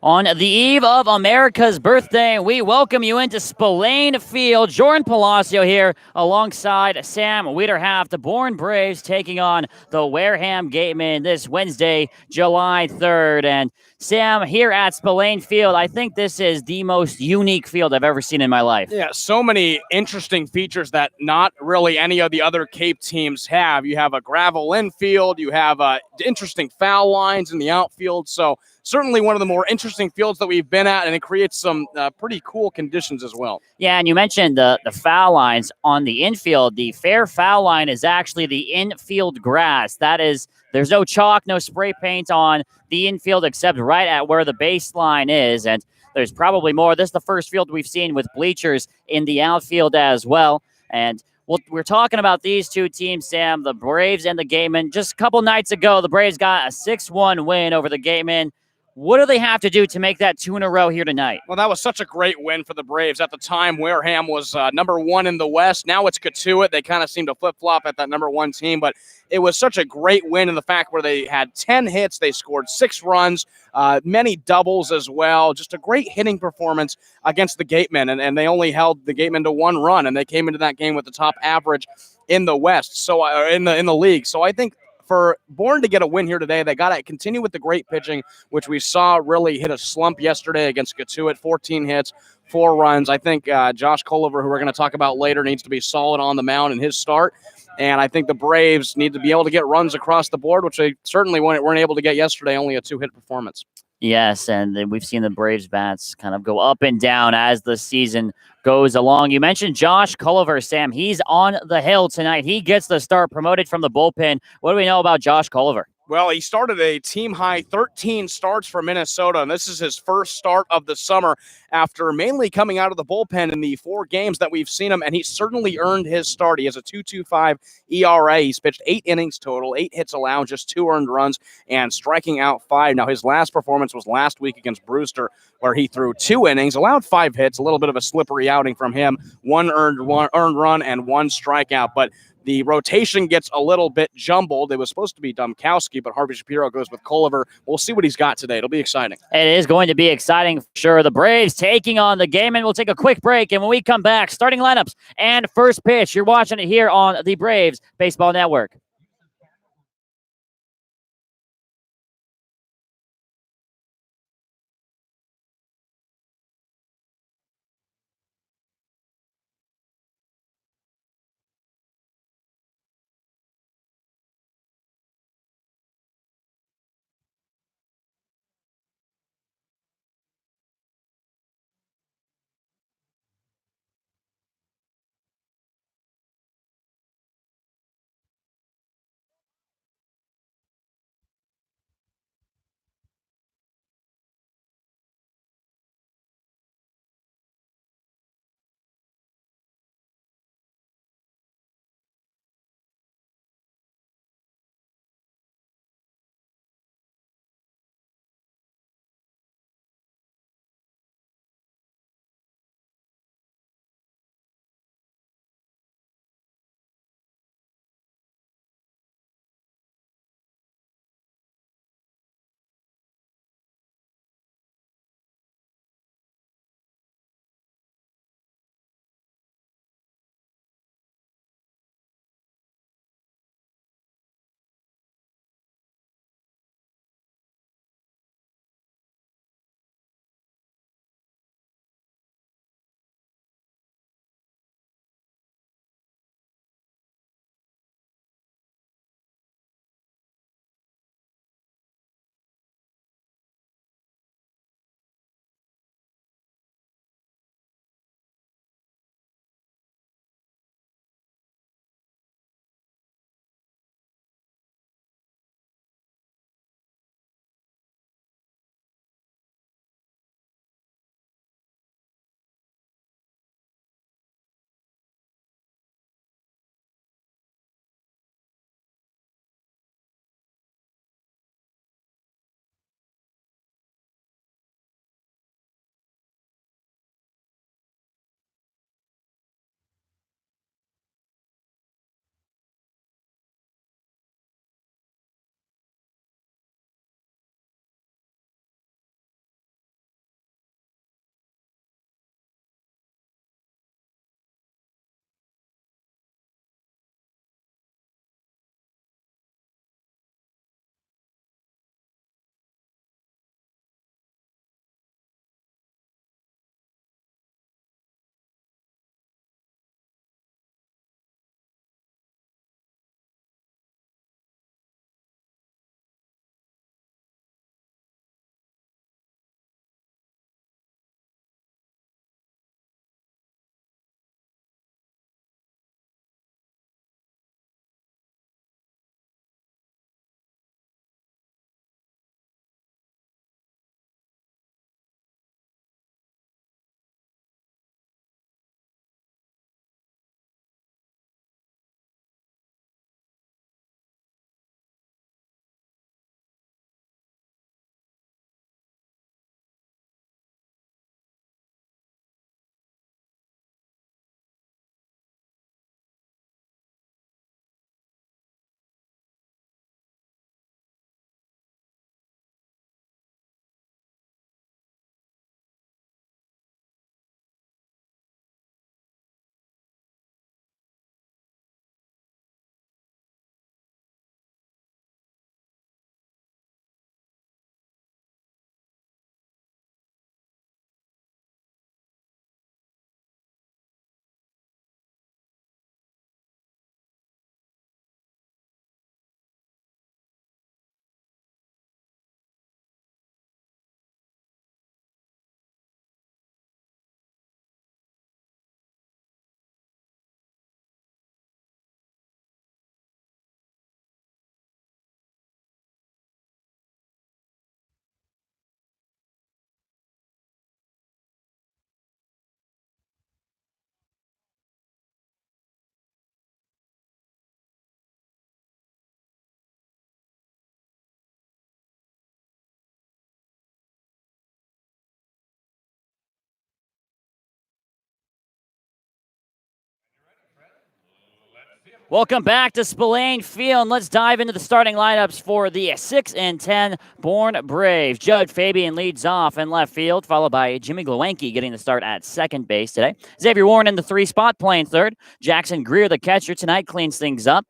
On the eve of America's birthday, we welcome you into Spillane Field. Jordan Palacio here alongside Sam Wiederhaft, the Bourne Braves taking on the Wareham Gatemen this Wednesday, July 3rd. And Sam, here at Spillane Field, I think this is the most unique field I've ever seen in my life. Yeah, so many interesting features that not really any of the other Cape teams have. You have a gravel infield, you have interesting foul lines in the outfield. So certainly one of the more interesting fields that we've been at, and it creates some pretty cool conditions as well. Yeah, and you mentioned the foul lines on the infield. The fair foul line is actually the infield grass. That is, there's no chalk, no spray paint on the infield except right at where the baseline is. And there's probably more. This is the first field we've seen with bleachers in the outfield as well. And we're talking about these two teams, Sam, the Braves and the Gatemen. Just a couple nights ago, the Braves got a 6-1 win over the Gatemen. What do they have to do to make that two in a row here tonight? Well, that was such a great win for the Braves. At the time, Wareham was number one in the West. Now it's Catuit. They kind of seem to flip-flop at that number one team, but it was such a great win in the fact where they had 10 hits. They scored 6 runs, many doubles as well. Just a great hitting performance against the Gatemen, and they only held the Gatemen to 1 run, and they came into that game with the top average in the West, so in the league. So I think for Bourne to get a win here today, they got to continue with the great pitching, which we saw really hit a slump yesterday against Catuit. 14 hits, 4 runs. I think Josh Culliver, who we're going to talk about later, needs to be solid on the mound in his start. And I think the Braves need to be able to get runs across the board, which they certainly weren't able to get yesterday, only a 2-hit performance. Yes, and we've seen the Braves bats kind of go up and down as the season goes along. You mentioned Josh Culliver, Sam. He's on the hill tonight. He gets the start, promoted from the bullpen. What do we know about Josh Culliver? Well, he started a team-high 13 starts for Minnesota, and this is his first start of the summer after mainly coming out of the bullpen in the 4 games that we've seen him, and he certainly earned his start. He has a 2.25 ERA. He's pitched 8 innings total, 8 hits allowed, just 2 earned runs, and striking out 5. Now, his last performance was last week against Brewster, where he threw 2 innings, allowed 5 hits, a little bit of a slippery outing from him, 1 earned run, and 1 strikeout, but the rotation gets a little bit jumbled. It was supposed to be Domkowski, but Harvey Shapiro goes with Culliver. We'll see what he's got today. It'll be exciting. It is going to be exciting for sure. The Braves taking on the Gatemen. We'll take a quick break, and when we come back, starting lineups and first pitch. You're watching it here on the Braves Baseball Network. Welcome back to Spillane Field. Let's dive into the starting lineups for the 6-10 Bourne Braves. Judd Fabian leads off in left field, followed by Jimmy Glowacki getting the start at second base today. Xavier Warren in the 3 spot playing third. Jackson Greer, the catcher tonight, cleans things up.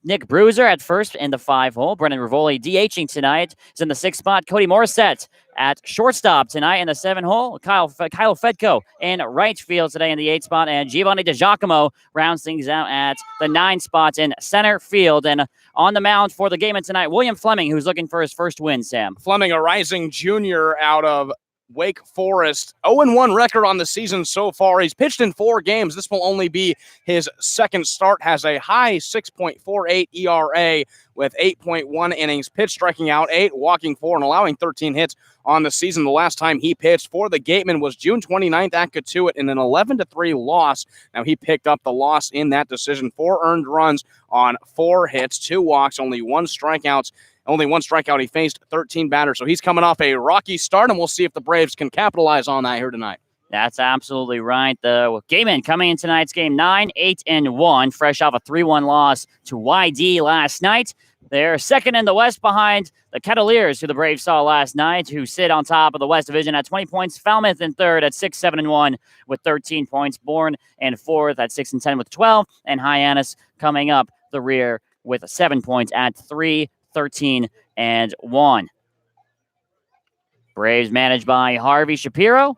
Nick Bruiser at first in the 5 hole. Brendan Rivoli DHing tonight is in the 6th spot. Cody Morissette at shortstop tonight in the 7 hole. Kyle Fedko in right field today in the 8 spot. And Giovanni DiGiacomo rounds things out at the 9 spot in center field. And on the mound for the Gatemen tonight, William Fleming, who's looking for his first win, Sam. Fleming, a rising junior out of Wake Forest, 0-1 record on the season so far. He's pitched in 4 games. This will only be his second start. Has a high 6.48 ERA with 8.1 innings pitched, striking out 8, walking 4, and allowing 13 hits on the season. The last time he pitched for the Gatemen was June 29th at Cotuit in an 11-3 loss. Now he picked up the loss in that decision. 4 earned runs on 4 hits, 2 walks, only 1 strikeout. He faced 13 batters. So he's coming off a rocky start, and we'll see if the Braves can capitalize on that here tonight. That's absolutely right. The Gatemen coming in tonight's game 9-8-1, fresh off a 3-1 loss to YD last night. They're second in the West behind the Cavaliers, who the Braves saw last night, who sit on top of the West Division at 20 points. Falmouth in third at 6-7-1 with 13 points. Bourne in fourth at 6-10 with 12. And Hyannis coming up the rear with 7 points at 3-13-1. Braves managed by Harvey Shapiro,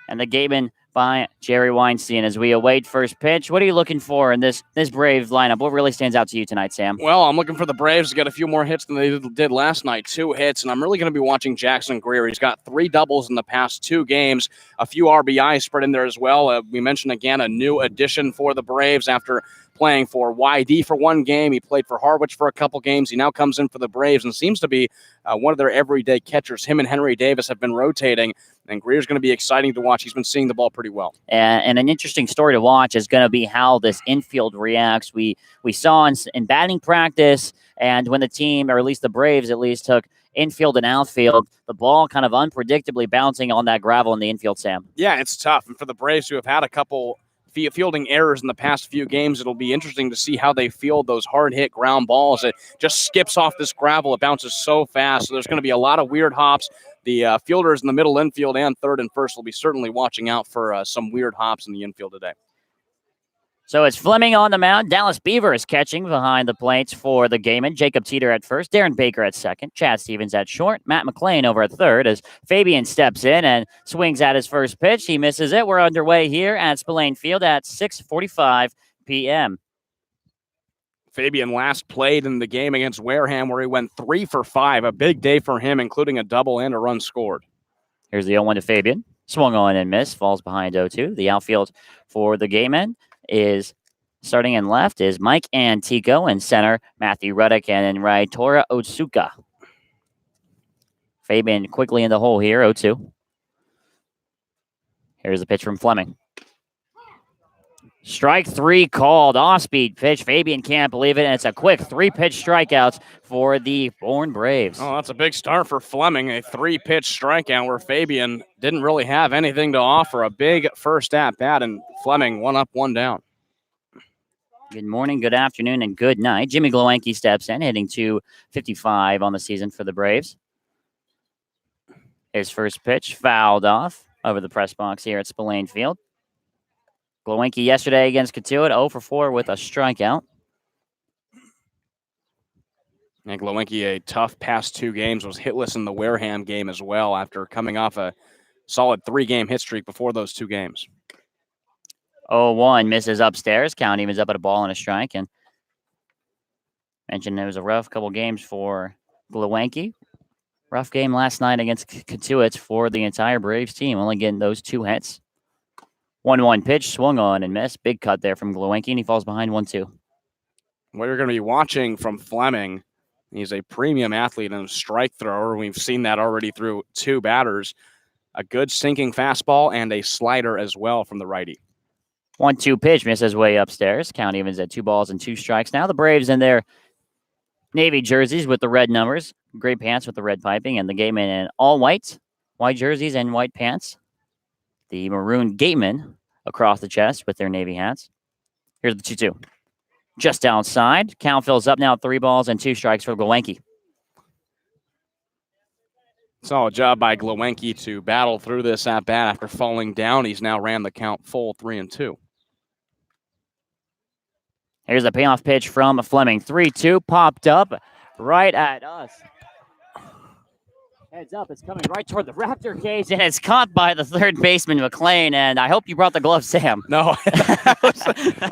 and the Gatemen by Jerry Weinstein. As we await first pitch, what are you looking for in this Braves lineup? What really stands out to you tonight, Sam? Well, I'm looking for the Braves to get a few more hits than they did last night. 2 hits, and I'm really going to be watching Jackson Greer. He's got 3 doubles in the past 2 games, a few RBIs spread in there as well. We mentioned, again, a new addition for the Braves after playing for YD for 1 game. He played for Harwich for a couple games. He now comes in for the Braves and seems to be one of their everyday catchers. Him and Henry Davis have been rotating, and Greer's going to be exciting to watch. He's been seeing the ball pretty well. And an interesting story to watch is going to be how this infield reacts. We saw in batting practice, and when the team, or at least the Braves at least, took infield and outfield, the ball kind of unpredictably bouncing on that gravel in the infield, Sam. Yeah, it's tough. And for the Braves, who have had a couple fielding errors in the past few games, it'll be interesting to see how they field those hard-hit ground balls. It just skips off this gravel. It bounces so fast, so there's going to be a lot of weird hops. The fielders in the middle infield and third and first will be certainly watching out for some weird hops in the infield today. So it's Fleming on the mound. Dallas Beaver is catching behind the plates for the Gatemen. Jacob Teeter at first. Darren Baker at second. Chad Stevens at short. Matt McClain over at third as Fabian steps in and swings at his first pitch. He misses it. We're underway here at Spillane Field at 6:45 p.m. Fabian last played in the game against Wareham where he went 3 for 5. A big day for him, including a double and a run scored. Here's the 0-1 to Fabian. Swung on and missed. Falls behind 0-2. The outfield for the Gatemen is starting in left is Mike Antico, and center Matthew Ruddick, and in right Tora Otsuka. Fabian quickly in the hole here, 0-2. Here's the pitch from Fleming. Strike 3 called, off-speed pitch. Fabian can't believe it, and it's a quick 3-pitch strikeouts for the Bourne Braves. Oh, that's a big start for Fleming, a 3-pitch strikeout where Fabian didn't really have anything to offer. A big first at-bat, and Fleming 1 up, 1 down. Good morning, good afternoon, and good night. Jimmy Glowacki steps in, hitting .255 on the season for the Braves. His first pitch fouled off over the press box here at Spillane Field. Glowacki yesterday against Cotuit, 0 for 4 with a strikeout. And Glowacki, a tough past 2 games, was hitless in the Wareham game as well after coming off a solid 3-game hit streak before those 2 games. 0-1 misses upstairs. Count evens up at a ball and a strike. And mentioned it was a rough couple games for Glowacki. Rough game last night against Cotuit for the entire Braves team, only getting those 2 hits. 1-1 pitch, swung on and missed. Big cut there from Glowacki, and he falls behind 1-2. What you're going to be watching from Fleming, he's a premium athlete and a strike thrower. We've seen that already through 2 batters. A good sinking fastball and a slider as well from the righty. 1-2 pitch misses way upstairs. Count evens at 2 balls and 2 strikes. Now the Braves in their navy jerseys with the red numbers, gray pants with the red piping, and the Gatemen in all white jerseys and white pants. The maroon Gatemen across the chest with their navy hats. Here's the 2-2. just outside. Count fills up now, 3 balls and 2 strikes for Glewenke. Solid job by Glewenke to battle through this at bat after falling down. He's now ran the count full 3-2. Here's a payoff pitch from Fleming. 3-2 popped up right at us. Heads up, it's coming right toward the Raptor cage, and it's caught by the third baseman, McLean. And I hope you brought the glove, Sam. No,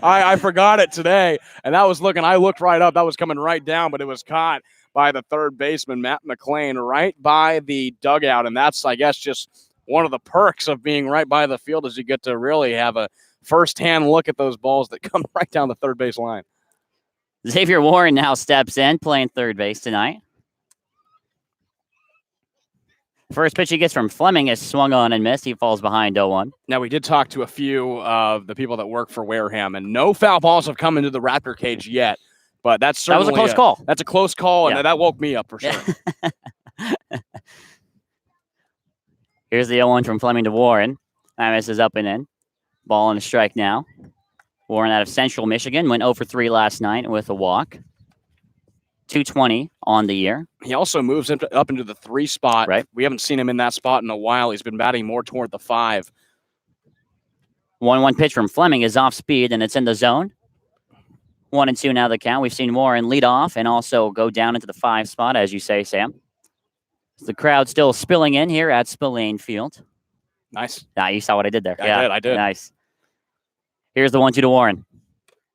I forgot it today, and that was I looked right up. That was coming right down, but it was caught by the third baseman, Matt McLean, right by the dugout. And that's, I guess, just one of the perks of being right by the field is you get to really have a first-hand look at those balls that come right down the third base line. Xavier Warren now steps in, playing third base tonight. First pitch he gets from Fleming is swung on and missed. He falls behind 0-1. Now, we did talk to a few of the people that work for Wareham, and no foul balls have come into the Raptor cage yet. But that was a close call. That's a close call, and that woke me up for sure. Yeah. Here's the 0-1 from Fleming to Warren. That misses up and in. Ball and a strike now. Warren out of Central Michigan went 0 for 3 last night with a walk. 220 on the year. He also moves up into the 3 spot. Right. We haven't seen him in that spot in a while. He's been batting more toward the 5. 1-1 pitch from Fleming is off speed, and it's in the zone. 1-2 now the count. We've seen Warren lead off and also go down into the 5 spot, as you say, Sam. The crowd still spilling in here at Spillane Field. Nice. Nah, you saw what I did there. I did. Nice. Here's the 1-2 to Warren.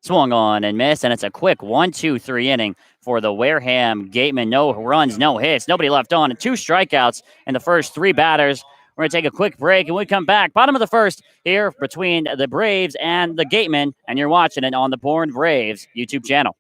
Swung on and missed, and it's a quick 1-2-3 inning for the Wareham Gatemen. No runs, no hits, nobody left on, and 2 strikeouts in the first 3 batters. We're going to take a quick break, and we come back. Bottom of the first here between the Braves and the Gatemen, and you're watching it on the Bourne Braves YouTube channel.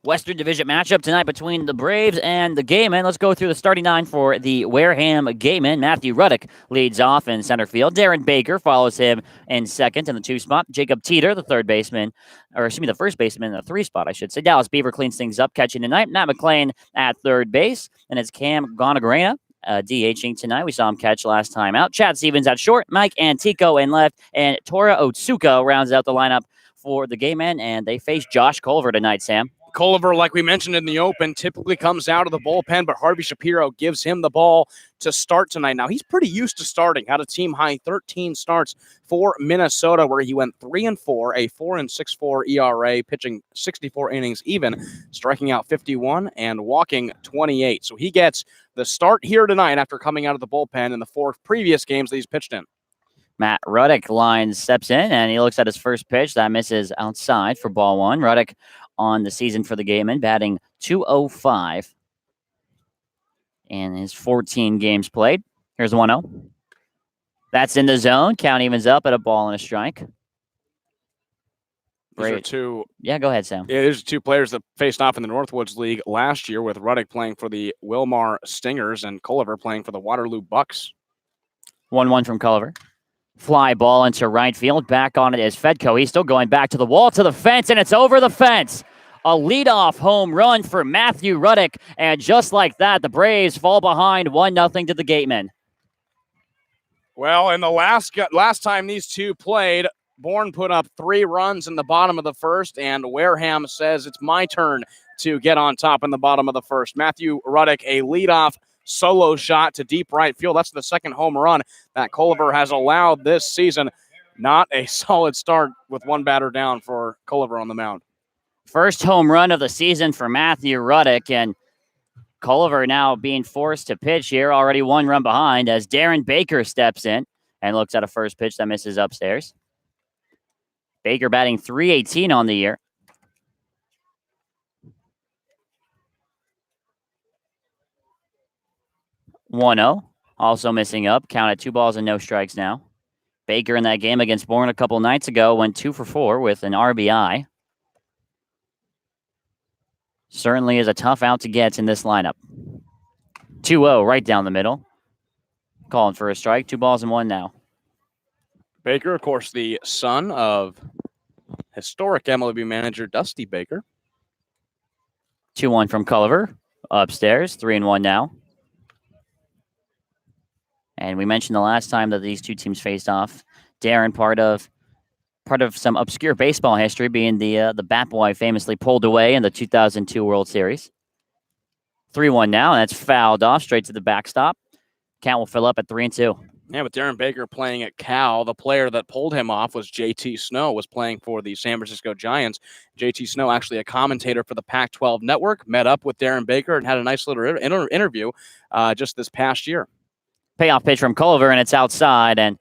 Western Division matchup tonight between the Braves and the Gatemen. Let's go through the starting 9 for the Wareham Gatemen. Matthew Ruddick leads off in center field. Darren Baker follows him in second in the 2 spot. Jacob Teeter, the the first baseman in the 3 spot, I should say. Dallas Beaver cleans things up, catching tonight. Matt McLean at third base, and it's Cam Gonagrena DHing tonight. We saw him catch last time out. Chad Stevens at short, Mike Antico in left, and Tora Otsuka rounds out the lineup for the Gatemen, and they face Josh Culver tonight, Sam. Culver, like we mentioned in the open, typically comes out of the bullpen, but Harvey Shapiro gives him the ball to start tonight. Now, he's pretty used to starting. Had a team-high 13 starts for Minnesota, where he went 3-4, a 4.64 ERA, pitching 64 innings even, striking out 51 and walking 28. So he gets the start here tonight after coming out of the bullpen in the 4 previous games that he's pitched in. Matt Ruddick steps in, and he looks at his first pitch. That misses outside for ball 1. Ruddick on the season for the Gatemen, batting .205 in his 14 games played. Here's 1-0. That's in the zone. Count evens up at a ball and a strike. These are two. Yeah, go ahead, Sam. Yeah, these are two players that faced off in the Northwoods League last year, with Ruddick playing for the Wilmar Stingers and Culliver playing for the Waterloo Bucks. 1-1 from Culliver. Fly ball into right field. Back on it is Fedko. He's still going back to the wall, to the fence, and it's over the fence. A leadoff home run for Matthew Ruddick, and just like that, the Braves fall behind 1-0 to the Gatemen. Well, in the last time these two played, Bourne put up 3 runs in the bottom of the first, and Wareham says it's my turn to get on top in the bottom of the first. Matthew Ruddick, a leadoff solo shot to deep right field. That's the second home run that Culliver has allowed this season. Not a solid start with one batter down for Culliver on the mound. First home run of the season for Matthew Ruddick, and Culliver now being forced to pitch here, already 1 run behind, as Darren Baker steps in and looks at a first pitch that misses upstairs. Baker batting .318 on the year. 1-0, also missing up. Count at 2 balls and no strikes now. Baker in that game against Bourne a couple nights ago went 2 for 4 with an RBI. Certainly is a tough out to get in this lineup. 2-0 right down the middle. Calling for a strike. 2 balls and 1 now. Baker, of course, the son of historic MLB manager Dusty Baker. 2-1 from Culliver. Upstairs. 3-1 now. And we mentioned the last time that these two teams faced off. Darren, part of some obscure baseball history, being the bat boy famously pulled away in the 2002 World Series. 3-1 now, and that's fouled off straight to the backstop. Count will fill up at 3-2. Yeah, with Darren Baker playing at Cal, the player that pulled him off was JT Snow, was playing for the San Francisco Giants. JT Snow, actually a commentator for the Pac-12 Network, met up with Darren Baker and had a nice little interview just this past year. Payoff pitch from Culliver, and it's outside, and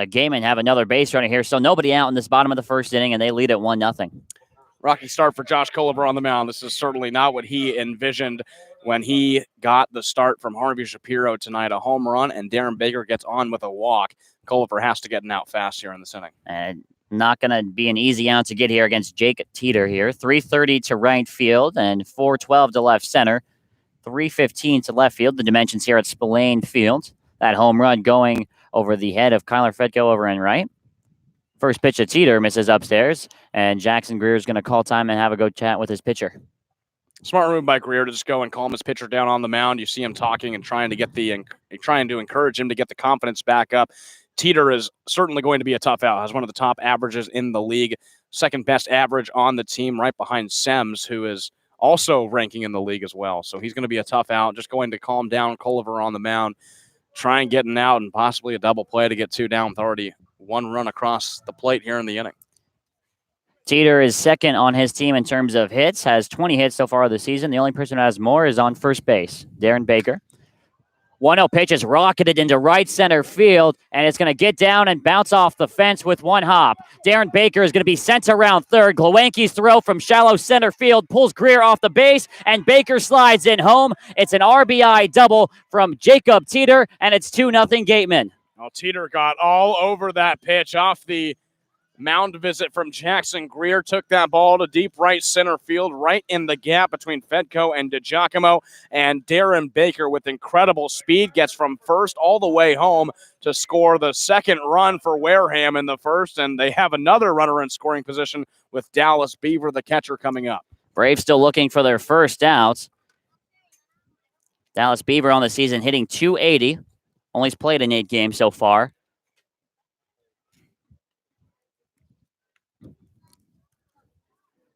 Gatemen have another base runner here, so nobody out in this bottom of the first inning, and they lead at 1-0. Rocky start for Josh Culliver on the mound. This is certainly not what he envisioned when he got the start from Harvey Shapiro tonight. A home run, and Darren Baker gets on with a walk. Culliver has to get an out fast here in this inning. And not going to be an easy out to get here against Jake Teeter here. 330 to right field and 412 to left center. 315 to left field. The dimensions here at Spillane Field. That home run going over the head of Kyler Fedko over in right. First pitch of Teeter misses upstairs, and Jackson Greer is going to call time and have a go chat with his pitcher. Smart move by Greer to just go and calm his pitcher down on the mound. You see him talking and trying to encourage him to get the confidence back up. Teeter is certainly going to be a tough out. Has one of the top averages in the league, second best average on the team, right behind Sems, who is also ranking in the league as well. So he's going to be a tough out. Just going to calm down Culliver on the mound, try and get an out and possibly a double play to get 2 down with already 1 run across the plate here in the inning. Teeter is second on his team in terms of hits, has 20 hits so far this season. The only person who has more is on first base, Darren Baker. 1-0 pitch is rocketed into right center field, and it's going to get down and bounce off the fence with 1 hop. Darren Baker is going to be sent around third. Glowacki's throw from shallow center field pulls Greer off the base, and Baker slides in home. It's an RBI double from Jacob Teeter, and it's 2-0 Gatemen. Well, Teeter got all over that pitch off the mound visit from Jackson Greer. Took that ball to deep right center field, right in the gap between Fedko and DiGiacomo. And Darren Baker, with incredible speed, gets from first all the way home to score the second run for Wareham in the first. And they have another runner in scoring position with Dallas Beaver, the catcher, coming up. Braves still looking for their first outs. Dallas Beaver on the season hitting .280. Only played in 8 games so far.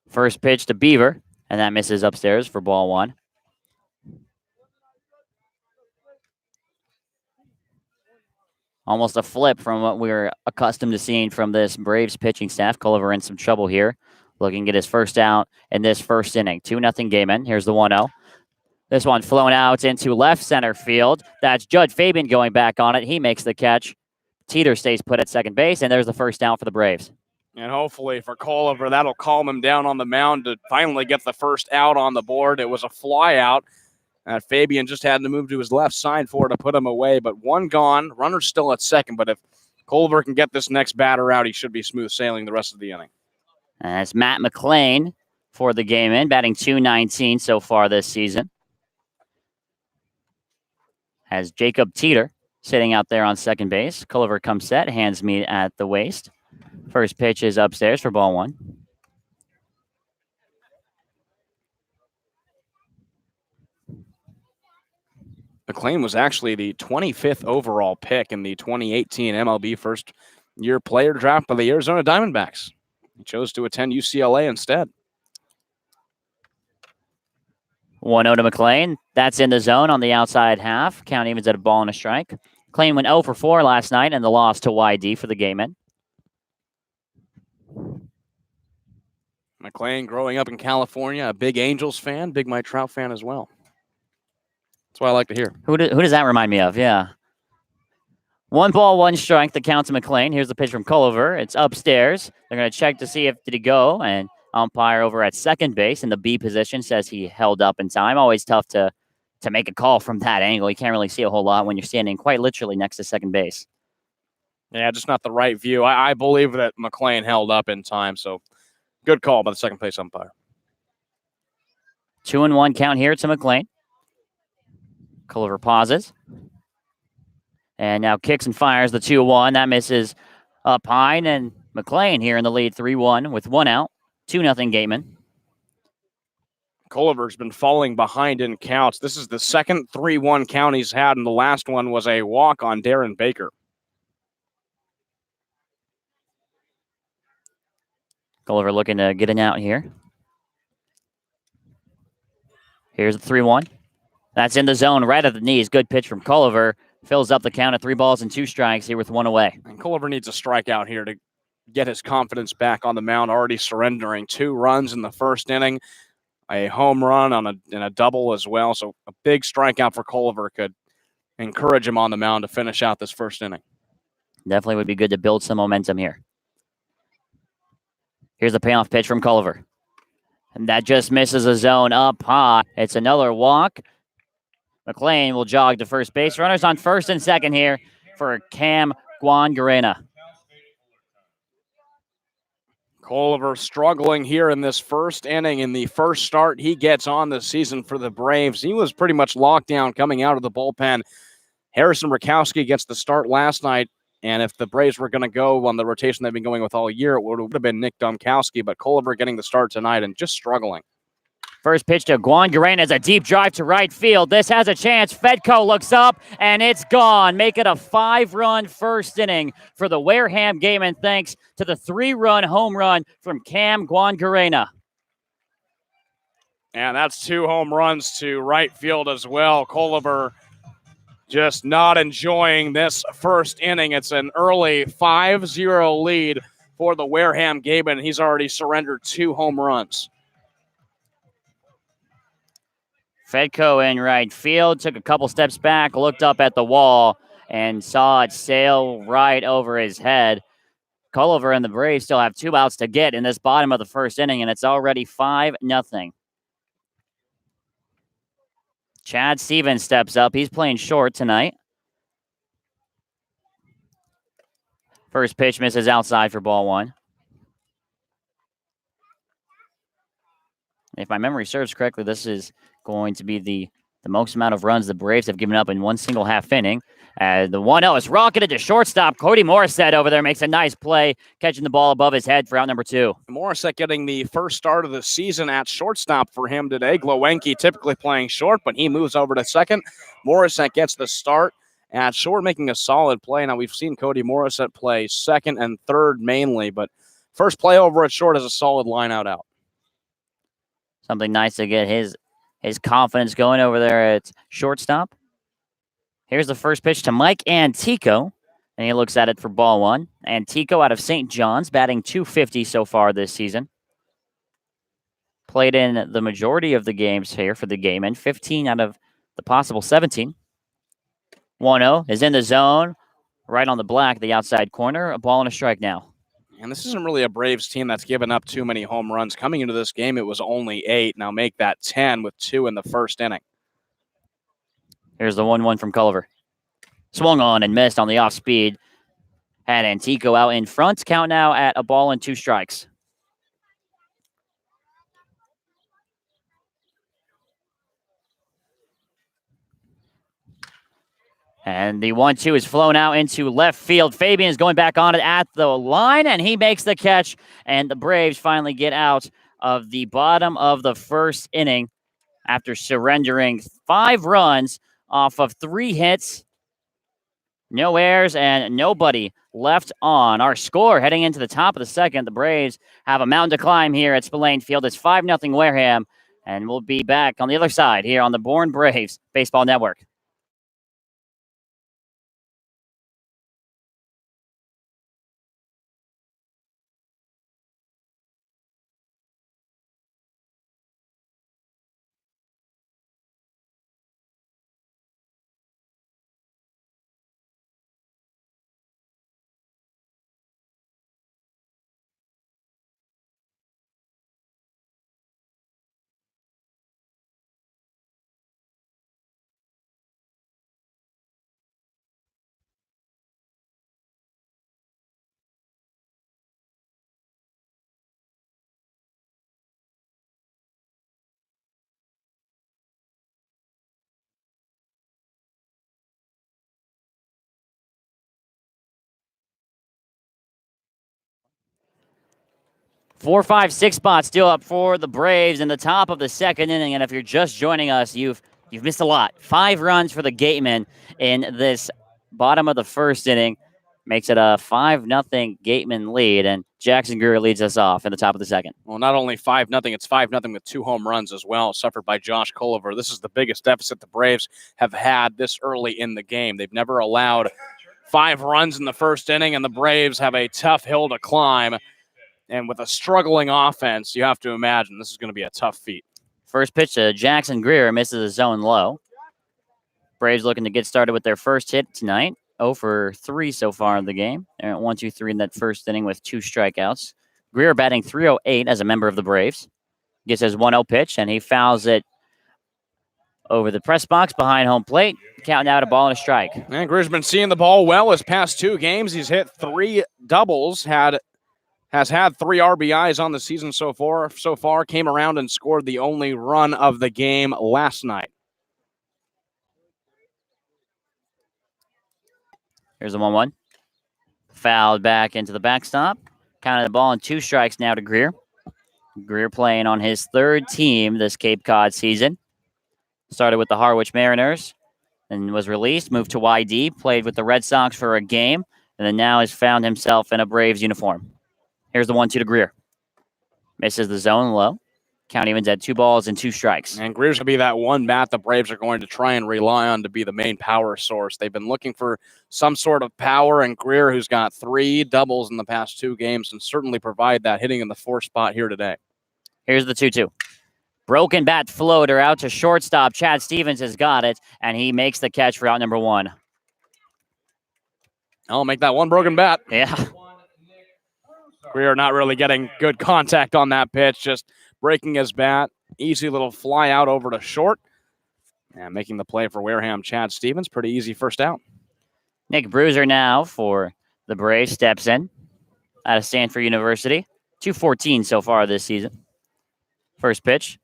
First pitch to Beaver, and that misses upstairs for ball 1. Almost a flip from what we're accustomed to seeing from this Braves pitching staff. Culliver in some trouble here, looking at his first out in this first inning. 2-0 Gatemen. Here's the 1-0. This one flown out into left center field. That's Judge Fabian going back on it. He makes the catch. Teeter stays put at second base, and there's the first down for the Braves. And hopefully for Culliver, that'll calm him down on the mound to finally get the first out on the board. It was a fly out Fabian just had to move to his left side for it to put him away, but one gone. Runner's still at second, but if Culver can get this next batter out, he should be smooth sailing the rest of the inning. And that's Matt McLean for the Gatemen, batting .219 so far this season. Has Jacob Teeter sitting out there on second base. Culver comes set, hands me at the waist. First pitch is upstairs for ball one. McLean was actually the 25th overall pick in the 2018 MLB First Year Player Draft by the Arizona Diamondbacks. He chose to attend UCLA instead. 1-0 to McLean. That's in the zone on the outside half. Count evens at a ball and a strike. McLean went 0 for 4 last night and the loss to YD for the Gatemen. McLean growing up in California, a big Angels fan, big Mike Trout fan as well. That's what I like to hear. Who does that remind me of? Yeah. 1 ball, 1 strike. The count to McLean. Here's the pitch from Culver. It's upstairs. They're going to check to see if did he go, and umpire over at second base in the B position says he held up in time. Always tough to make a call from that angle. You can't really see a whole lot when you're standing quite literally next to second base. Yeah, just not the right view. I believe that McLean held up in time, so good call by the second base umpire. 2-1 count here to McLean. Culver pauses. And now kicks and fires the 2-1. That misses up high. And McLean here in the lead 3-1 with 1 out. 2-0 Gatemen. Culver's been falling behind in counts. This is the second 3-1 count he's had, and the last one was a walk on Darren Baker. Culver looking to get an out here. Here's the 3-1. That's in the zone right at the knees. Good pitch from Culver. Fills up the count at 3 balls and 2 strikes here with 1 away. And Culver needs a strikeout here to get his confidence back on the mound, already surrendering 2 runs in the first inning, a home run and a double as well. So a big strikeout for Culver could encourage him on the mound to finish out this first inning. Definitely would be good to build some momentum here. Here's the payoff pitch from Culver. And that just misses a zone up high. It's another walk. McLean will jog to first base. Runners on first and second here for Cam Guangarena. Culver struggling here in this first inning. In the first start he gets on the season for the Braves. He was pretty much locked down coming out of the bullpen. Harrison Rakowski gets the start last night, and if the Braves were going to go on the rotation they've been going with all year, it would have been Nick Domkowski, but Culver getting the start tonight and just struggling. First pitch to Guangarena is a deep drive to right field. This has a chance. Fedko looks up, and it's gone. Make it a 5-run first inning for the Wareham Gatemen, thanks to the 3-run home run from Cam Guangarena. And that's 2 home runs to right field as well. Culver just not enjoying this first inning. It's an early 5-0 lead for the Wareham Gatemen. He's already surrendered 2 home runs. Fedko in right field, took a couple steps back, looked up at the wall, and saw it sail right over his head. Culver and the Braves still have 2 outs to get in this bottom of the first inning, and it's already 5-0. Chad Stevens steps up. He's playing short tonight. First pitch misses outside for ball 1. If my memory serves correctly, this is going to be the most amount of runs the Braves have given up in one single half inning. The 1-0 is rocketed to shortstop. Cody Morissette over there makes a nice play, catching the ball above his head for out number 2. Morissette getting the first start of the season at shortstop for him today. Glowenke typically playing short, but he moves over to second. Morissette gets the start at short, making a solid play. Now, we've seen Cody Morissette play second and third mainly, but first play over at short is a solid line-out out. Something nice to get his confidence going over there at shortstop. Here's the first pitch to Mike Antico, and he looks at it for ball 1. Antico out of St. John's, batting .250 so far this season. Played in the majority of the games here for the Gatemen, 15 out of the possible 17. 1-0 is in the zone, right on the black, the outside corner. A ball and a strike now. And this isn't really a Braves team that's given up too many home runs. Coming into this game, it was only 8. Now make that 10 with 2 in the first inning. Here's the 1-1 from Culliver. Swung on and missed on the off speed. Had Antico out in front. Count now at a ball and 2 strikes. And the 1-2 is flown out into left field. Fabian is going back on it at the line, and he makes the catch. And the Braves finally get out of the bottom of the first inning after surrendering 5 runs off of 3 hits. No errors and nobody left on. Our score heading into the top of the second. The Braves have a mountain to climb here at Spillane Field. It's 5-0 Wareham. And we'll be back on the other side here on the Bourne Braves Baseball Network. Four, 5, 6 spots still up for the Braves in the top of the second inning. And if you're just joining us, you've missed a lot. 5 runs for the Gatemen in this bottom of the first inning. Makes it a 5-0 Gatemen lead. And Jackson Greer leads us off in the top of the second. Well, not only 5-0, it's 5-0 with 2 home runs as well, suffered by Josh Culliver. This is the biggest deficit the Braves have had this early in the game. They've never allowed 5 runs in the first inning, and the Braves have a tough hill to climb. And with a struggling offense, you have to imagine this is going to be a tough feat. First pitch to Jackson Greer, misses a zone low. Braves looking to get started with their first hit tonight. 0 for 3 so far in the game. They're at 1-2-3 in that first inning with 2 strikeouts. Greer batting .308 as a member of the Braves. Gets his 1-0 pitch, and he fouls it over the press box behind home plate. Count now to ball and a strike. And Greer's been seeing the ball well his past 2 games. He's hit 3 doubles, has had 3 RBIs on the season so far, came around and scored the only run of the game last night. Here's the 1-1. Fouled back into the backstop. Counted the ball and 2 strikes now to Greer. Greer playing on his 3rd team this Cape Cod season. Started with the Harwich Mariners and was released, moved to YD, played with the Red Sox for a game, and then now has found himself in a Braves uniform. Here's the 1-2 to Greer. Misses the zone low. Count evens at 2 balls and 2 strikes. And Greer's going to be that one bat the Braves are going to try and rely on to be the main power source. They've been looking for some sort of power, and Greer, who's got 3 doubles in the past 2 games, and certainly provide that hitting in the 4th spot here today. Here's the 2-2. Broken bat floater out to shortstop. Chad Stevens has got it, and he makes the catch for out number 1. I'll make that one broken bat. Yeah. Greer not really getting good contact on that pitch, just breaking his bat. Easy little fly out over to short. And making the play for Wareham, Chad Stevens. Pretty easy first out. Nick Bruiser now for the Braves steps in out of Stanford University. 214 so far this season. First pitch.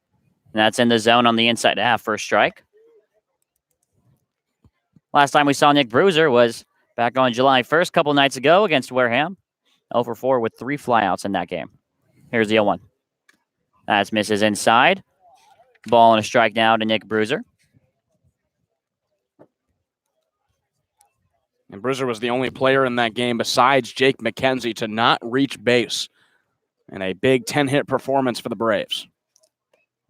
And that's in the zone on the inside half, first strike. Last time we saw Nick Bruiser was back on July 1st, a couple nights ago against Wareham. 0 for 4 with 3 flyouts in that game. Here's the 0-1. That's misses inside. Ball and a strike now to Nick Bruiser. And Bruiser was the only player in that game besides Jake McKenzie to not reach base. And a big 10-hit performance for the Braves.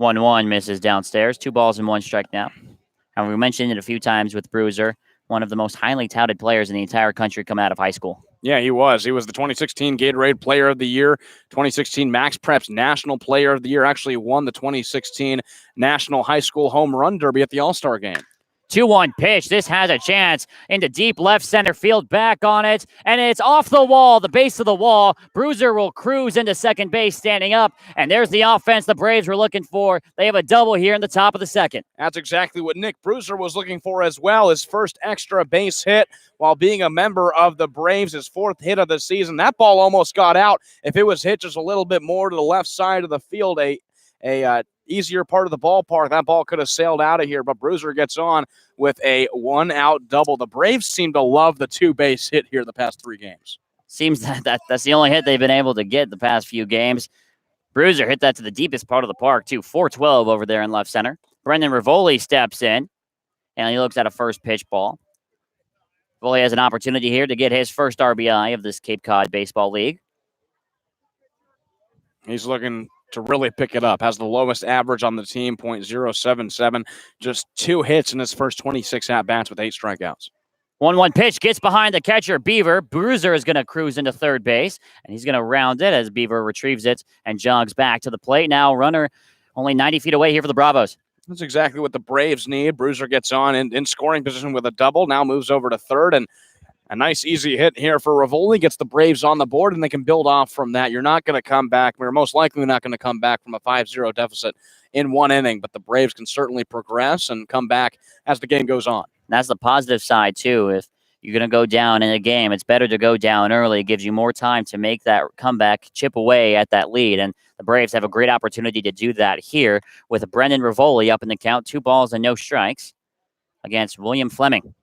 1-1 misses downstairs. 2 balls and 1 strike now. And we mentioned it a few times with Bruiser, one of the most highly touted players in the entire country come out of high school. Yeah, he was. He was the 2016 Gatorade Player of the Year, 2016 Max Preps National Player of the Year, actually won the 2016 National High School Home Run Derby at the All-Star Game. 2-1 pitch. This has a chance into deep left center field. Back on it, and it's off the wall, the base of the wall. Bruiser will cruise into second base standing up, and there's the offense the Braves were looking for. They have a double here in the top of the second. That's exactly what Nick Bruiser was looking for as well. His first extra base hit while being a member of the Braves, his 4th hit of the season. That ball almost got out. If it was hit just a little bit more to the left side of the field, a easier part of the ballpark, that ball could have sailed out of here, but Bruiser gets on with a 1-out double. The Braves seem to love the 2-base hit here the past 3 games. Seems that's the only hit they've been able to get the past few games. Bruiser hit that to the deepest part of the park, too. 412 over there in left center. Brendan Rivoli steps in, and he looks at a first pitch ball. Rivoli has an opportunity here to get his first RBI of this Cape Cod Baseball League. He's looking to really pick it up. Has the lowest average on the team, .077. Just 2 hits in his first 26 at-bats with 8 strikeouts. 1-1 pitch gets behind the catcher, Beaver. Bruiser is going to cruise into third base, and he's going to round it as Beaver retrieves it and jogs back to the plate. Now runner only 90 feet away here for the Bravos. That's exactly what the Braves need. Bruiser gets on in scoring position with a double, now moves over to third, and a nice easy hit here for Rivoli gets the Braves on the board, and they can build off from that. You're not going to come back. We're most likely not going to come back from a 5-0 deficit in 1 inning, but the Braves can certainly progress and come back as the game goes on. That's the positive side, too. If you're going to go down in a game, it's better to go down early. It gives you more time to make that comeback, chip away at that lead, and the Braves have a great opportunity to do that here with Brendan Rivoli up in the count, 2 balls and no strikes against William Fleming.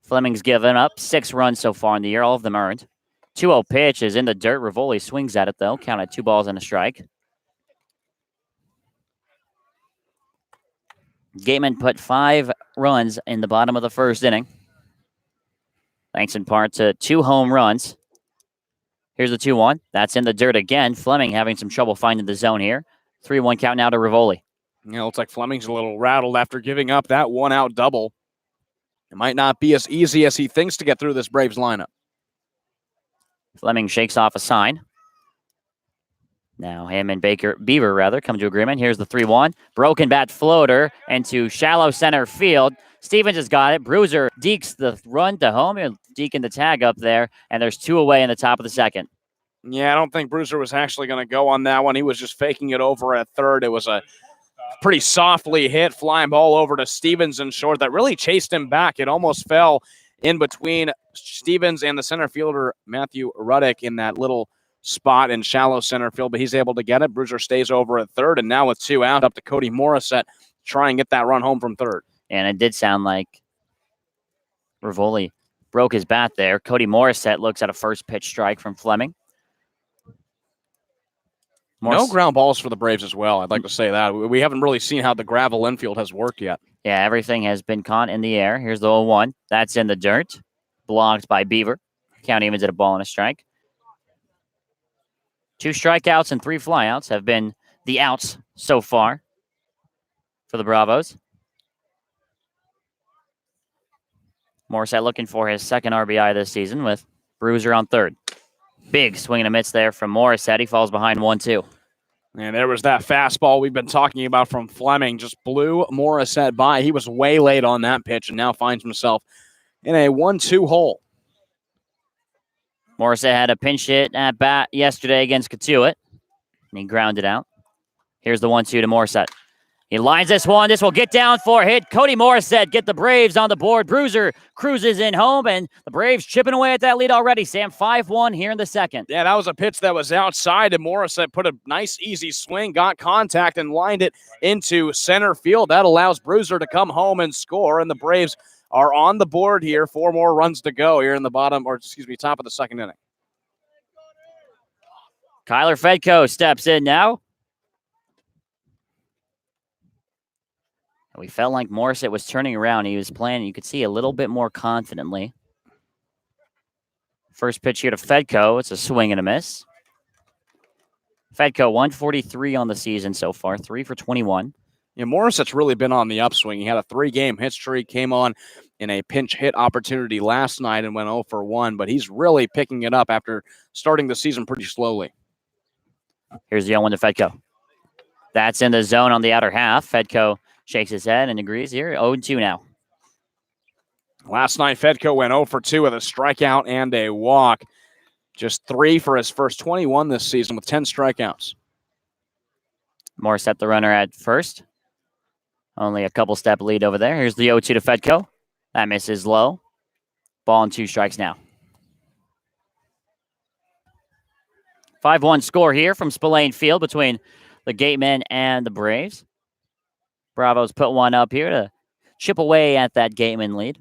Fleming's given up 6 runs so far in the year, all of them earned. 2-0 pitch is in the dirt. Rivoli swings at it, though. Count at 2 balls and a strike. Gatemen put 5 runs in the bottom of the first inning, thanks in part to 2 home runs. Here's the 2-1. That's in the dirt again. Fleming having some trouble finding the zone here. 3-1 count now to Rivoli. Yeah, looks like Fleming's a little rattled after giving up that 1-out double. It might not be as easy as he thinks to get through this Braves lineup. Fleming shakes off a sign. Now him and Beaver come to agreement. Here's the 3-1. Broken bat floater into shallow center field. Stevens has got it. Bruiser dekes the run to home. He'll deking the tag up there, and there's 2 away in the top of the second. Yeah, I don't think Bruiser was actually going to go on that one. He was just faking it over at third. It was a pretty softly hit flying ball over to Stevens in short that really chased him back. It almost fell in between Stevens and the center fielder, Matthew Ruddick, in that little spot in shallow center field, but he's able to get it. Bruiser stays over at third, and now with 2 out, up to Cody Morissette, try and get that run home from third. And it did sound like Rivoli broke his bat there. Cody Morissette looks at a first pitch strike from Fleming. No ground balls for the Braves as well. I'd like to say that. We haven't really seen how the gravel infield has worked yet. Yeah, everything has been caught in the air. Here's the 0-1. That's in the dirt. Blocked by Beaver. Count evens at a ball and a strike. 2 strikeouts and 3 flyouts have been the outs so far for the Bravos. Morissette looking for his second RBI this season with Bruiser on third. Big swing and a miss there from Morissette. He falls behind 1-2. And there was that fastball we've been talking about from Fleming. Just blew Morissette by. He was way late on that pitch and now finds himself in a 1-2 hole. Morissette had a pinch hit at bat yesterday against Katuitt, and he grounded out. Here's the 1-2 to Morissette. He lines this one. This will get down for a hit. Cody Morissette get the Braves on the board. Bruiser cruises in home, and the Braves chipping away at that lead already. Sam, 5-1 here in the second. Yeah, that was a pitch that was outside, and Morissette put a nice, easy swing, got contact, and lined it into center field. That allows Bruiser to come home and score, and the Braves are on the board here. 4 more runs to go here in the top of the second inning. Kyler Fedko steps in now. We felt like Morissette was turning around. He was playing, you could see, a little bit more confidently. First pitch here to Fedko. It's a swing and a miss. Fedko, 143 on the season so far, 3 for 21. Yeah, Morissette's really been on the upswing. He had a 3-game hit streak, came on in a pinch hit opportunity last night and went 0 for 1, but he's really picking it up after starting the season pretty slowly. Here's the 0-1 to Fedko. That's in the zone on the outer half. Fedko Shakes his head and agrees here. 0-2 now. Last night, Fedko went 0 for 2 with a strikeout and a walk. Just 3 for his first 21 this season with 10 strikeouts. Morris set the runner at first. Only a couple step lead over there. Here's the 0-2 to Fedko. That misses low. Ball and 2 strikes now. 5-1 score here from Spillane Field between the Gatemen and the Braves. Bravos put one up here to chip away at that Gatemen lead.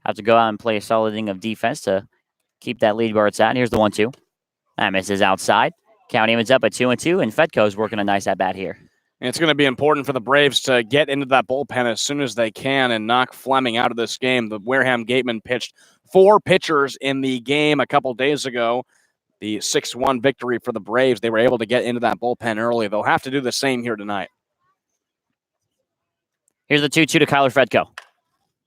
Have to go out and play a solid inning of defense to keep that lead where it's at. And here's the 1-2. That misses outside. Count evens up at 2-2, and Fedko's working a nice at-bat here. And it's going to be important for the Braves to get into that bullpen as soon as they can and knock Fleming out of this game. The Wareham Gatemen pitched 4 pitchers in the game a couple days ago. The 6-1 victory for the Braves. They were able to get into that bullpen early. They'll have to do the same here tonight. Here's the 2-2 to Kyler Fedko.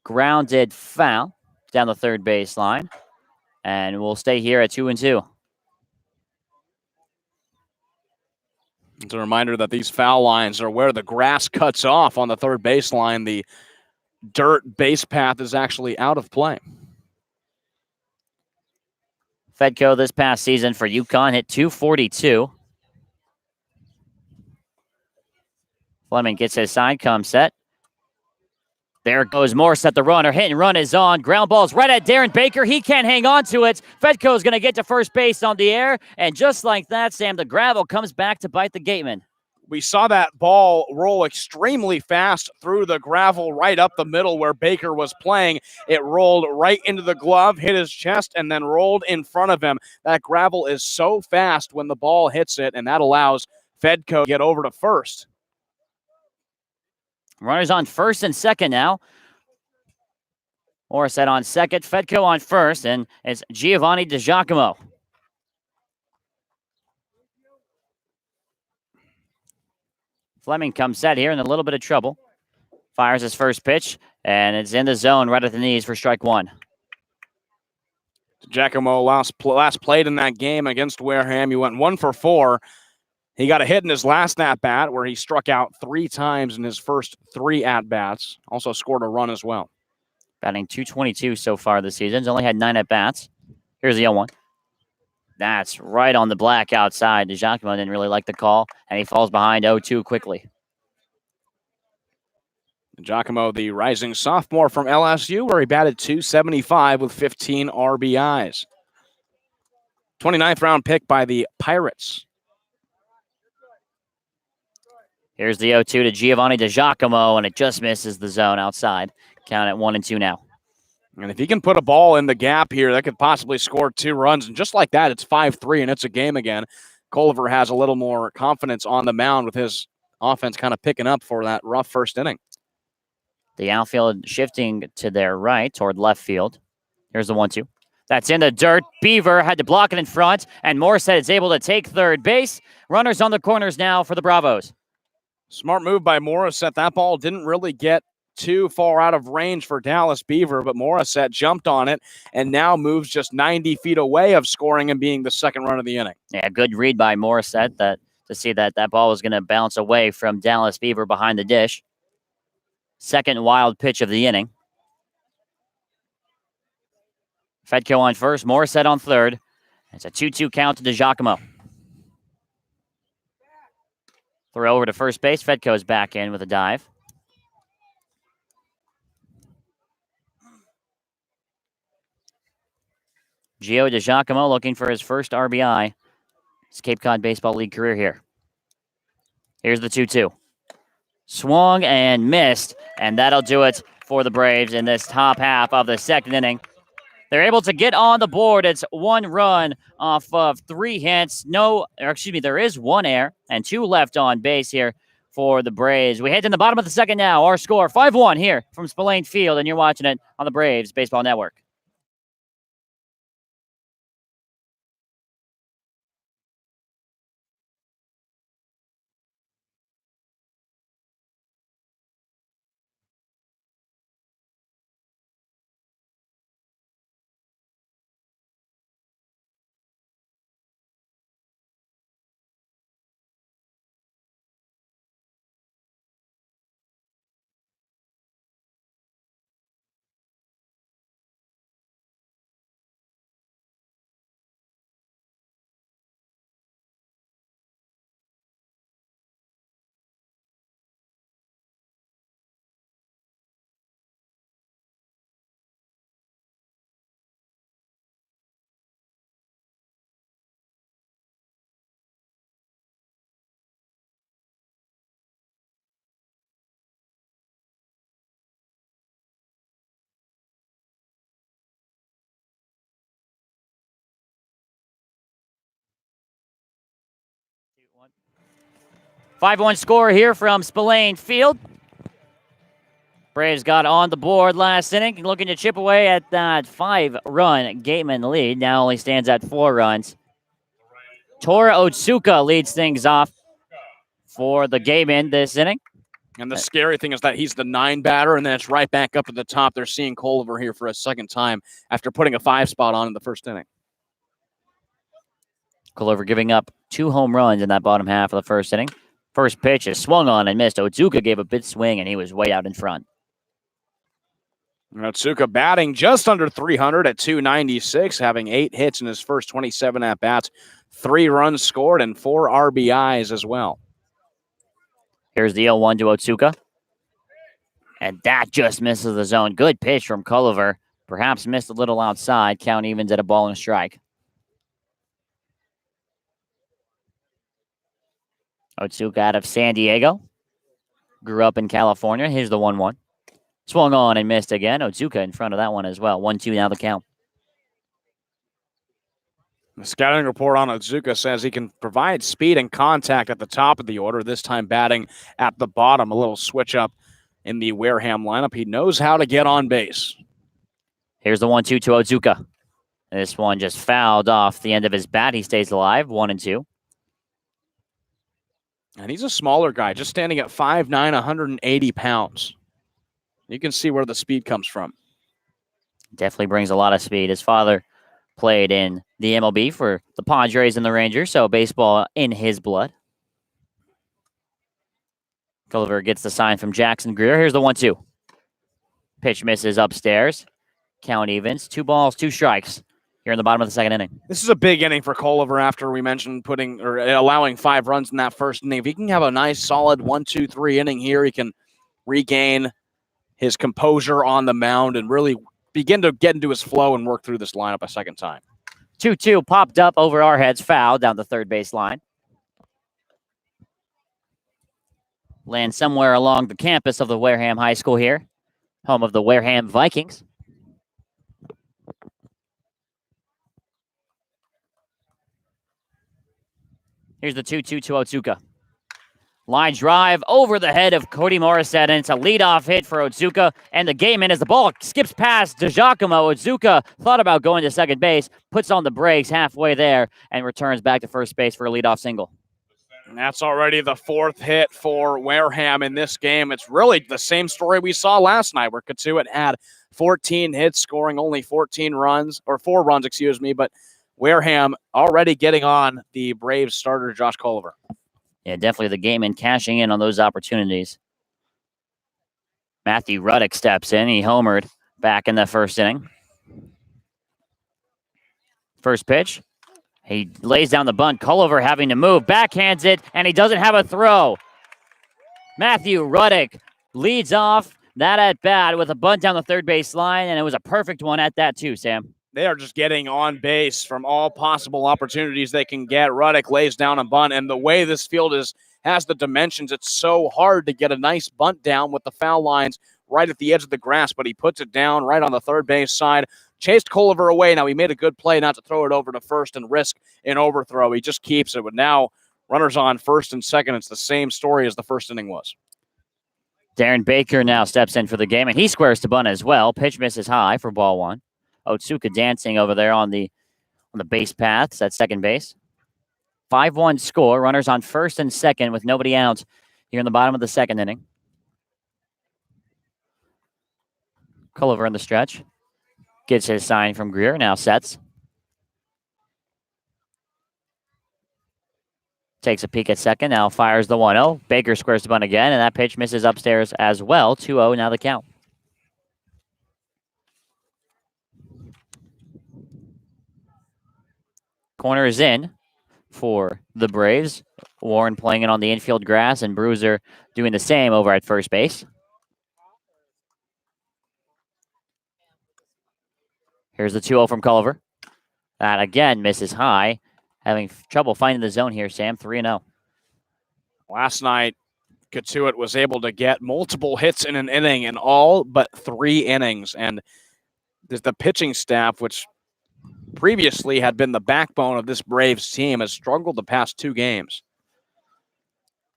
Grounded foul down the third baseline. And we'll stay here at 2-2. It's a reminder that these foul lines are where the grass cuts off on the third baseline. The dirt base path is actually out of play. Fedko this past season for UConn hit .242. Fleming gets his side, comes set. There goes Morse at the runner. Hit and run is on. Ground ball's right at Darren Baker. He can't hang on to it. Fedko's going to get to first base on the air. And just like that, Sam, the gravel comes back to bite the Gateman. We saw that ball roll extremely fast through the gravel right up the middle where Baker was playing. It rolled right into the glove, hit his chest, and then rolled in front of him. That gravel is so fast when the ball hits it, and that allows Fedko to get over to first. Runners on first and second now. Morissette on second, Fedko on first, and it's Giovanni DiGiacomo. Fleming comes set here in a little bit of trouble. Fires his first pitch, and it's in the zone right at the knees for strike one. Giacomo last played in that game against Wareham. He went 1 for 4. He got a hit in his last at-bat where he struck out 3 times in his first 3 at-bats. Also scored a run as well. Batting .222 so far this season. He's only had 9 at-bats. Here's the 0-1. That's right on the black outside. DiGiacomo didn't really like the call, and he falls behind 0-2 quickly. Giacomo, the rising sophomore from LSU, where he batted .275 with 15 RBIs. 29th round pick by the Pirates. Here's the 0-2 to Giovanni DiGiacomo, and it just misses the zone outside. Count at 1-2 now. And if he can put a ball in the gap here, that could possibly score 2 runs. And just like that, it's 5-3, and it's a game again. Culliver has a little more confidence on the mound with his offense kind of picking up for that rough first inning. The outfield shifting to their right toward left field. Here's the 1-2. That's in the dirt. Beaver had to block it in front, and Morissette is able to take third base. Runners on the corners now for the Bravos. Smart move by Morissette. That ball didn't really get too far out of range for Dallas Beaver, but Morissette jumped on it and now moves just 90 feet away of scoring and being the second run of the inning. Yeah, good read by Morissette to see that ball was going to bounce away from Dallas Beaver behind the dish. Second wild pitch of the inning. Fedko on first, Morissette on third. It's a 2-2 count to DiGiacomo. Throw over to first base. Fedko's back in with a dive. Gio DiGiacomo looking for his first RBI. His Cape Cod Baseball League career here. Here's the 2-2. Swung and missed, and that'll do it for the Braves in this top half of the second inning. They're able to get on the board. It's 1 run off of 3 hits. There is 1 error and 2 left on base here for the Braves. We head in the bottom of the second now. Our score 5-1 here from Spillane Field, and you're watching it on the Braves Baseball Network. 5-1 score here from Spillane Field. Braves got on the board last inning, looking to chip away at that 5-run Gatemen lead. Now only stands at 4 runs. Tora Otsuka leads things off for the Gatemen this inning. And the scary thing is that he's the 9 batter, and then it's right back up to the top. They're seeing Culver here for a second time after putting a 5 spot on in the first inning. Culver giving up 2 home runs in that bottom half of the first inning. First pitch is swung on and missed. Otsuka gave a big swing, and he was way out in front. Otsuka batting just under 300 at 296, having 8 hits in his first 27 at-bats, 3 runs scored, and 4 RBIs as well. Here's the 0-1 to Otsuka. And that just misses the zone. Good pitch from Culver. Perhaps missed a little outside. Count evens at a ball and a strike. Otsuka out of San Diego. Grew up in California. Here's the 1-1. Swung on and missed again. Otsuka in front of that one as well. 1-2 now the count. The scouting report on Otsuka says he can provide speed and contact at the top of the order, this time batting at the bottom. A little switch up in the Wareham lineup. He knows how to get on base. Here's the 1-2 to Otsuka. This one just fouled off the end of his bat. He stays alive. 1-2. And he's a smaller guy, just standing at 5'9", 180 pounds. You can see where the speed comes from. Definitely brings a lot of speed. His father played in the MLB for the Padres and the Rangers, so baseball in his blood. Culver gets the sign from Jackson Greer. Here's the 1-2. Pitch misses upstairs. Count evens. 2 balls, 2 strikes here in the bottom of the second inning. This is a big inning for Culver after we mentioned allowing 5 runs in that first inning. If he can have a nice, solid 1-2-3 inning here, he can regain his composure on the mound and really begin to get into his flow and work through this lineup a second time. 2-2 popped up over our heads, foul down the third base line. Lands somewhere along the campus of the Wareham High School here, home of the Wareham Vikings. Here's the 2-2 to Otsuka. Line drive over the head of Cody Morissette, and it's a leadoff hit for Otsuka. And the Gatemen, as the ball skips past DeGiacomo, Otsuka thought about going to second base, puts on the brakes halfway there, and returns back to first base for a leadoff single. And that's already the 4th hit for Wareham in this game. It's really the same story we saw last night, where Katuitt had 14 hits, scoring only 4 runs, but Wareham already getting on the Braves starter, Josh Culver. Yeah, definitely the Gatemen cashing in on those opportunities. Matthew Ruddick steps in. He homered back in the first inning. First pitch. He lays down the bunt. Culver having to move. Backhands it, and he doesn't have a throw. Matthew Ruddick leads off that at bat with a bunt down the third base line, and it was a perfect one at that too, Sam. They are just getting on base from all possible opportunities they can get. Ruddick lays down a bunt, and the way this field has the dimensions, it's so hard to get a nice bunt down with the foul lines right at the edge of the grass, but he puts it down right on the third base side, chased Culver away. Now, he made a good play not to throw it over to first and risk an overthrow. He just keeps it, but now runners on first and second. It's the same story as the first inning was. Darren Baker now steps in for the game, and he squares to bunt as well. Pitch misses high for ball 1. Otsuka dancing over there on the base paths at second base. 5-1 score. Runners on first and second with nobody out here in the bottom of the second inning. Culver in the stretch. Gets his sign from Greer. Now sets. Takes a peek at second. Now fires the 1-0. Baker squares the bunt again, and that pitch misses upstairs as well. 2-0 now the count. Corner is in for the Braves. Warren playing it on the infield grass, and Bruiser doing the same over at first base. Here's the 2-0 from Culver. That again misses high. Having trouble finding the zone here, Sam. 3-0. Last night, Katuitt was able to get multiple hits in an inning in all but 3 innings. And the pitching staff, which previously had been the backbone of this Braves team, has struggled the past 2 games.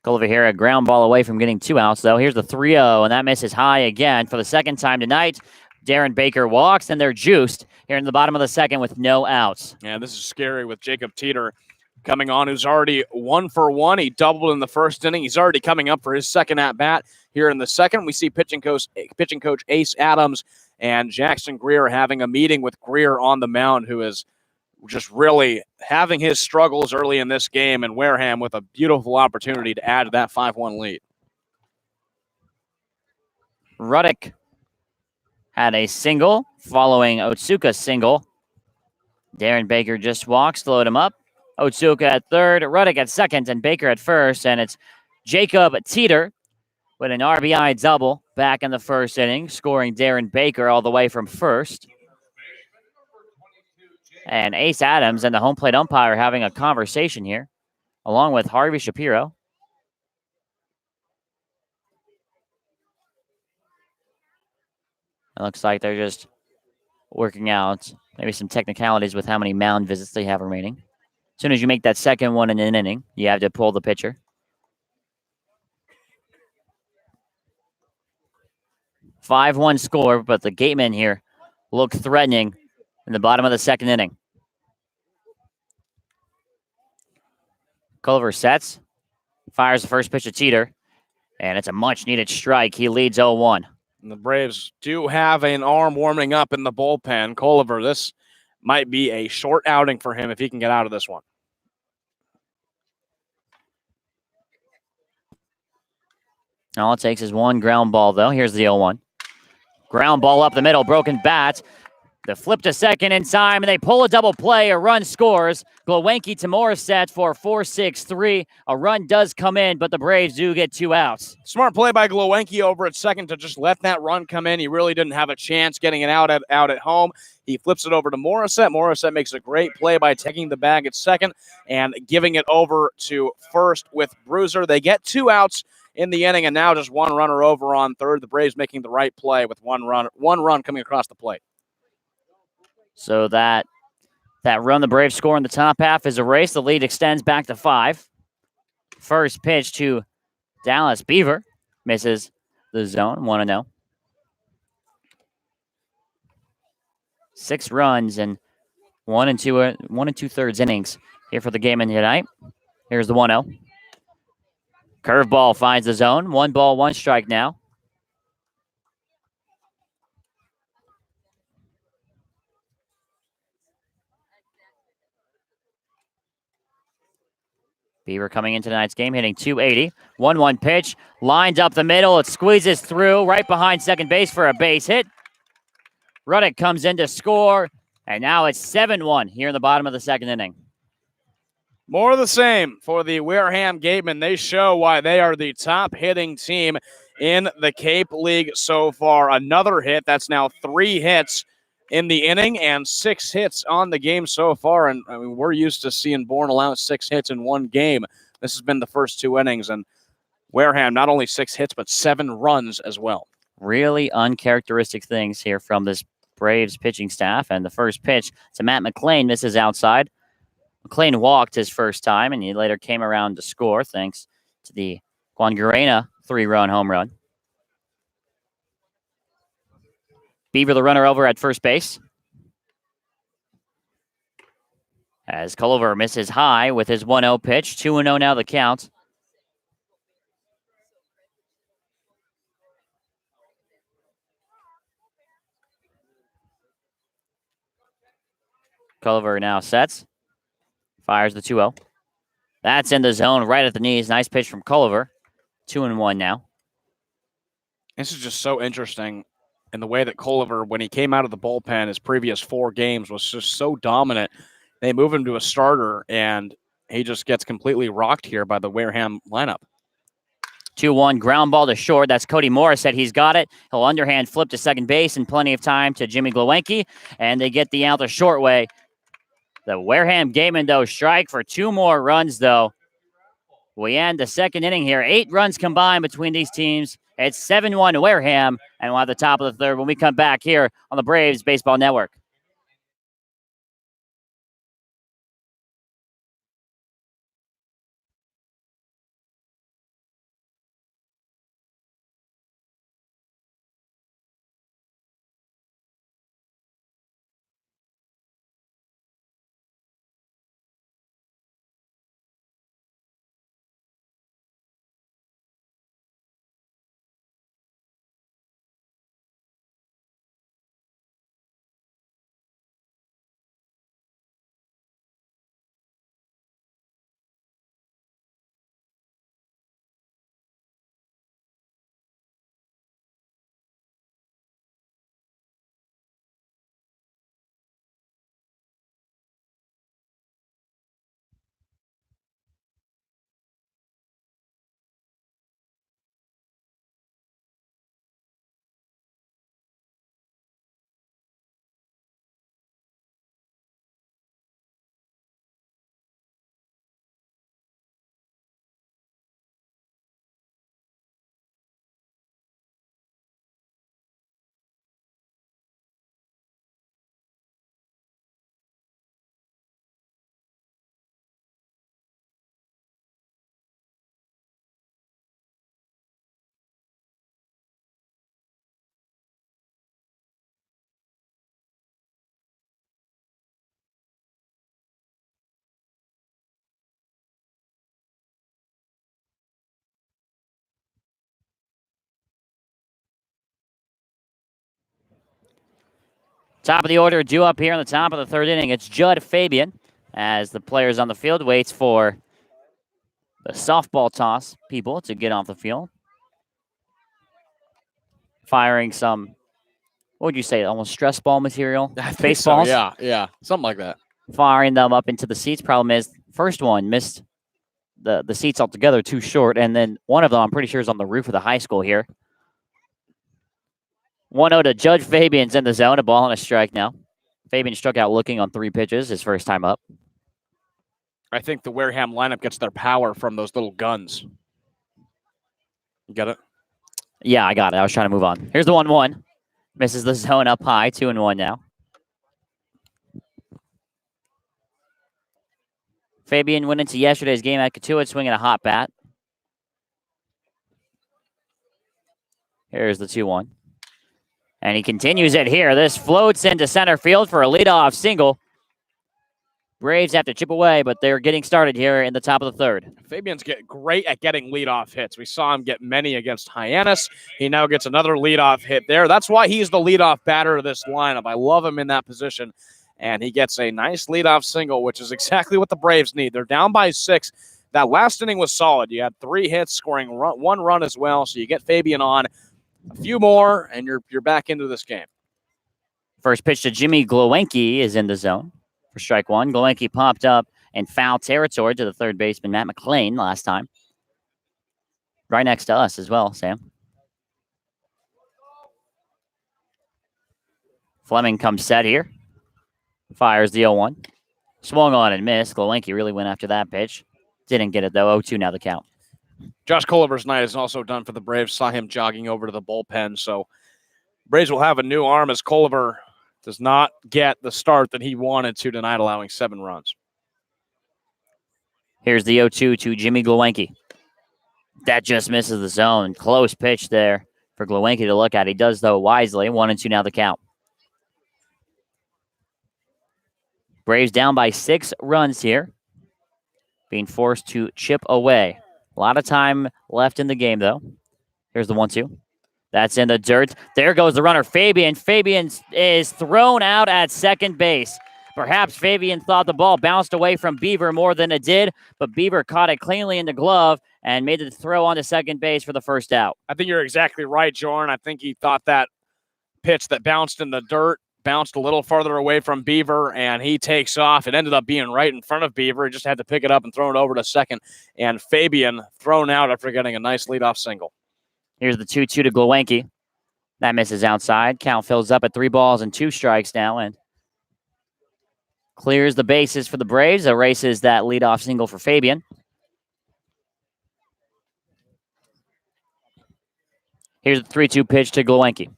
Culliver here, a ground ball away from getting 2 outs, though. Here's the 3-0, and that misses high again for the second time tonight. Darren Baker walks, and they're juiced here in the bottom of the second with no outs. Yeah, this is scary with Jacob Teeter coming on, who's already 1 for 1. He doubled in the first inning. He's already coming up for his second at-bat here in the second. We see pitching coach Ace Adams and Jackson Greer having a meeting with Greer on the mound, who is just really having his struggles early in this game, and Wareham with a beautiful opportunity to add to that 5-1 lead. Ruddick had a single following Otsuka's single. Darren Baker just walks, load him up. Otsuka at third, Ruddick at second, and Baker at first. And it's Jacob Teeter with an RBI double back in the first inning, scoring Darren Baker all the way from first. And Ace Adams and the home plate umpire having a conversation here, along with Harvey Shapiro. It looks like they're just working out maybe some technicalities with how many mound visits they have remaining. As soon as you make that second one in an inning, you have to pull the pitcher. 5-1 score, but the Gatemen here look threatening in the bottom of the second inning. Culliver sets, fires the first pitch to Teeter, and it's a much-needed strike. He leads 0-1. And the Braves do have an arm warming up in the bullpen. Culliver, this might be a short outing for him if he can get out of this one. All it takes is one ground ball, though. Here's the 0-1. Ground ball up the middle, broken bat. The flip to second in time, and they pull a double play. A run scores. Glowenke to Morissette for 4-6-3. A run does come in, but the Braves do get 2 outs. Smart play by Glowenke over at second to just let that run come in. He really didn't have a chance getting it out at home. He flips it over to Morissette. Morissette makes a great play by taking the bag at second and giving it over to first with Bruiser. They get 2 outs in the inning, and now just one runner over on third. The Braves making the right play with one run coming across the plate. So that run the Braves score in the top half is erased. The lead extends back to 5. First pitch to Dallas Beaver. Misses the zone, 1-0. 6 runs in 1 and 2/3 innings here for the Gatemen tonight. Here's the 1-0. Curveball finds the zone. 1 ball, 1 strike now. Beaver coming into tonight's game, hitting .280. 1-1 pitch, lines up the middle. It squeezes through right behind second base for a base hit. Ruddick comes in to score, and now it's 7-1 here in the bottom of the second inning. More of the same for the Wareham Gatemen. They show why they are the top hitting team in the Cape League so far. Another hit. That's now 3 hits in the inning and 6 hits on the game so far. And I mean, we're used to seeing Bourne allow 6 hits in one game. This has been the first 2 innings, and Wareham not only 6 hits, but 7 runs as well. Really uncharacteristic things here from this Braves pitching staff. And the first pitch to Matt McLean misses outside. McLean walked his first time, and he later came around to score thanks to the Guangarena 3-run home run. Beaver, the runner, over at first base. As Culliver misses high with his 1-0 pitch. 2-0 now the count. Culliver now sets. Fires the 2-0. That's in the zone right at the knees. Nice pitch from Culliver. 2-1 now. This is just so interesting in the way that Culliver, when he came out of the bullpen his previous 4 games, was just so dominant. They move him to a starter, and he just gets completely rocked here by the Wareham lineup. 2-1 ground ball to short. That's Cody Morris said he's got it. He'll underhand flip to second base in plenty of time to Jimmy Glowenke, and they get the out the short way. The Wareham Gatemen, though, strike for 2 more runs, though. We end the second inning here. 8 runs combined between these teams. It's 7-1 to Wareham, and we'll have the top of the third when we come back here on the Braves Baseball Network. Top of the order due up here in the top of the third inning. It's Judd Fabian as the players on the field waits for the softball toss people to get off the field. Firing some, what would you say, almost stress ball material? I think Baseballs? so, yeah, something like that. Firing them up into the seats. Problem is, first one missed the seats altogether, too short, and then one of them, I'm pretty sure, is on the roof of the high school here. 1-0 to Judge Fabian's in the zone. A ball and a strike now. Fabian struck out looking on 3 pitches, his first time up. I think the Wareham lineup gets their power from those little guns. You got it? Yeah, I got it. I was trying to move on. Here's the 1-1. Misses the zone up high. 2-1 now. Fabian went into yesterday's game at Katuitt swinging a hot bat. Here's the 2-1. And he continues it here. This floats into center field for a leadoff single. Braves have to chip away, but they're getting started here in the top of the third. Fabian's great at getting leadoff hits. We saw him get many against Hyannis. He now gets another leadoff hit there. That's why he's the leadoff batter of this lineup. I love him in that position. And he gets a nice leadoff single, which is exactly what the Braves need. They're down by 6. That last inning was solid. You had 3 hits, scoring 1 run as well. So you get Fabian on a few more, and you're back into this game. First pitch to Jimmy Glowenke is in the zone for strike 1. Glowenke popped up in foul territory to the third baseman, Matt McClain, last time. Right next to us as well, Sam. Fleming comes set here. Fires the 0-1. Swung on and missed. Glowenke really went after that pitch. Didn't get it, though. 0-2 now the count. Josh Culliver's night is also done for the Braves. Saw him jogging over to the bullpen. So Braves will have a new arm as Culliver does not get the start that he wanted to tonight, allowing 7 runs. Here's the 0-2 to Jimmy Glowenke. That just misses the zone. Close pitch there for Glowenke to look at. He does, though, wisely. 1-2 now the count. Braves down by 6 runs here. Being forced to chip away. A lot of time left in the game, though. Here's the 1-2. That's in the dirt. There goes the runner, Fabian. Fabian is thrown out at second base. Perhaps Fabian thought the ball bounced away from Beaver more than it did, but Beaver caught it cleanly in the glove and made the throw onto second base for the first out. I think you're exactly right, Jordan. I think he thought that pitch that bounced in the dirt bounced a little farther away from Beaver, and he takes off. It ended up being right in front of Beaver. He just had to pick it up and throw it over to second, and Fabian thrown out after getting a nice leadoff single. Here's the 2-2 to Glowenke. That misses outside. Count fills up at 3 balls and 2 strikes now, and clears the bases for the Braves. Erases that leadoff single for Fabian. Here's the 3-2 pitch to Glowenke.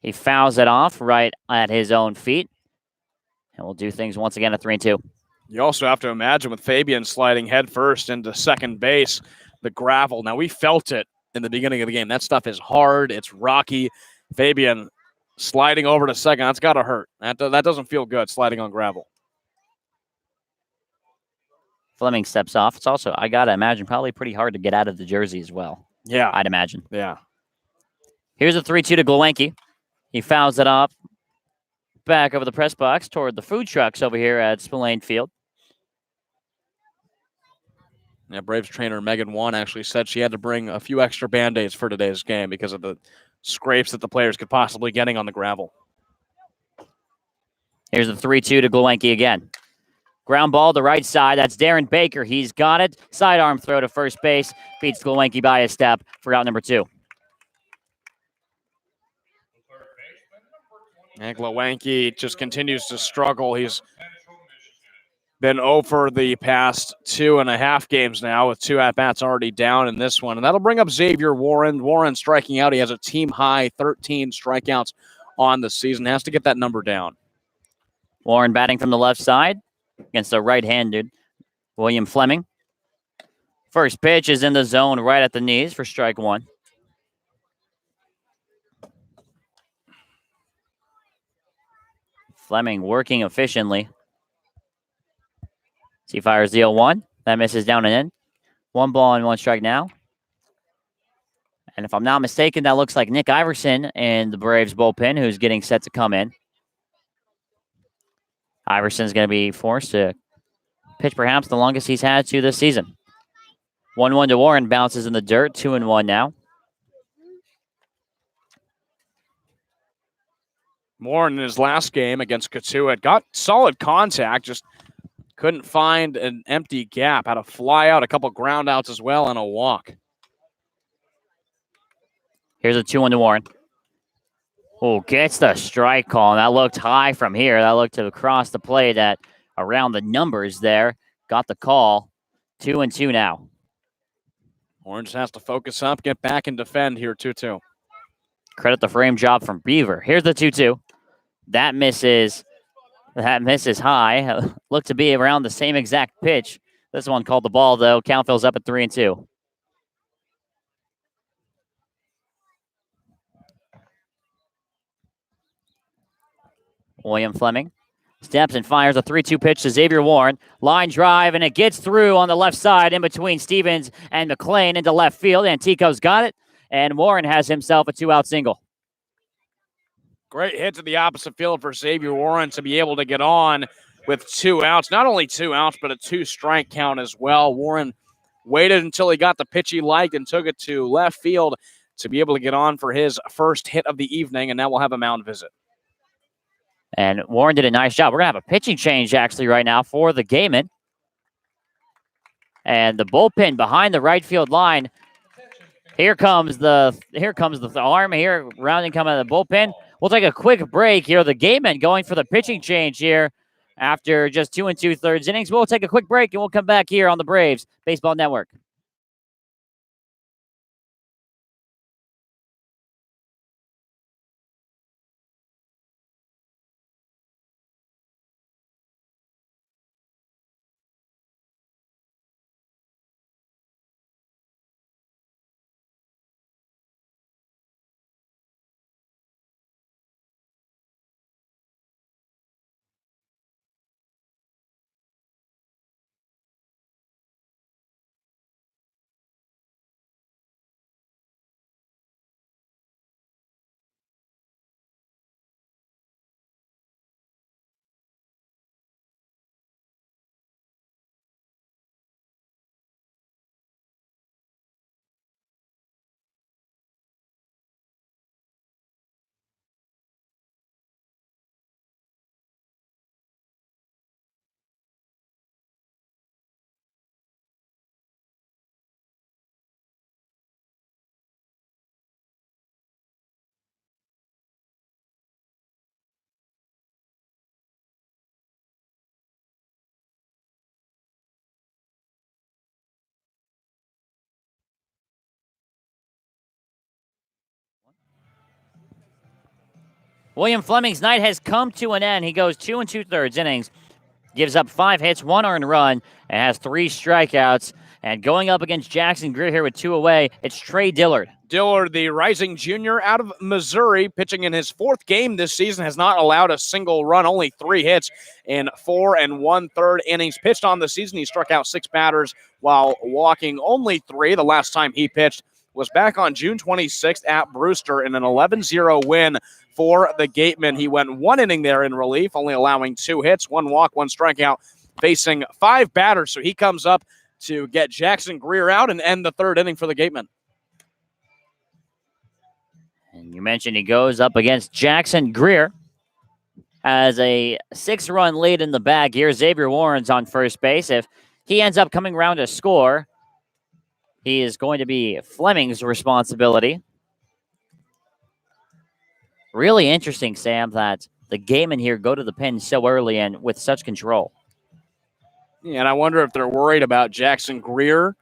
He fouls it off right at his own feet. And we'll do things once again at 3-2. You also have to imagine with Fabian sliding headfirst into second base, the gravel. Now, we felt it in the beginning of the game. That stuff is hard. It's rocky. Fabian sliding over to second. That's got to hurt. That doesn't feel good, sliding on gravel. Fleming steps off. It's also, I got to imagine, probably pretty hard to get out of the jersey as well. Yeah. I'd imagine. Yeah. Here's a 3-2 to Glowenke. He fouls it off back over the press box toward the food trucks over here at Spillane Field. Yeah, Braves trainer Megan Wan actually said she had to bring a few extra Band-Aids for today's game because of the scrapes that the players could possibly getting on the gravel. Here's the 3-2 to Glowenke again. Ground ball to right side. That's Darren Baker. He's got it. Sidearm throw to first base. Beats Glowenke by a step for out number 2. And Glowenke just continues to struggle. He's been 0 for the past 2.5 games now with 2 at-bats already down in this one. And that'll bring up Xavier Warren. Warren striking out. He has a team-high 13 strikeouts on the season. Has to get that number down. Warren batting from the left side against the right-handed William Fleming. First pitch is in the zone right at the knees for strike 1. Fleming working efficiently. He fires the 0-1. That misses down and in. 1 ball and 1 strike now. And if I'm not mistaken, that looks like Nick Iverson in the Braves bullpen who's getting set to come in. Iverson's going to be forced to pitch perhaps the longest he's had to this season. 1-1 to Warren, bounces in the dirt, 2-1 now. Warren in his last game against Katuitt got solid contact, just couldn't find an empty gap. Had a fly out, a couple ground outs as well, and a walk. Here's a 2-1 to Warren. Oh, gets the strike call. And that looked high from here. That looked to across the plate at around the numbers there. Got the call. 2-2 now. Warren just has to focus up, get back and defend here, 2-2. Credit the frame job from Beaver. Here's the 2-2. That misses. That misses high. Looked to be around the same exact pitch. This one called the ball, though. Count fills up at 3-2. William Fleming steps and fires a 3-2 pitch to Xavier Warren. Line drive, and it gets through on the left side in between Stevens and McLean into left field. Antico's got it, and Warren has himself a 2-out single. Great hit to the opposite field for Xavier Warren to be able to get on with 2 outs. Not only 2 outs, but a 2-strike count as well. Warren waited until he got the pitch he liked and took it to left field to be able to get on for his first hit of the evening, and now we'll have a mound visit. And Warren did a nice job. We're going to have a pitching change actually right now for the Gatemen. And the bullpen behind the right field line. Here comes the arm here, rounding coming out of the bullpen. We'll take a quick break here. The Gatemen going for the pitching change here after just 2 2/3 innings. We'll take a quick break and we'll come back here on the Braves Baseball Network. William Fleming's night has come to an end. He goes 2 2/3 innings, gives up 5 hits, 1 earned run, and has 3 strikeouts. And going up against Jackson Greer here with 2 away, it's Trey Dillard. Dillard, the rising junior out of Missouri, pitching in his 4th game this season, has not allowed a single run, only 3 hits in 4 1/3 innings pitched on the season. He struck out 6 batters while walking only 3. The last time he pitched was back on June 26th at Brewster in an 11-0 win for the Gatemen. He went 1 inning there in relief, only allowing 2 hits, 1 walk, 1 strikeout, facing 5 batters. So he comes up to get Jackson Greer out and end the 3rd inning for the Gatemen. And you mentioned he goes up against Jackson Greer. Has a 6-run lead in the bag here. Xavier Warren's on first base. If he ends up coming around to score, he is going to be Fleming's responsibility. Really interesting, Sam, that the Gatemen here go to the pen so early and with such control. Yeah, and I wonder if they're worried about Jackson Greer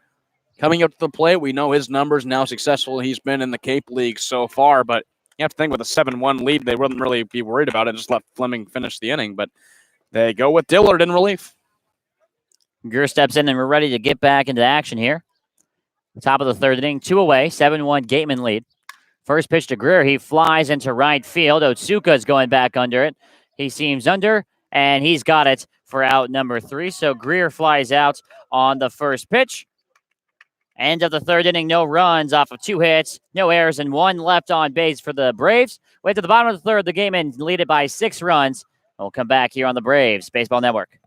coming up to the plate. We know his numbers, and how successful he's been in the Cape League so far, but you have to think with a 7-1 lead, they wouldn't really be worried about it. Just let Fleming finish the inning, but they go with Dillard in relief. Greer steps in, and we're ready to get back into action here. Top of the 3rd inning, 2 away, 7-1 Gatemen lead. First pitch to Greer, he flies into right field. Otsuka's going back under it. He seems under, and he's got it for out number 3. So Greer flies out on the first pitch. End of the 3rd inning, no runs off of 2 hits, no errors, and 1 left on base for the Braves. Way to the bottom of the 3rd, the Gatemen lead it by 6 runs. We'll come back here on the Braves Baseball Network.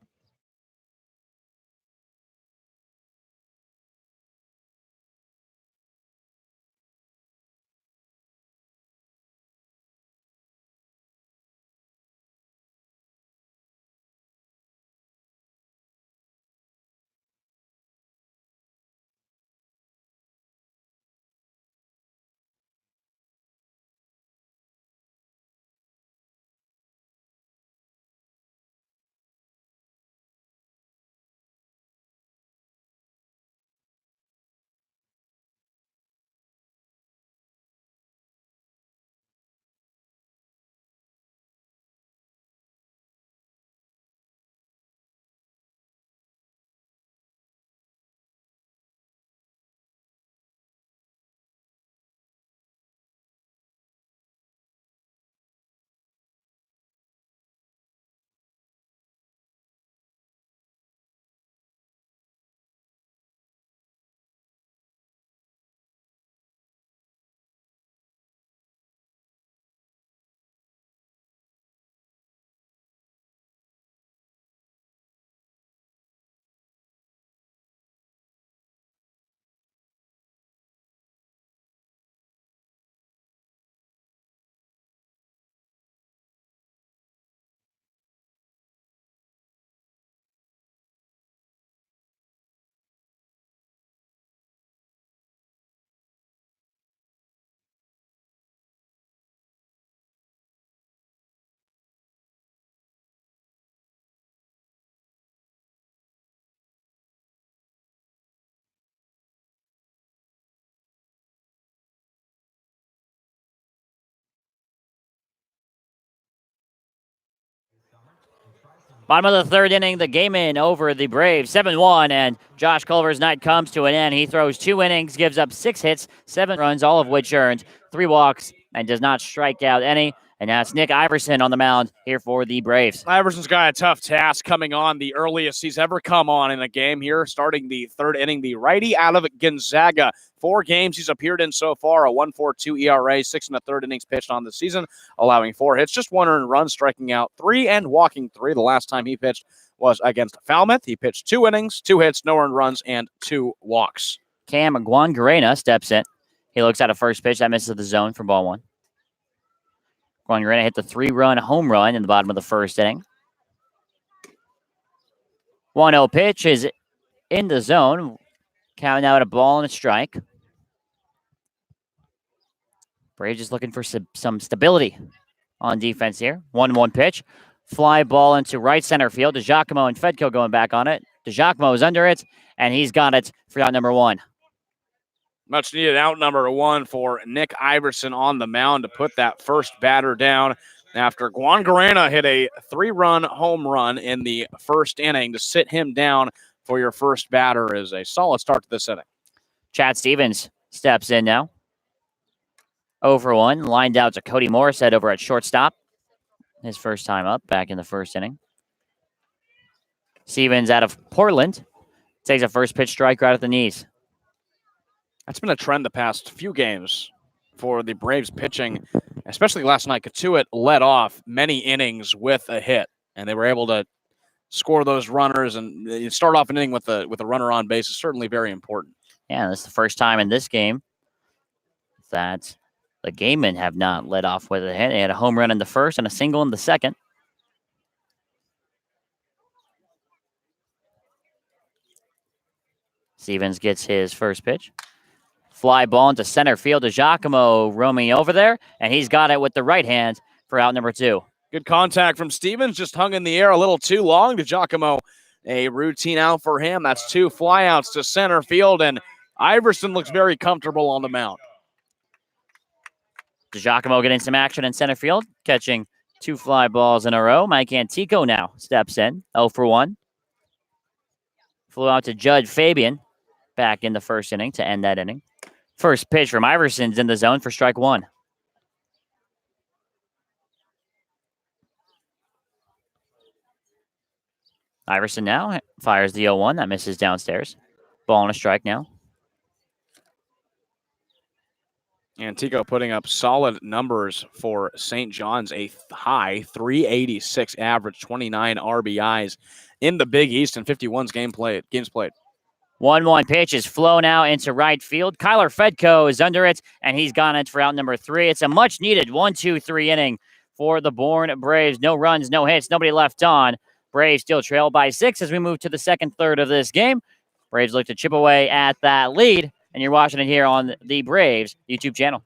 Bottom of the third inning, the Gatemen over the Braves, 7-1, and Josh Culver's night comes to an end. He throws 2 innings, gives up 6 hits, 7 runs, all of which earned 3 walks, and does not strike out any. And now it's Nick Iverson on the mound here for the Braves. Iverson's got a tough task coming on, the earliest he's ever come on in a game here, starting the third inning. The righty out of Gonzaga. 4 games he's appeared in so far, a 1.42 ERA, 6 1/3 innings pitched on the season, allowing 4 hits, just 1 earned run, striking out 3 and walking 3. The last time he pitched was against Falmouth. He pitched 2 innings, 2 hits, no earned runs, and 2 walks. Cam Guangarena steps in. He looks at a first pitch that misses the zone for ball 1. Guangarena hit the 3-run home run in the bottom of the first inning. 1-0 pitch is in the zone. Counting out a ball and a strike. Braves just looking for some stability on defense here. 1-1 pitch. Fly ball into right center field. DeGiacomo and Fedko going back on it. DeGiacomo is under it, and he's got it for out number 1. Much needed out number 1 for Nick Iverson on the mound to put that first batter down after Guangarena hit a 3-run home run in the first inning. To sit him down for your first batter is a solid start to this inning. Chad Stevens steps in now. 0-1, lined out to Cody Morissette over at shortstop. His first time up back in the first inning. Stevens out of Portland takes a first pitch strike right at the knees. That's been a trend the past few games for the Braves pitching, especially last night. Katuit led off many innings with a hit, and they were able to score those runners and start off an inning with a runner on base is certainly very important. Yeah, this is the first time in this game that the Gatemen have not led off with a hit. They had a home run in the first and a single in the second. Stevens gets his first pitch. Fly ball into center field. DeGiacomo roaming over there, and he's got it with the right hand for out number 2. Good contact from Stevens, just hung in the air a little too long. DeGiacomo, a routine out for him. That's 2 flyouts to center field, and Iverson looks very comfortable on the mound. DeGiacomo getting some action in center field, catching 2 fly balls in a row. Mike Antico now steps in, 0-1. Flew out to Judge Fabian back in the first inning to end that inning. First pitch from Iverson's in the zone for strike 1. Iverson now fires the 0-1. That misses downstairs. Ball and a strike now. Antico putting up solid numbers for St. John's, a high 386 average, 29 RBIs in the Big East and 51 games played. 1-1 pitch is flown out into right field. Kyler Fedko is under it, and he's gone it for out number 3. It's a much-needed 1-2-3 inning for the Bourne Braves. No runs, no hits, nobody left on. Braves still trail by 6 as we move to the second third of this game. Braves look to chip away at that lead, and you're watching it here on the Braves YouTube channel.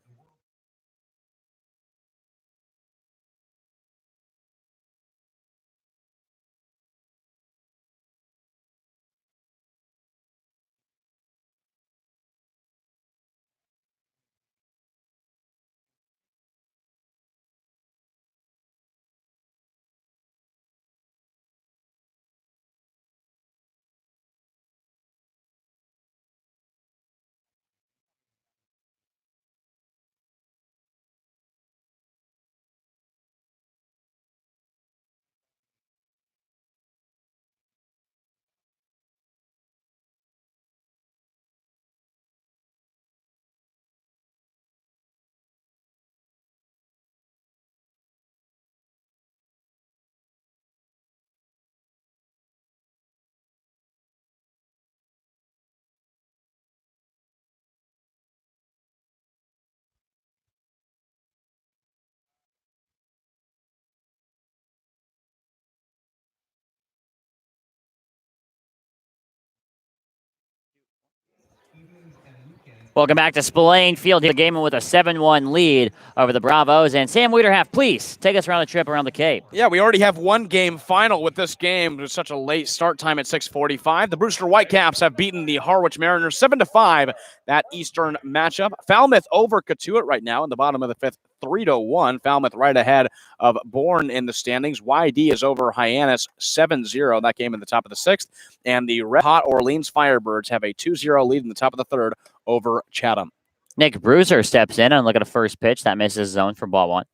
Welcome back to Spillane Field. The Gatemen with a 7-1 lead over the Bravos. And Sam Wiederhalf, please take us around the trip around the Cape. Yeah, we already have one game final with this game. There's such a late start time at 6:45. The Brewster Whitecaps have beaten the Harwich Mariners 7-5. That Eastern matchup. Falmouth over Cotuit right now in the bottom of the 5th, 3-1. Falmouth right ahead of Bourne in the standings. YD is over Hyannis 7-0. That game in the top of the 6th. And the red hot Orleans Firebirds have a 2-0 lead in the top of the 3rd over Chatham. Nick Bruiser steps in and look at a first pitch that misses zone for ball 1.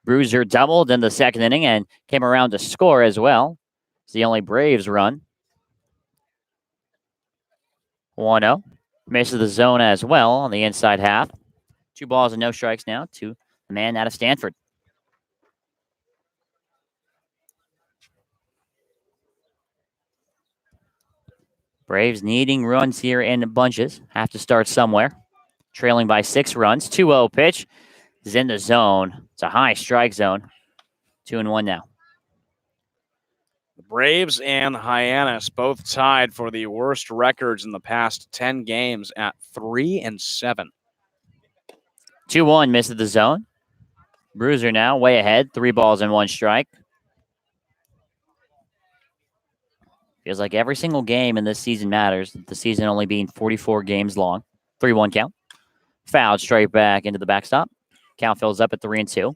Bruiser doubled in the second inning and came around to score as well. It's the only Braves run. 1-0. Misses the zone as well on the inside half. 2 balls and no strikes now to the man out of Stanford. Braves needing runs here in bunches. Have to start somewhere. Trailing by 6 runs. 2-0 pitch is in the zone. It's a high strike zone. 2-1 now. The Braves and Hyannis both tied for the worst records in the past 10 games at 3-7. 2-1 misses the zone. Bruiser now way ahead. 3 balls and 1 strike. Feels like every single game in this season matters. The season only being 44 games long. 3-1 count. Fouled straight back into the backstop. Count fills up at 3-2.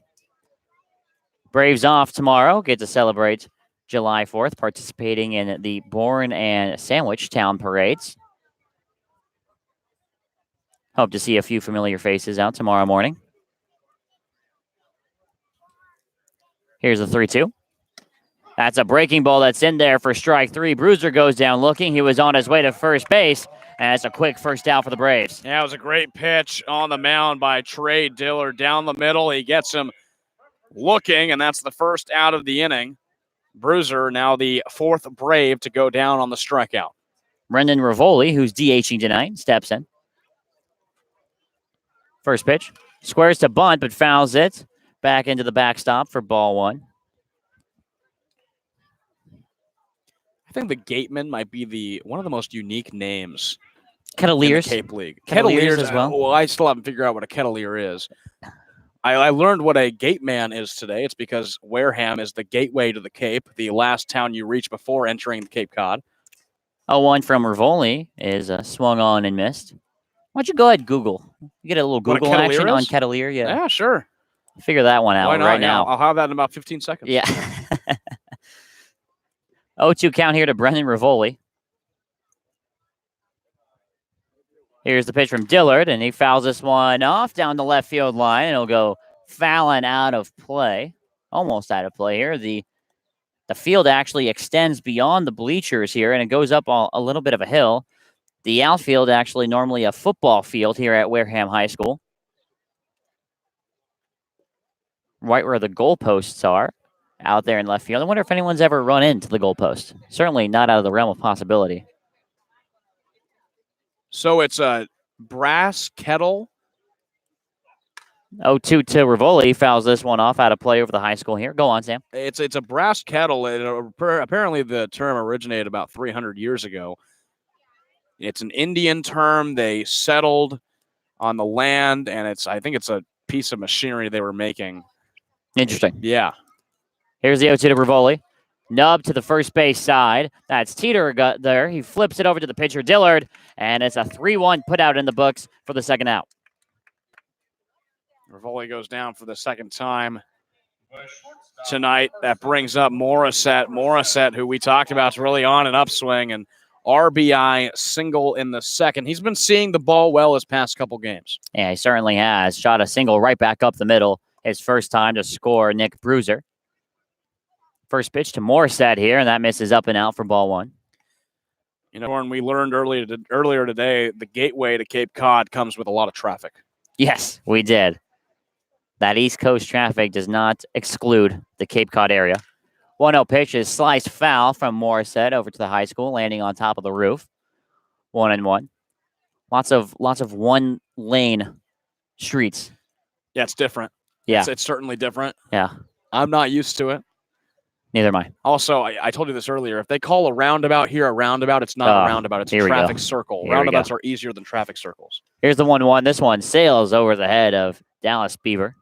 Braves off tomorrow. Get to celebrate July 4th, participating in the Bourne and Sandwich Town parades. Hope to see a few familiar faces out tomorrow morning. Here's the 3-2. That's a breaking ball that's in there for strike 3. Bruiser goes down looking. He was on his way to first base. And it's a quick first out for the Braves. Yeah, it was a great pitch on the mound by Trey Dillard down the middle. He gets him looking, and that's the first out of the inning. Bruiser now the 4th Brave to go down on the strikeout. Brendan Rivoli, who's DHing tonight, steps in. First pitch. Squares to bunt, but fouls it. Back into the backstop for ball 1. I think the Gatemen might be one of the most unique names Kettleers. in the Cape League. Kettleers as well. Well, I still haven't figured out what a Kettleer is. I learned what a Gateman is today. It's because Wareham is the gateway to the Cape, the last town you reach before entering the Cape Cod. 0-1 from Rivoli is swung on and missed. Why don't you go ahead and Google? You get a little Google action on Kettleer. Yeah, sure. Figure that one out Why not? right now. I'll have that in about 15 seconds. Yeah. 0-2 count here to Brendan Rivoli. Here's the pitch from Dillard, and he fouls this one off down the left field line, and it'll go fouling out of play. Almost out of play here. The field actually extends beyond the bleachers here, and it goes up a little bit of a hill. The outfield actually normally a football field here at Wareham High School. right where the goalposts are, out there in left field. I wonder if anyone's ever run into the goalpost. Certainly not out of the realm of possibility. So it's a brass kettle. 0-2 to Rivoli. Fouls this one off out of play over the high school here. Go on, Sam. It's a brass kettle. Apparently the term originated about 300 years ago. It's an Indian term. They settled on the land, and I think it's a piece of machinery they were making. Interesting. Yeah. Here's the 0-2 to Rivoli. Nub to the first base side. That's Teeter there. He flips it over to the pitcher, Dillard, and it's a 3-1 put out in the books for the second out. Rivoli goes down for the second time tonight. That brings up Morissette. Morissette, who we talked about, is really on an upswing, and RBI single in the second. He's been seeing the ball well his past couple games. Yeah, he certainly has. Shot a single right back up the middle. His first time to score Nick Bruiser. First pitch to Morissette here, and that misses up and out for ball one. You know, Bourne, we learned earlier today, the gateway to Cape Cod comes with a lot of traffic. Yes, we did. That East Coast traffic does not exclude the Cape Cod area. 1-0 pitch is sliced foul from Morissette over to the high school, landing on top of the roof. 1-1. Lots of one lane streets. Yeah, it's different. Yeah. It's certainly different. Yeah. I'm not used to it. Neither am I. Also, I told you this earlier. If they call a roundabout here a roundabout, it's not a roundabout. It's a traffic circle. Roundabouts are easier than traffic circles. Here's the 1-1. This one sails over the head of Dallas Beaver.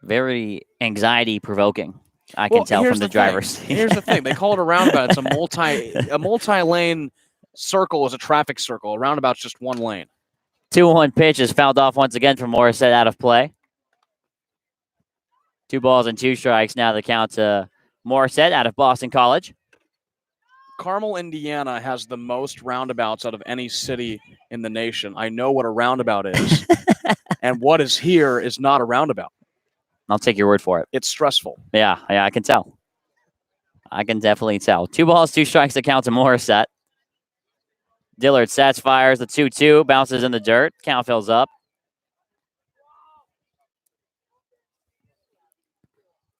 Very anxiety-provoking, I can tell from the driver's seat. Here's the thing. They call it a roundabout. It's a multi-lane circle is a traffic circle. A roundabout's just one lane. 2-1 pitch is fouled off once again from Morissette out of play. 2 balls and 2 strikes. Now the count to Morissette out of Boston College. Carmel, Indiana has the most roundabouts out of any city in the nation. I know what a roundabout is. And what is here is not a roundabout. I'll take your word for it. It's stressful. Yeah, I can tell. I can definitely tell. 2 balls, 2 strikes to count to Morissette. Dillard sets, fires the 2-2, bounces in the dirt. Count fills up.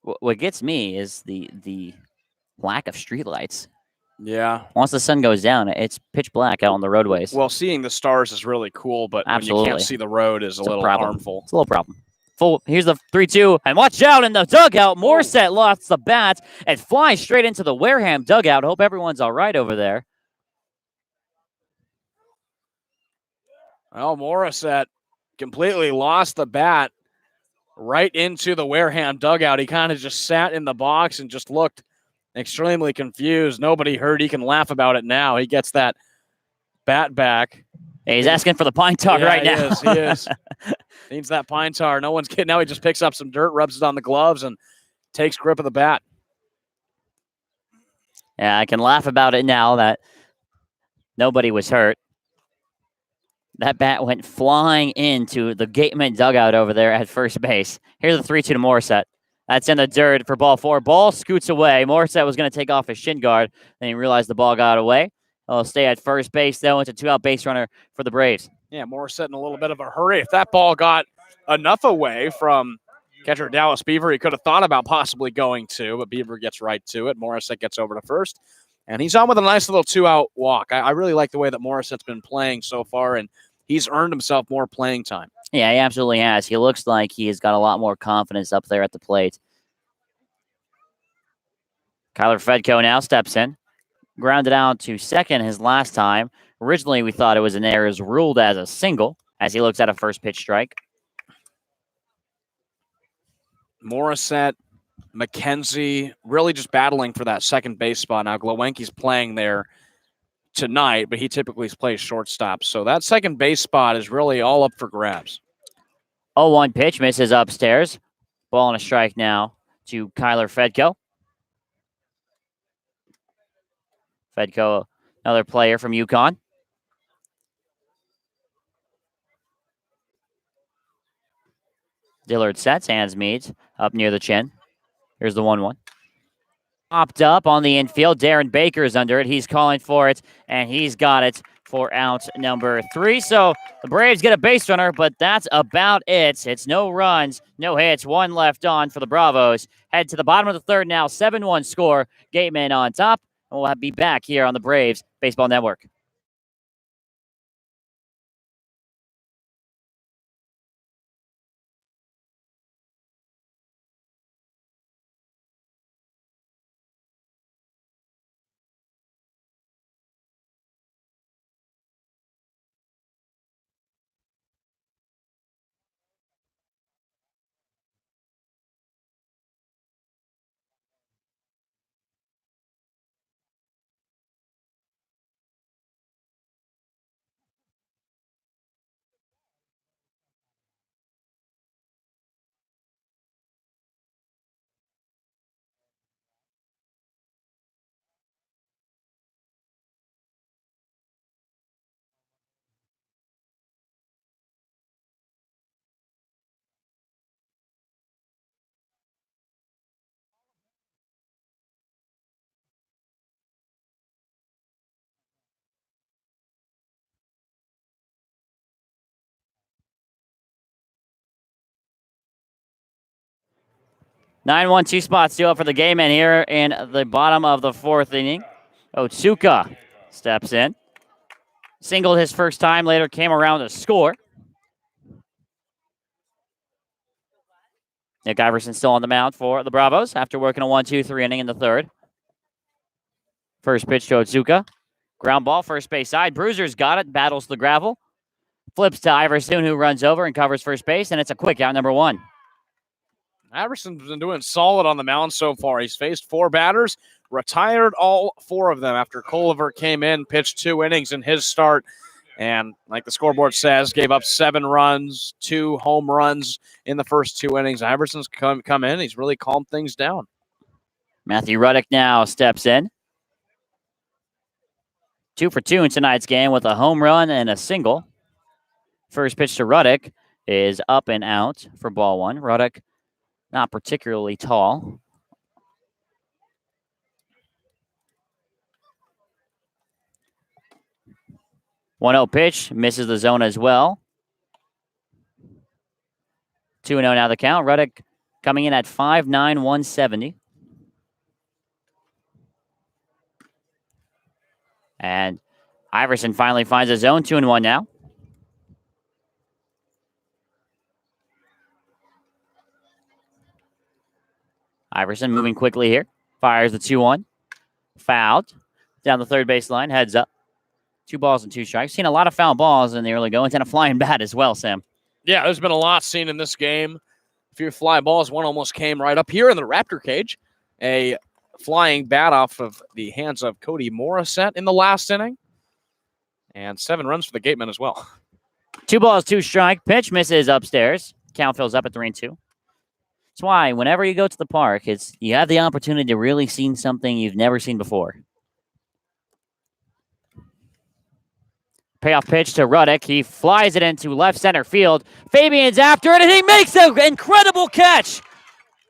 What gets me is the lack of streetlights. Yeah. Once the sun goes down, it's pitch black out on the roadways. Well, seeing the stars is really cool, but when you can't see the road is a little harmful. It's a little problem. Here's the 3-2, and watch out in the dugout. Morissette lost the bat and flies straight into the Wareham dugout. Hope everyone's all right over there. Well, Morissette completely lost the bat right into the Wareham dugout. He kind of just sat in the box and just looked extremely confused. Nobody heard. He can laugh about it now. He gets that bat back. Hey, he's asking for the pine tar right now. He is. Needs that pine tar. No one's kidding. Now he just picks up some dirt, rubs it on the gloves, and takes grip of the bat. Yeah, I can laugh about it now that nobody was hurt. That bat went flying into the Gatemen dugout over there at first base. Here's the 3-2 to Morissette. That's in the dirt for ball 4. Ball scoots away. Morissette was going to take off his shin guard. Then he realized the ball got away. He'll stay at first base, though. It's a 2-out base runner for the Braves. Yeah, Morissette in a little bit of a hurry. If that ball got enough away from catcher Dallas Beaver, he could have thought about possibly going to, but Beaver gets right to it. Morissette gets over to first, and he's on with a nice little 2-out walk. I really like the way that Morissette's been playing so far, and he's earned himself more playing time. Yeah, he absolutely has. He looks like he's got a lot more confidence up there at the plate. Kyler Fedko now steps in. Grounded out to second his last time. Originally, we thought it was an error, is ruled as a single as he looks at a first pitch strike. Morissette, McKenzie, really just battling for that second base spot. Now, Glowenke's playing there tonight, but he typically plays shortstop. So that second base spot is really all up for grabs. 0-1 pitch misses upstairs. Ball and a strike now to Kyler Fedko. Fedko, another player from UConn. Dillard sets, hands meets, up near the chin. Here's the 1-1. popped up on the infield. Darren Baker's under it. He's calling for it, and he's got it for out number 3. So the Braves get a base runner, but that's about it. It's no runs, no hits, 1 left on for the Bravos. Head to the bottom of the 3rd now, 7-1 score. Gatemen on top. And we'll be back here on the Braves Baseball Network. Nine 1-2 spot still up for the Gatemen here in the bottom of the 4th inning. Otsuka steps in. Singled his first time, later came around to score. Nick Iverson still on the mound for the Bravos after working a 1-2-3 inning in the 3rd. First pitch to Otsuka. Ground ball, first base side. Bruiser's got it, battles the gravel. Flips to Iverson, who runs over and covers first base, and it's a quick out, number 1. Iverson's been doing solid on the mound so far. He's faced 4 batters, retired all 4 of them after Culliver came in, pitched 2 innings in his start, and like the scoreboard says, gave up 7 runs, 2 home runs in the first 2 innings. Iverson's come in. He's really calmed things down. Matthew Ruddick now steps in. 2 for 2 in tonight's game with a home run and a single. First pitch to Ruddick is up and out for ball 1. Ruddick not particularly tall. One 1-0 pitch, misses the zone as well. 2-0 now the count. Ruddick coming in at 5'9", 170. And Iverson finally finds a zone, 2-1 now. Iverson moving quickly here. Fires the 2-1. Fouled. Down the 3rd baseline. Heads up. 2 balls and 2 strikes. Seen a lot of foul balls in the early goings and a flying bat as well, Sam. Yeah, there's been a lot seen in this game. A few fly balls. One almost came right up here in the Raptor cage. A flying bat off of the hands of Cody Morissette in the last inning. And 7 runs for the Gatemen as well. 2 balls, 2 strike. Pitch misses upstairs. Count fills up at 3-2. That's why whenever you go to the park, you have the opportunity to really see something you've never seen before. Payoff pitch to Ruddick. He flies it into left center field. Fabian's after it, and he makes an incredible catch.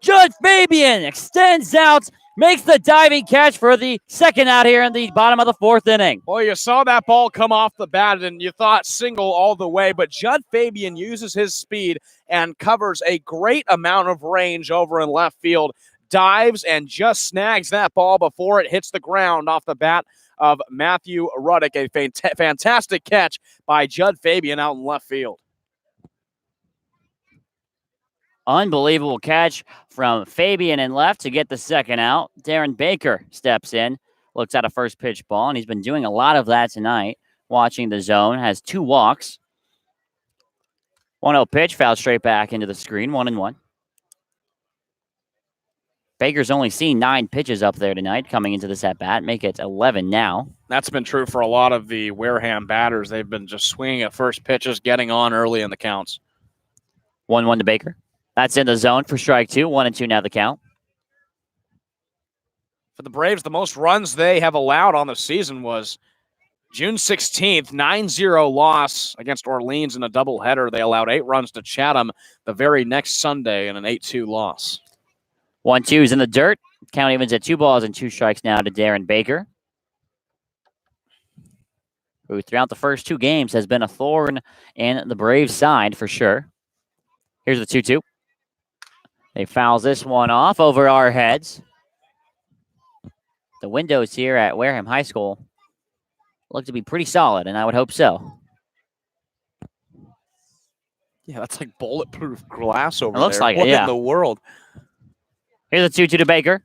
Judd Fabian extends out, makes the diving catch for the 2nd out here in the bottom of the 4th inning. Well, you saw that ball come off the bat, and you thought single all the way, but Judd Fabian uses his speed and covers a great amount of range over in left field, dives and just snags that ball before it hits the ground off the bat of Matthew Ruddick. A fantastic catch by Judd Fabian out in left field. Unbelievable catch from Fabian in left to get the 2nd out. Darren Baker steps in, looks at a first pitch ball, and he's been doing a lot of that tonight, watching the zone. Has 2 walks. 1-0 pitch, fouled straight back into the screen, 1-1. Baker's only seen 9 pitches up there tonight coming into this at-bat. Make it 11 now. That's been true for a lot of the Wareham batters. They've been just swinging at first pitches, getting on early in the counts. 1-1 to Baker. That's in the zone for strike 2. 1-2 now the count. For the Braves, the most runs they have allowed on the season was June 16th, 9-0 loss against Orleans in a doubleheader. They allowed 8 runs to Chatham the very next Sunday in an 8-2 loss. 1-2's in the dirt. Count evens at 2 balls and 2 strikes now to Darren Baker, who throughout the first 2 games has been a thorn in the Braves' side for sure. Here's the 2-2. They fouls this one off over our heads. The windows here at Wareham High School look to be pretty solid, and I would hope so. Yeah, that's like bulletproof glass over It looks there. like it, What yeah. in the world? Here's a 2-2 to Baker.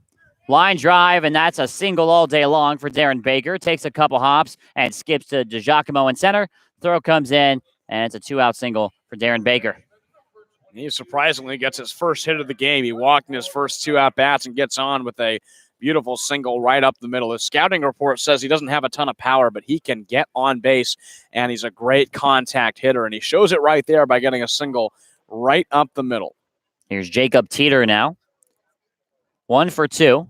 Line drive, and that's a single all day long for Darren Baker. Takes a couple hops and skips to DiGiacomo in center. Throw comes in, and it's a 2-out single for Darren Baker. He surprisingly gets his first hit of the game. He walked in his first 2 at-bats and gets on with a beautiful single right up the middle. His scouting report says he doesn't have a ton of power, but he can get on base, and he's a great contact hitter, and he shows it right there by getting a single right up the middle. Here's Jacob Teeter now. 1 for 2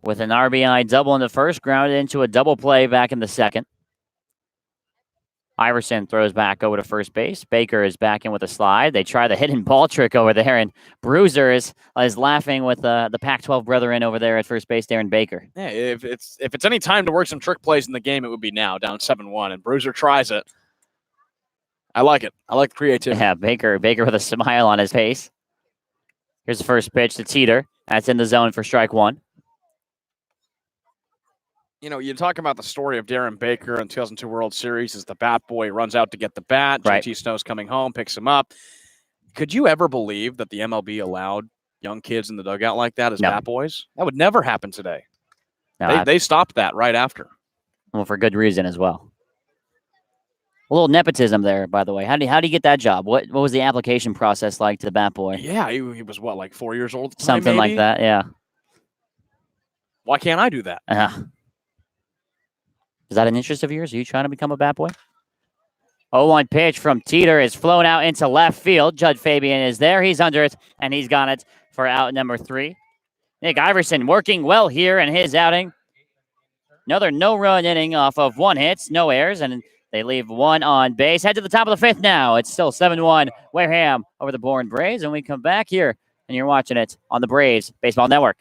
with an RBI double in the first, grounded into a double play back in the second. Iverson throws back over to first base. Baker is back in with a slide. They try the hidden ball trick over there, and Bruiser is laughing with the Pac-12 brethren over there at first base, Darren Baker. Yeah, if it's any time to work some trick plays in the game, it would be now, down 7-1, and Bruiser tries it. I like it. I like creativity. Yeah, Baker with a smile on his face. Here's the first pitch to Teeter. That's in the zone for strike 1. You know, you talk about the story of Darren Baker in 2002 World Series as the bat boy runs out to get the bat. Right. JT Snow's coming home, picks him up. Could you ever believe that the MLB allowed young kids in the dugout like that as bat boys? That would never happen today. No, they stopped that right after. Well, for good reason as well. A little nepotism there, by the way. How do you get that job? What was the application process like to the bat boy? Yeah, he was what, like 4 years old at the time, Something maybe? like that, yeah. Why can't I do that? Is that an interest of yours? Are you trying to become a bat boy? 0-1 pitch from Teeter is flown out into left field. Judd Fabian is there. He's under it, and he's got it for out number 3. Nick Iverson working well here in his outing. Another no-run inning off of 1 hit, no errors, and they leave 1 on base. Head to the top of the 5th now. It's still 7-1 Wareham over the Bourne Braves, and we come back here, and you're watching it on the Braves Baseball Network.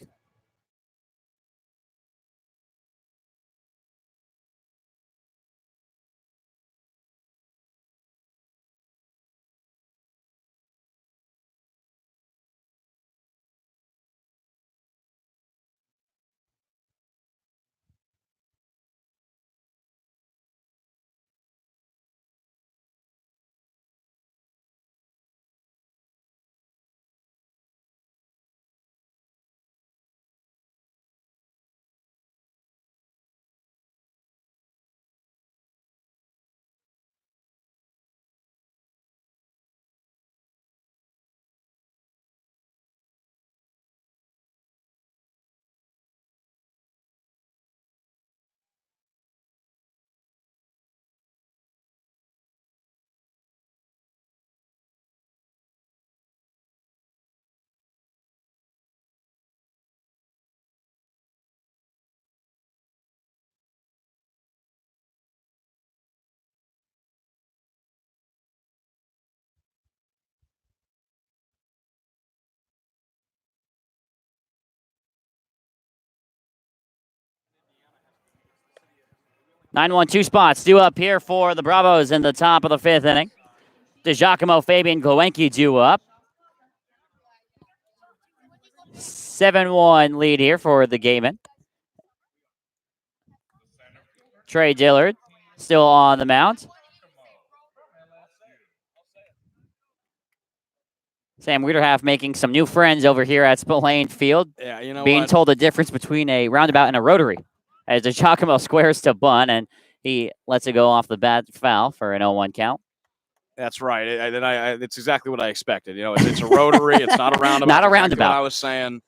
Nine-1-2 spots due up here for the Bravos in the top of the 5th inning. DiGiacomo, Fabian, Glowenke due up. 7-1 lead here for the Gatemen. Trey Dillard still on the mound. Sam Weiderhalf making some new friends over here at Spillane Field. Yeah, you know being told the difference between a roundabout and a rotary. As DiGiacomo squares to bunt, and he lets it go off the bat foul for an 0-1 count. That's right. It's exactly what I expected. You know, it's a rotary. It's not a roundabout. Not a roundabout. What I was saying.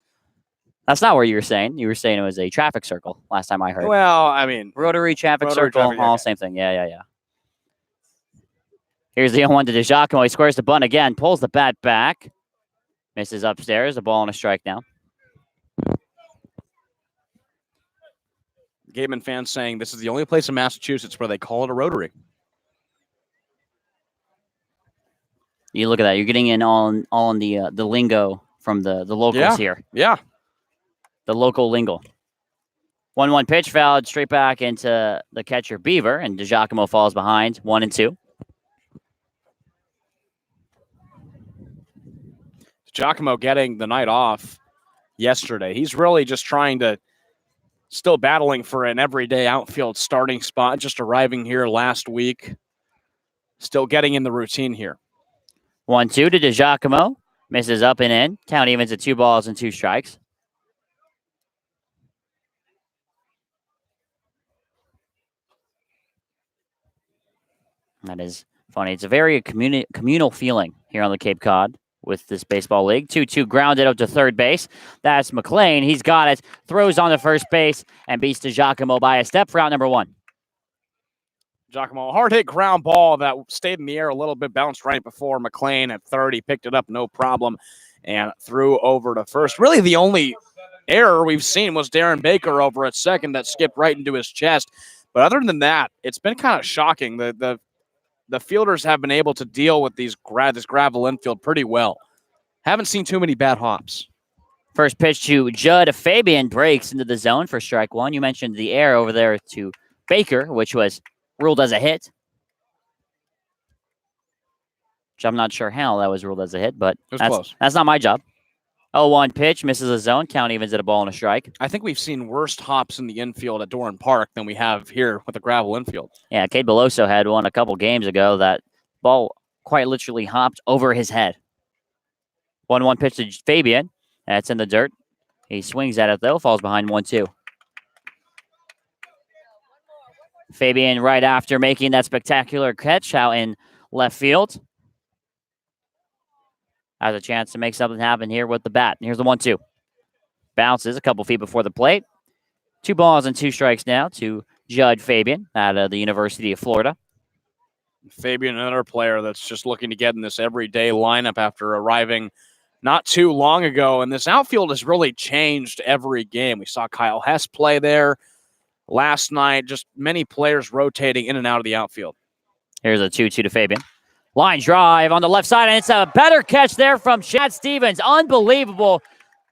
That's not what you were saying. You were saying it was a traffic circle last time I heard. Well, I mean. Rotary, traffic circle, all same thing. Yeah. Here's the 0-1 to DiGiacomo. He squares the bunt again, pulls the bat back. Misses upstairs. A ball and a strike now. Gatemen fans saying this is the only place in Massachusetts where they call it a rotary. You look at that. You're getting in all in the lingo from the locals here. Yeah. The local lingo. 1-1 pitch, fouled straight back into the catcher Beaver, and DiGiacomo falls behind 1-2. Giacomo getting the night off yesterday. He's really just trying to, still battling for an everyday outfield starting spot, just arriving here last week. Still getting in the routine here. 1-2 to DiGiacomo. Misses up and in. Count evens at 2 balls and 2 strikes. That is funny. It's a very communal feeling here on the Cape Cod with this baseball league. 2-2 grounded up to third base. That's McLean. He's got it. Throws on the first base and beats DiGiacomo by a step for out number 1. Giacomo, hard hit ground ball that stayed in the air a little bit, bounced right before McLean at third. He picked it up, no problem, and threw over to first. Really the only error we've seen was Darren Baker over at second that skipped right into his chest. But other than that, it's been kind of shocking. The fielders have been able to deal with this gravel infield pretty well. Haven't seen too many bad hops. First pitch to Judd. Fabian breaks into the zone for strike 1. You mentioned the error over there to Baker, which was ruled as a hit. Which I'm not sure how that was ruled as a hit, but that's not my job. 0-1 pitch, misses a zone. Count evens at a ball and a strike. I think we've seen worse hops in the infield at Doran Park than we have here with the gravel infield. Yeah, Cade Beloso had one a couple games ago. That ball quite literally hopped over his head. 1-1 pitch to Fabian. That's in the dirt. He swings at it, though. Falls behind 1-2. Fabian right after making that spectacular catch out in left field. Has a chance to make something happen here with the bat. Here's the 1-2. Bounces a couple feet before the plate. 2 balls and 2 strikes now to Judd Fabian out of the University of Florida. Fabian, another player that's just looking to get in this everyday lineup after arriving not too long ago. And this outfield has really changed every game. We saw Kyle Hess play there last night. Just many players rotating in and out of the outfield. Here's a 2-2 to Fabian. Line drive on the left side, and it's a better catch there from Chad Stevens. Unbelievable.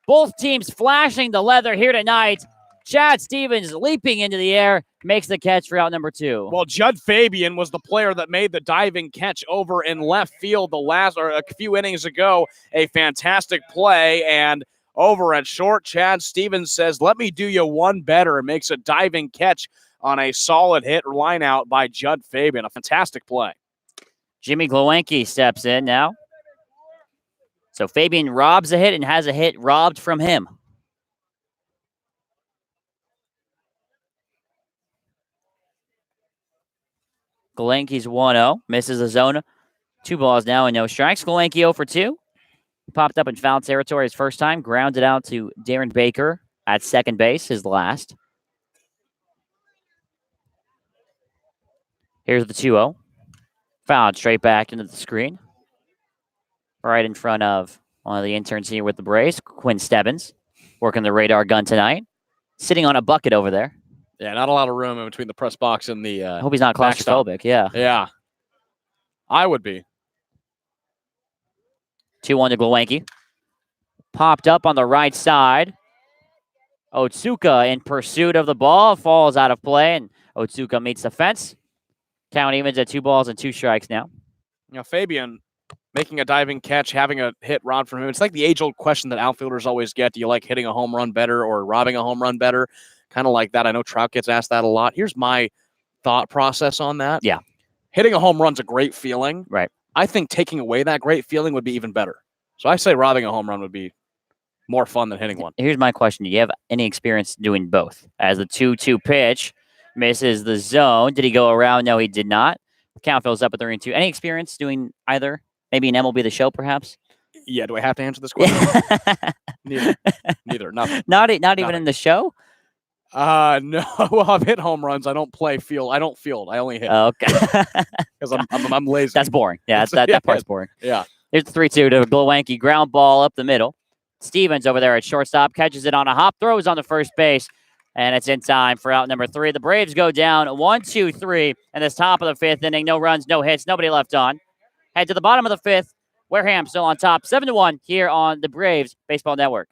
Both teams flashing the leather here tonight. Chad Stevens leaping into the air, makes the catch for out number 2. Well, Judd Fabian was the player that made the diving catch over in left field a few innings ago. A fantastic play, and over at short, Chad Stevens says, "Let me do you one better," and makes a diving catch on a solid hit line out by Judd Fabian. A fantastic play. Jimmy Glowacki steps in now. So Fabian robs a hit and has a hit robbed from him. Glowacki's 1-0. Misses a zone. 2 balls now and no strikes. Glowacki 0 for 2. Popped up in foul territory his first time. Grounded out to Darren Baker at second base, his last. Here's the 2-0. Fouled straight back into the screen. Right in front of one of the interns here with the Braves, Quinn Stebbins, working the radar gun tonight. Sitting on a bucket over there. Yeah, not a lot of room in between the press box and the I hope he's not claustrophobic, yeah. Yeah. I would be. 2-1 to Glowacki. Popped up on the right side. Otsuka in pursuit of the ball. Falls out of play, and Otsuka meets the fence. Count evens at 2 balls and 2 strikes now. Fabian making a diving catch, having a hit rod from him. It's like the age-old question that outfielders always get. Do you like hitting a home run better or robbing a home run better? Kind of like that. I know Trout gets asked that a lot. Here's my thought process on that. Yeah. Hitting a home run's a great feeling. Right. I think taking away that great feeling would be even better. So I say robbing a home run would be more fun than hitting one. Here's my question. Do you have any experience doing both? As the 2-2 pitch misses the zone. Did he go around? No, he did not. The count fills up at 3-2. Any experience doing either? Maybe an MLB The Show, perhaps? Yeah, do I have to answer this question? Neither. Nothing. Not even in the show? No. Well, I've hit home runs. I don't play field. I don't field. I only hit. Okay. Because I'm lazy. That's boring. Yeah, that part's boring. Yeah. Here's the 3-2 to Glowacki. Ground ball up the middle. Stevens over there at shortstop. Catches it on a hop. Throws on the first base. And it's in time for out number 3. The Braves go down 1-2-3 in this top of the 5th inning. No runs, no hits, nobody left on. Head to the bottom of the 5th Wareham still on top, 7-1 here on the Braves Baseball Network.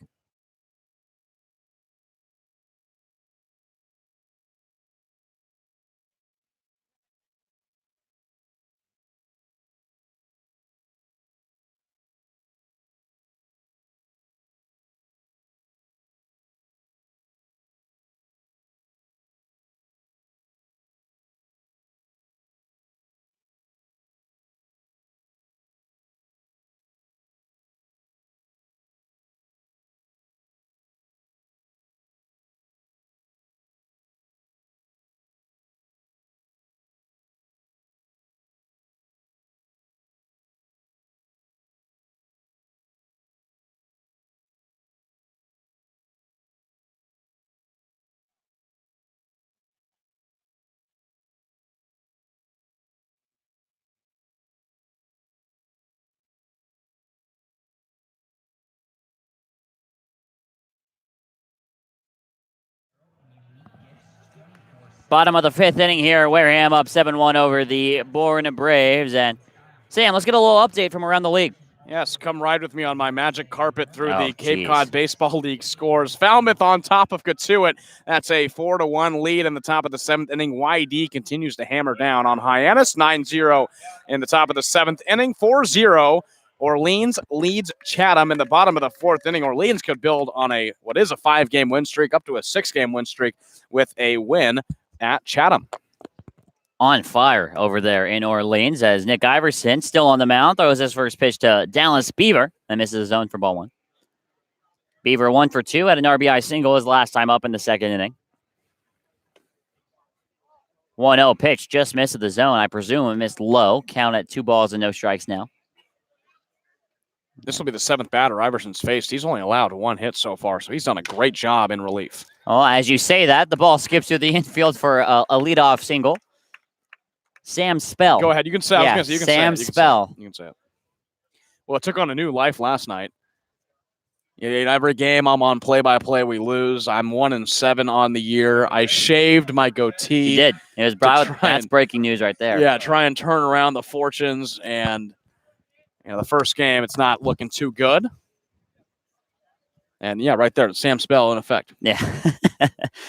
Bottom of the 5th inning here. Wareham up 7-1 over the Bourne Braves. And Sam, let's get a little update from around the league. Yes, come ride with me on my magic carpet through the Cape geez. Cod Baseball League scores. Falmouth on top of Katuitt. That's a 4-1 lead in the top of the 7th inning. YD continues to hammer down on Hyannis. 9-0 in the top of the 7th inning. 4-0. Orleans leads Chatham in the bottom of the 4th inning. Orleans could build on what is a 5-game win streak up to a 6-game win streak with a win at Chatham. On fire over there in Orleans as Nick Iverson, still on the mound, throws his first pitch to Dallas Beaver and misses the zone for ball 1. Beaver 1 for 2 had an RBI single his last time up in the 2nd inning. 1-0 pitch, just missed the zone. I presume it missed low. Count at 2 balls and no strikes now. This will be the 7th batter Iverson's faced. He's only allowed 1 hit so far, so he's done a great job in relief. Well, as you say that, the ball skips through the infield for a leadoff single. Sam Spell. Go ahead. You can say. Yeah, you can Sam say it. Spell. You can say it. Well, it took on a new life last night. In every game I'm on play-by-play, we lose. I'm 1-7 on the year. I shaved my goatee. You did. It was that's breaking news right there. Yeah, try and turn around the fortunes. And the first game, it's not looking too good. And yeah, right there, Sam Spell in effect. Yeah,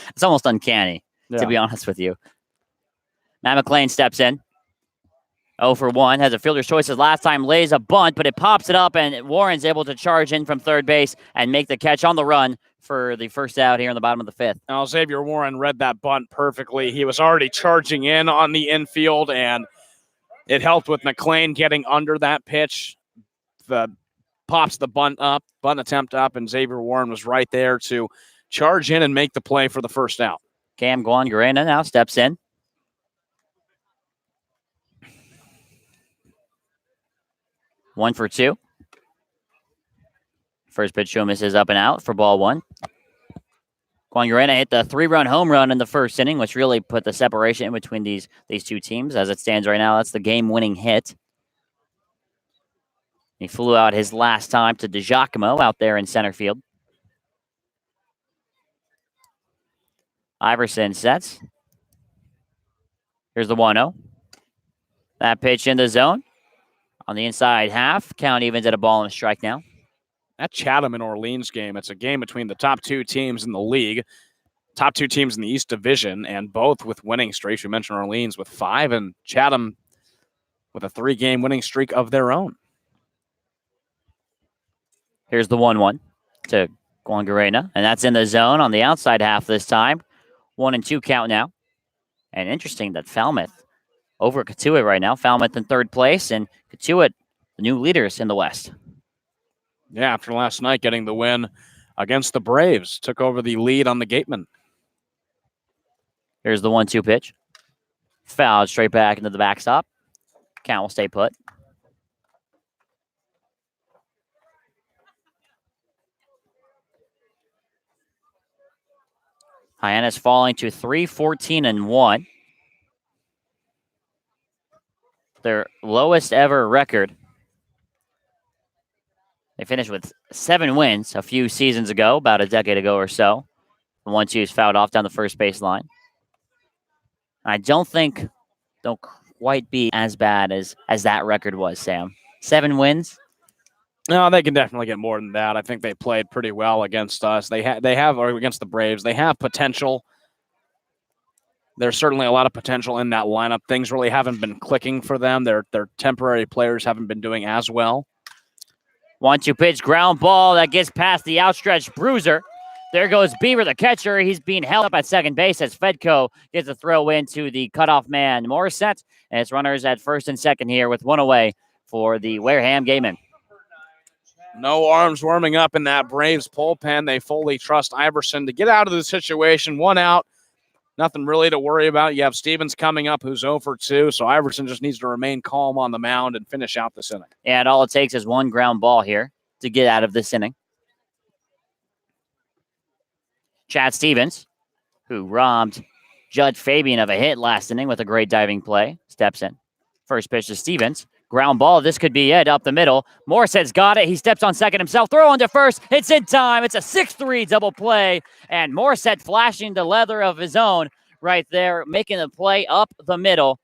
it's almost uncanny to be honest with you. Matt McLean steps in. 0 for 1. Has a fielder's choices last time. Lays a bunt, but it pops it up, and Warren's able to charge in from third base and make the catch on the run for the first out here in the bottom of the 5th. Now, Xavier Warren read that bunt perfectly. He was already charging in on the infield, and it helped with McLean getting under that pitch. Pops the bunt attempt up, and Xavier Warren was right there to charge in and make the play for the first out. Cam Guangarena now steps in. 1 for 2. First pitch show misses up and out for ball 1. Guangarena hit the 3-run home run in the first inning, which really put the separation in between these two teams. As it stands right now, that's the game-winning hit. He flew out his last time to DiGiacomo out there in center field. Iverson sets. Here's the 1-0. That pitch in the zone. On the inside half, count evens at a ball and a strike now. That Chatham and Orleans game, it's a game between the top 2 teams in the league, top 2 teams in the East Division, and both with winning streaks. We mentioned Orleans with 5 and Chatham with a 3-game winning streak of their own. Here's the 1-1 to Guangarena, and that's in the zone on the outside half this time. 1-2 count now. And interesting that Falmouth over Katuitt right now. Falmouth in 3rd place, and Katuitt, the new leaders in the West. Yeah, after last night getting the win against the Braves, took over the lead on the Gatemen. Here's the 1-2 pitch. Fouled straight back into the backstop. Count will stay put. Hyannis falling to 3-14-1. Their lowest ever record. They finished with 7 wins a few seasons ago, about a decade ago or so. The 1-2 is fouled off down the first baseline. I don't think they'll quite be as bad as that record was, Sam. 7 wins. No, they can definitely get more than that. I think they played pretty well against us. They have or against the Braves. They have potential. There's certainly a lot of potential in that lineup. Things really haven't been clicking for them. Their temporary players haven't been doing as well. 1-2 pitch, ground ball that gets past the outstretched Bruiser. There goes Beaver, the catcher. He's being held up at second base as Fedko gets a throw into the cutoff man, Morissette. And it's runners at first and second here with one away for the Wareham Gatemen. No arms warming up in that Braves bullpen. They fully trust Iverson to get out of the situation. One out. Nothing really to worry about. You have Stevens coming up who's 0 for 2, so Iverson just needs to remain calm on the mound and finish out this inning. And all it takes is one ground ball here to get out of this inning. Chad Stevens, who robbed Judd Fabian of a hit last inning with a great diving play, steps in. First pitch to Stevens. Ground ball. This could be it up the middle. Morrissette's got it. He steps on second himself. Throw on to first. It's in time. It's a 6-3 double play. And Morissette flashing the leather of his own right there, making the play up the middle.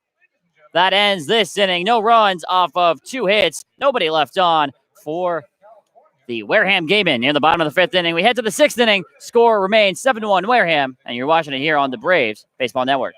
That ends this inning. No runs off of 2 hits. Nobody left on for the Wareham Gatemen near the bottom of the 5th inning. We head to the 6th inning. Score remains 7-1 Wareham. And you're watching it here on the Braves Baseball Network.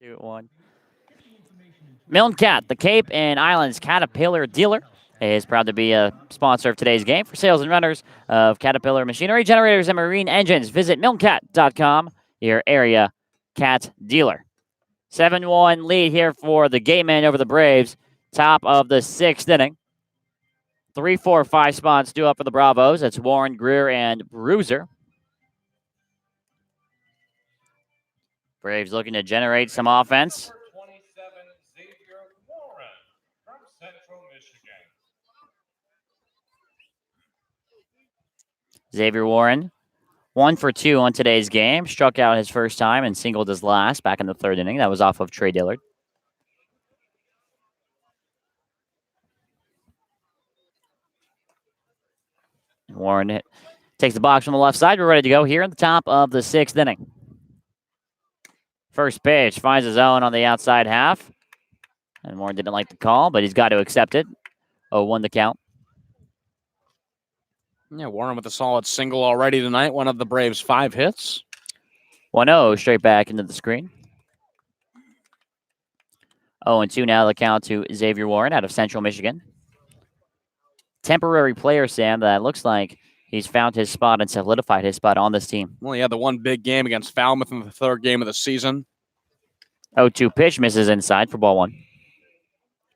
Two, one. Milne Cat, the Cape and Islands Caterpillar dealer, is proud to be a sponsor of today's game. For sales and renters of Caterpillar machinery, generators, and marine engines, visit milnecat.com, your area cat dealer. 7-1 lead here for the Gatemen over the Braves. Top of the 6th inning. 3, 4, 5 spots due up for the Bravos. That's Warren, Greer, and Bruiser. Braves looking to generate some offense. Xavier Warren, 1 for 2 on today's game. Struck out his first time and singled his last back in the 3rd inning. That was off of Trey Dillard. Warren takes the box from the left side. We're ready to go here in the top of the 6th inning. First pitch finds his own on the outside half. And Warren didn't like the call, but he's got to accept it. 0-1 the count. Yeah, Warren with a solid single already tonight. One of the Braves' 5 hits. 1-0 straight back into the screen. 0-2 now the count to Xavier Warren out of Central Michigan. Temporary player, Sam, that looks like he's found his spot and solidified his spot on this team. Well, he had the one big game against Falmouth in the 3rd game of the season. 0-2 pitch misses inside for ball 1.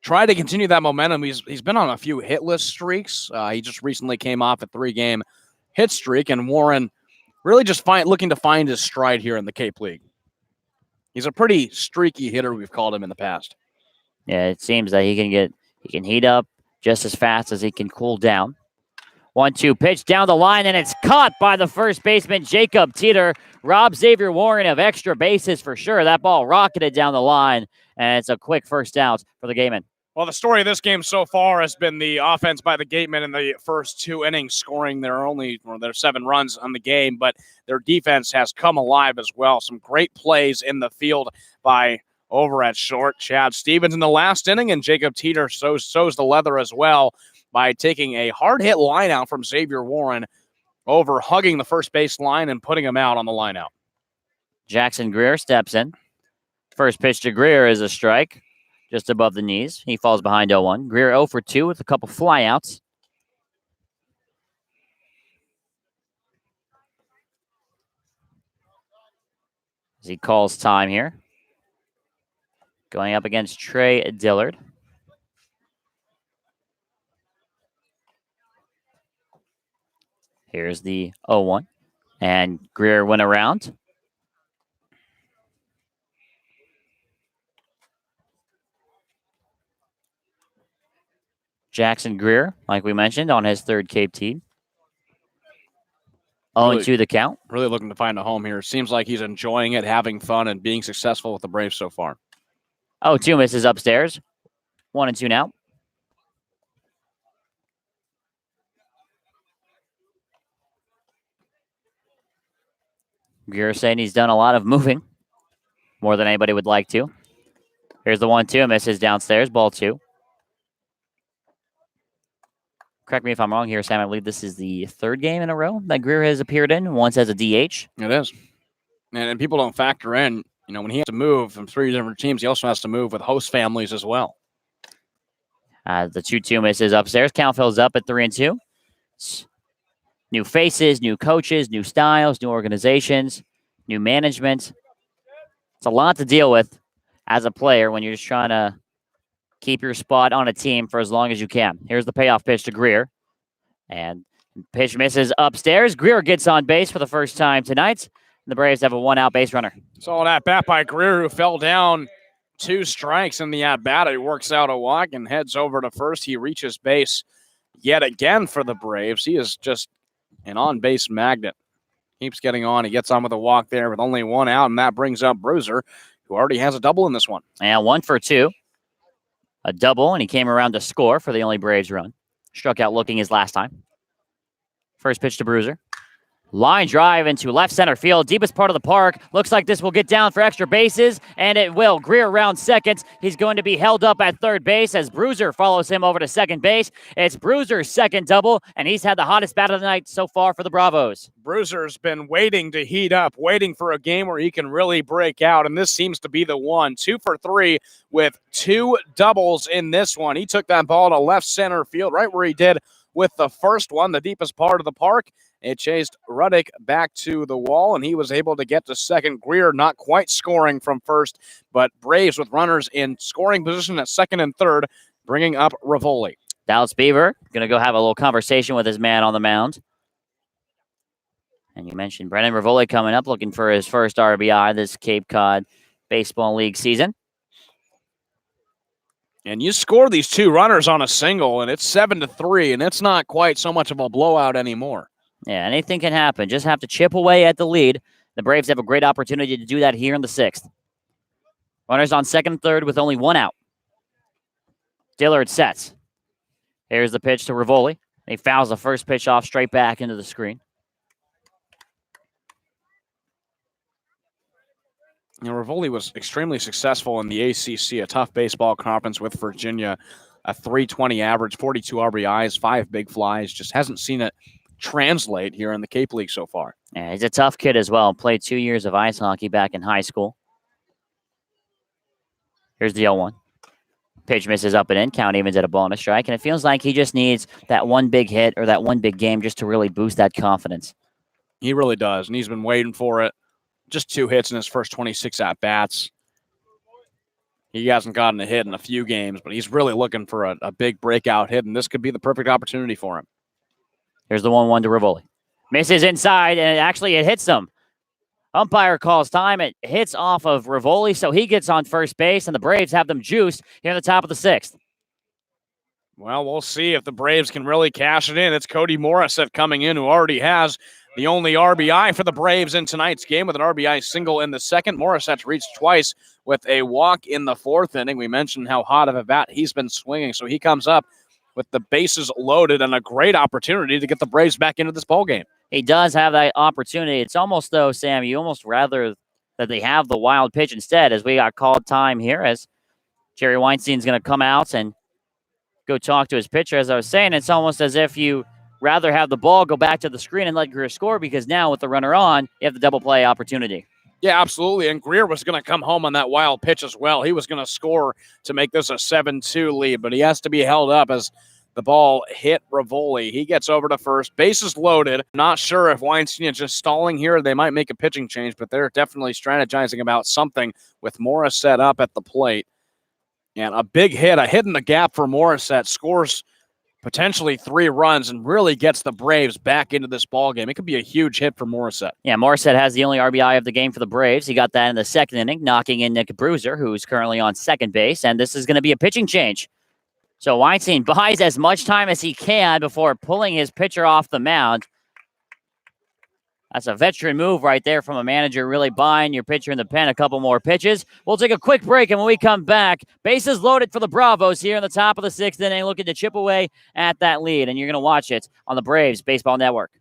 Try to continue that momentum. He's been on a few hitless streaks. He just recently came off a 3-game hit streak, and Warren really just looking to find his stride here in the Cape League. He's a pretty streaky hitter, we've called him in the past. Yeah, it seems that he can heat up just as fast as he can cool down. 1-2 pitch down the line, and it's caught by the first baseman, Jacob Teeter. Rob Xavier Warren of extra bases for sure. That ball rocketed down the line, and it's a quick first out for the Gatemen. Well, the story of this game so far has been the offense by the Gatemen in the first 2 innings, scoring their 7 runs on the game, but their defense has come alive as well. Some great plays in the field by over at short. Chad Stevens in the last inning, and Jacob Teeter sows the leather as well by taking a hard hit line out from Xavier Warren over, hugging the first base line and putting him out on the line out. Jackson Greer steps in. First pitch to Greer is a strike, just above the knees. He falls behind 0-1. Greer 0 for 2 with a couple flyouts. As he calls time here. Going up against Trey Dillard. Here's the 0-1. And Greer went around. Jackson Greer, like we mentioned, on his third Cape team. 0-2 the count. Really looking to find a home here. Seems like he's enjoying it, having fun, and being successful with the Braves so far. 0-2 misses upstairs. 1-2 now. Greer saying he's done a lot of moving, more than anybody would like to. Here's the 1-2, misses downstairs, ball 2. Correct me if I'm wrong here, Sam. I believe this is the third game in a row that Greer has appeared in, once as a DH. It is. And people don't factor in, when he has to move from 3 different teams, he also has to move with host families as well. The 2-2 misses upstairs. Count fills up at 3-2. New faces, new coaches, new styles, new organizations, new management. It's a lot to deal with as a player when you're just trying to keep your spot on a team for as long as you can. Here's the payoff pitch to Greer. And pitch misses upstairs. Greer gets on base for the first time tonight. The Braves have a 1-out base runner. Saw an at-bat by Greer, who fell down 2 strikes in the at-bat. He works out a walk and heads over to first. He reaches base yet again for the Braves. He is just an on-base magnet. Keeps getting on. He gets on with a walk there with only 1 out, and that brings up Bruiser, who already has a double in this one. And 1 for 2. A double, and he came around to score for the only Braves run. Struck out looking his last time. First pitch to Bruiser. Line drive into left center field, deepest part of the park. Looks like this will get down for extra bases, and it will. Greer around second. He's going to be held up at third base as Bruiser follows him over to second base. It's Bruiser's second double, and he's had the hottest bat of the night so far for the Bravos. Bruiser's been waiting to heat up, waiting for a game where he can really break out, and this seems to be the one. 2 for 3 with 2 doubles in this one. He took that ball to left center field, right where he did with the first one, the deepest part of the park. It chased Ruddick back to the wall, and he was able to get to second. Greer not quite scoring from first, but Braves with runners in scoring position at second and third, bringing up Rivoli. Dallas Beaver going to go have a little conversation with his man on the mound. And you mentioned Brennan Rivoli coming up, looking for his first RBI this Cape Cod Baseball League season. And you score these 2 runners on a single, and it's 7-3, and it's not quite so much of a blowout anymore. Yeah, anything can happen. Just have to chip away at the lead. The Braves have a great opportunity to do that here in the 6th. Runners on second and third with only 1 out. Dillard sets. Here's the pitch to Rivoli. He fouls the first pitch off straight back into the screen. Rivoli was extremely successful in the ACC, a tough baseball conference with Virginia. A .320 average, 42 RBIs, 5 big flies. Just hasn't seen it translate here in the Cape League so far. Yeah, he's a tough kid as well. Played 2 years of ice hockey back in high school. Here's the 0-1. Pitch misses up and in. Count evens at a ball and a strike. And it feels like he just needs that one big hit or that one big game just to really boost that confidence. He really does, and he's been waiting for it. Just 2 hits in his first 26 at-bats. He hasn't gotten a hit in a few games, but he's really looking for a big breakout hit, and this could be the perfect opportunity for him. Here's the 1-1 to Rivoli. Misses inside, and it hits him. Umpire calls time. It hits off of Rivoli, so he gets on first base, and the Braves have them juiced here in the top of the 6th. Well, we'll see if the Braves can really cash it in. It's Cody Morissette coming in, who already has the only RBI for the Braves in tonight's game with an RBI single in the second. Morissette's reached twice with a walk in the 4th inning. We mentioned how hot of a bat he's been swinging, so he comes up with the bases loaded and a great opportunity to get the Braves back into this ballgame. He does have that opportunity. It's almost, though, Sam, you almost rather that they have the wild pitch instead, as we got called time here, as Jerry Weinstein's going to come out and go talk to his pitcher. As I was saying, it's almost as if you rather have the ball go back to the screen and let Greer score, because now with the runner on, you have the double play opportunity. Yeah, absolutely. And Greer was going to come home on that wild pitch as well. He was going to score to make this a 7-2 lead, but he has to be held up as the ball hit Rivoli. He gets over to first. Bases loaded. Not sure if Weinstein is just stalling here. They might make a pitching change, but they're definitely strategizing about something with Morissette up at the plate. And a big hit, a hit in the gap for Morissette, scores potentially 3 runs and really gets the Braves back into this ballgame. It could be a huge hit for Morissette. Yeah, Morissette has the only RBI of the game for the Braves. He got that in the second inning, knocking in Nick Bruiser, who's currently on second base, and this is going to be a pitching change. So Weinstein buys as much time as he can before pulling his pitcher off the mound. That's a veteran move right there from a manager, really buying your pitcher in the pen. A couple more pitches. We'll take a quick break, and when we come back, bases loaded for the Bravos here in the top of the 6th inning, looking to chip away at that lead. And you're going to watch it on the Braves Baseball Network.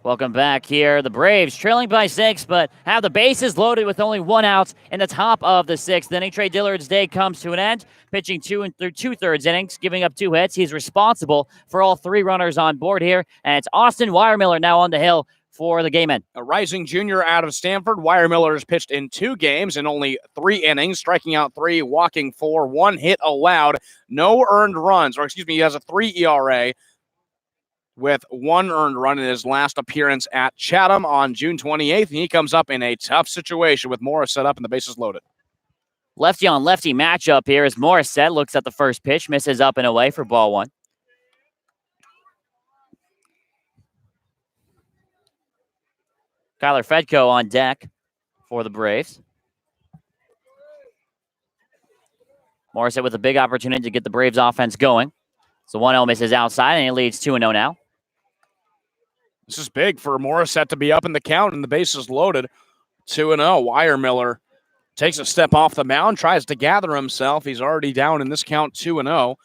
Welcome back here. The Braves trailing by 6, but have the bases loaded with only 1 out in the top of the 6th inning. Trey Dillard's day comes to an end, pitching 2 2/3 innings, giving up 2 hits. He's responsible for all 3 runners on board here, and it's Austin Weiermiller now on the hill for the Gatemen. A rising junior out of Stanford, Weiermiller has pitched in 2 games in only 3 innings, striking out 3, walking 4, 1 hit allowed, no earned runs, he has a 3 ERA. With 1 earned run in his last appearance at Chatham on June 28th. And he comes up in a tough situation with Morissette up and the bases loaded. Lefty on lefty matchup here as Morissette looks at the first pitch, misses up and away for ball 1. Kyler Fedko on deck for the Braves. Morissette with a big opportunity to get the Braves offense going. So 1-0 misses outside, and he leads 2-0 now. This is big for Morissette to be up in the count, and the bases loaded. 2-0. Weiermiller takes a step off the mound, tries to gather himself. He's already down in this count 2-0.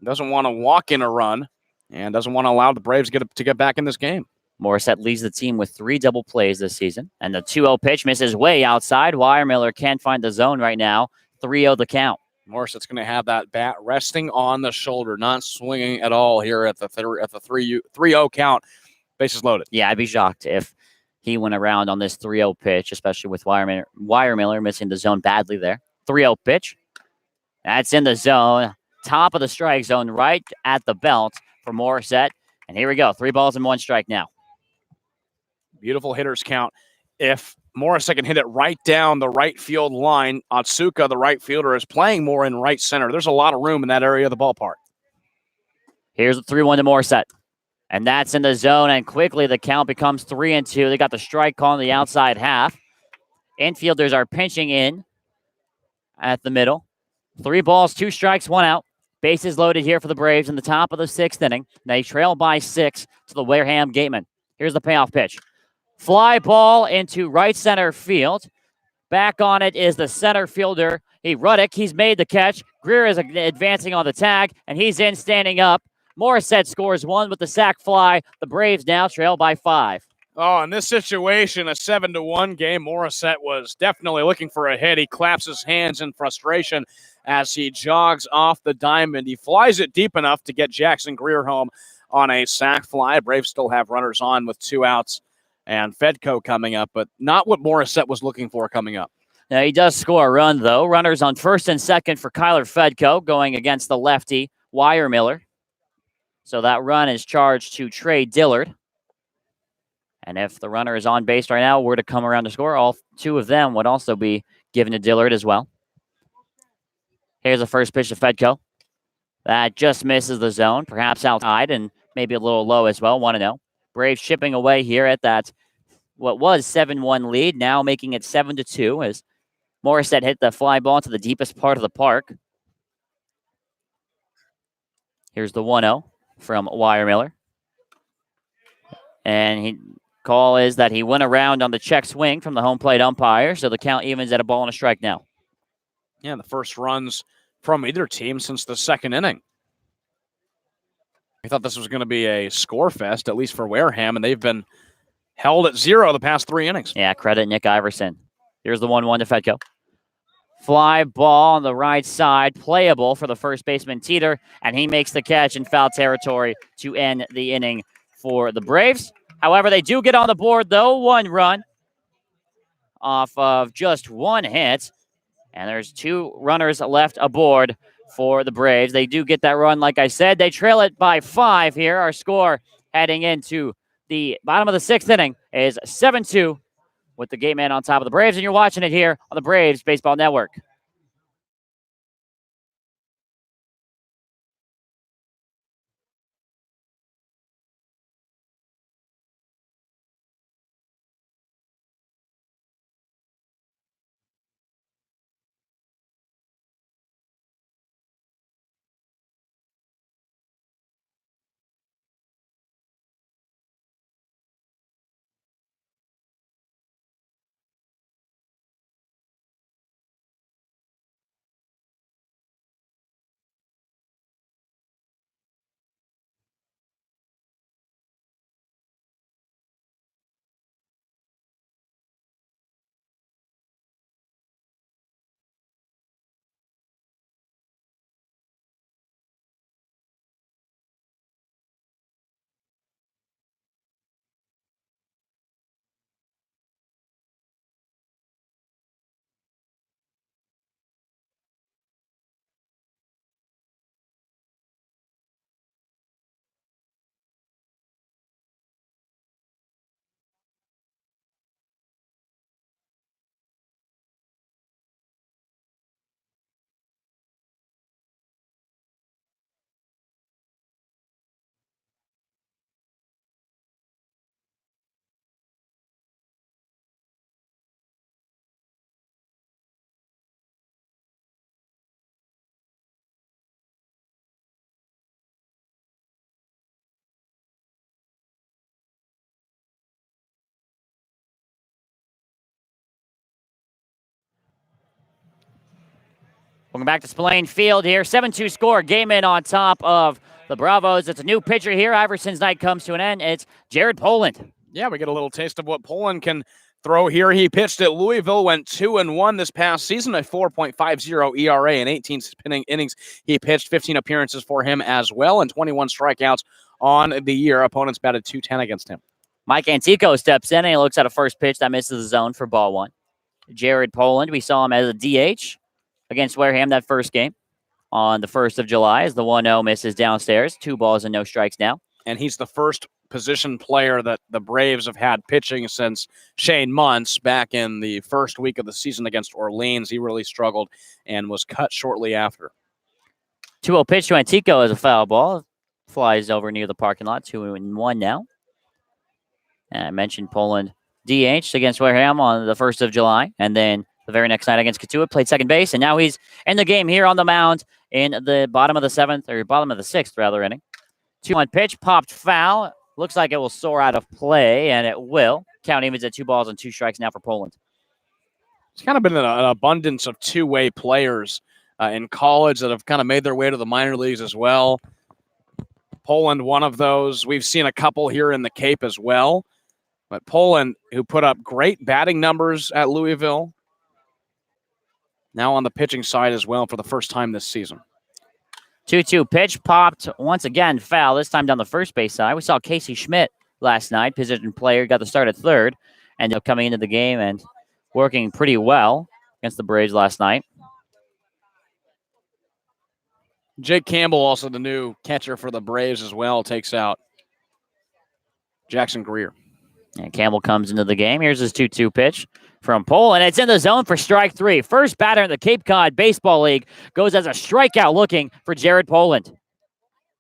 Doesn't want to walk in a run, and doesn't want to allow the Braves to get back in this game. Morissette leads the team with 3 double plays this season, and the 2-0 pitch misses way outside. Weiermiller can't find the zone right now. 3-0 the count. Morissette's going to have that bat resting on the shoulder, not swinging at all here at the 3-0 count. Bases loaded. Yeah, I'd be shocked if he went around on this 3-0 pitch, especially with Weiermiller missing the zone badly there. 3-0 pitch. That's in the zone. Top of the strike zone, right at the belt for Morissette. And here we go. 3 balls and 1 strike now. Beautiful hitter's count. If Morissette can hit it right down the right field line, Otsuka, the right fielder, is playing more in right center. There's a lot of room in that area of the ballpark. Here's the 3-1 to Morissette. And that's in the zone, and quickly the count becomes 3-2. They got the strike call on the outside half. Infielders are pinching in at the middle. 3 balls, 2 strikes, 1 out. Bases loaded here for the Braves in the top of the 6th inning. They trail by 6 to the Wareham Gatemen. Here's the payoff pitch. Fly ball into right center field. Back on it is the center fielder, Ruddick. He's made the catch. Greer is advancing on the tag, and he's in standing up. Morissette scores 1 with the sac fly. The Braves now trail by 5. Oh, in this situation, a 7-1 game, Morissette was definitely looking for a hit. He claps his hands in frustration as he jogs off the diamond. He flies it deep enough to get Jackson Greer home on a sac fly. Braves still have runners on with 2 outs and Fedko coming up, but not what Morissette was looking for coming up. Now, he does score a run, though. Runners on first and second for Kyler Fedko going against the lefty, Miller. So that run is charged to Trey Dillard. And if the runner is on base right now, were to come around to score, all 2 of them would also be given to Dillard as well. Here's the first pitch to Fedko. That just misses the zone, perhaps outside and maybe a little low as well, 1-0. Braves chipping away here at that, what was 7-1 lead, now making it 7-2 as Morissette hit the fly ball to the deepest part of the park. Here's the 1-0 from Miller. And call is that he went around on the check swing from the home plate umpire, so the count evens at a ball and a strike now. Yeah, the first runs from either team since the 2nd inning. I thought this was going to be a score fest, at least for Wareham, and they've been held at 0 the past 3 innings. Yeah, credit Nick Iverson. Here's the 1-1 to Fedko. Fly ball on the right side, playable for the first baseman Teeter, and he makes the catch in foul territory to end the inning for the Braves. However, they do get on the board, though. 1 run off of just 1 hit. And there's 2 runners left aboard for the Braves. They do get that run, like I said. They trail it by 5 here. Our score heading into the bottom of the 6th inning is 7-2 with the Gatemen on top of the Braves. And you're watching it here on the Braves Baseball Network. Welcome back to Spillane Field here. 7-2 score. Gatemen on top of the Bravos. It's a new pitcher here. Iverson's night comes to an end. It's Jared Poland. Yeah, we get a little taste of what Poland can throw here. He pitched at Louisville, went 2-1 this past season, a 4.50 ERA in 18 innings. He pitched 15 appearances for him as well and 21 strikeouts on the year. Opponents batted .210 against him. Mike Antico steps in and he looks at a first pitch that misses the zone for ball 1. Jared Poland, we saw him as a DH against Wareham that first game on the 1st of July as the 1-0 misses downstairs. 2 balls and no strikes now. And he's the first position player that the Braves have had pitching since Shane Muntz back in the first week of the season against Orleans. He really struggled and was cut shortly after. 2-0 pitch to Antico is a foul ball. Flies over near the parking lot. 2-1 now. And I mentioned Poland DH against Wareham on the 1st of July. And then the very next night against Katua, played second base. And now he's in the game here on the mound in the bottom of the 7th, or bottom of the 6th, rather, inning. 2-1 pitch, popped foul. Looks like it will soar out of play, and it will. Count evens at 2 balls and 2 strikes now for Poland. It's kind of been an abundance of two-way players in college that have kind of made their way to the minor leagues as well. Poland, one of those. We've seen a couple here in the Cape as well. But Poland, who put up great batting numbers at Louisville, now on the pitching side as well for the first time this season. 2-2 pitch, popped once again, foul, this time down the first base side. We saw Casey Schmidt last night, position player, got the start at third, ended up coming into the game and working pretty well against the Braves last night. Jake Campbell, also the new catcher for the Braves as well, takes out Jackson Greer. And Campbell comes into the game. Here's his 2-2 pitch from Poland. It's in the zone for strike 3. First batter in the Cape Cod Baseball League goes as a strikeout looking for Jared Poland.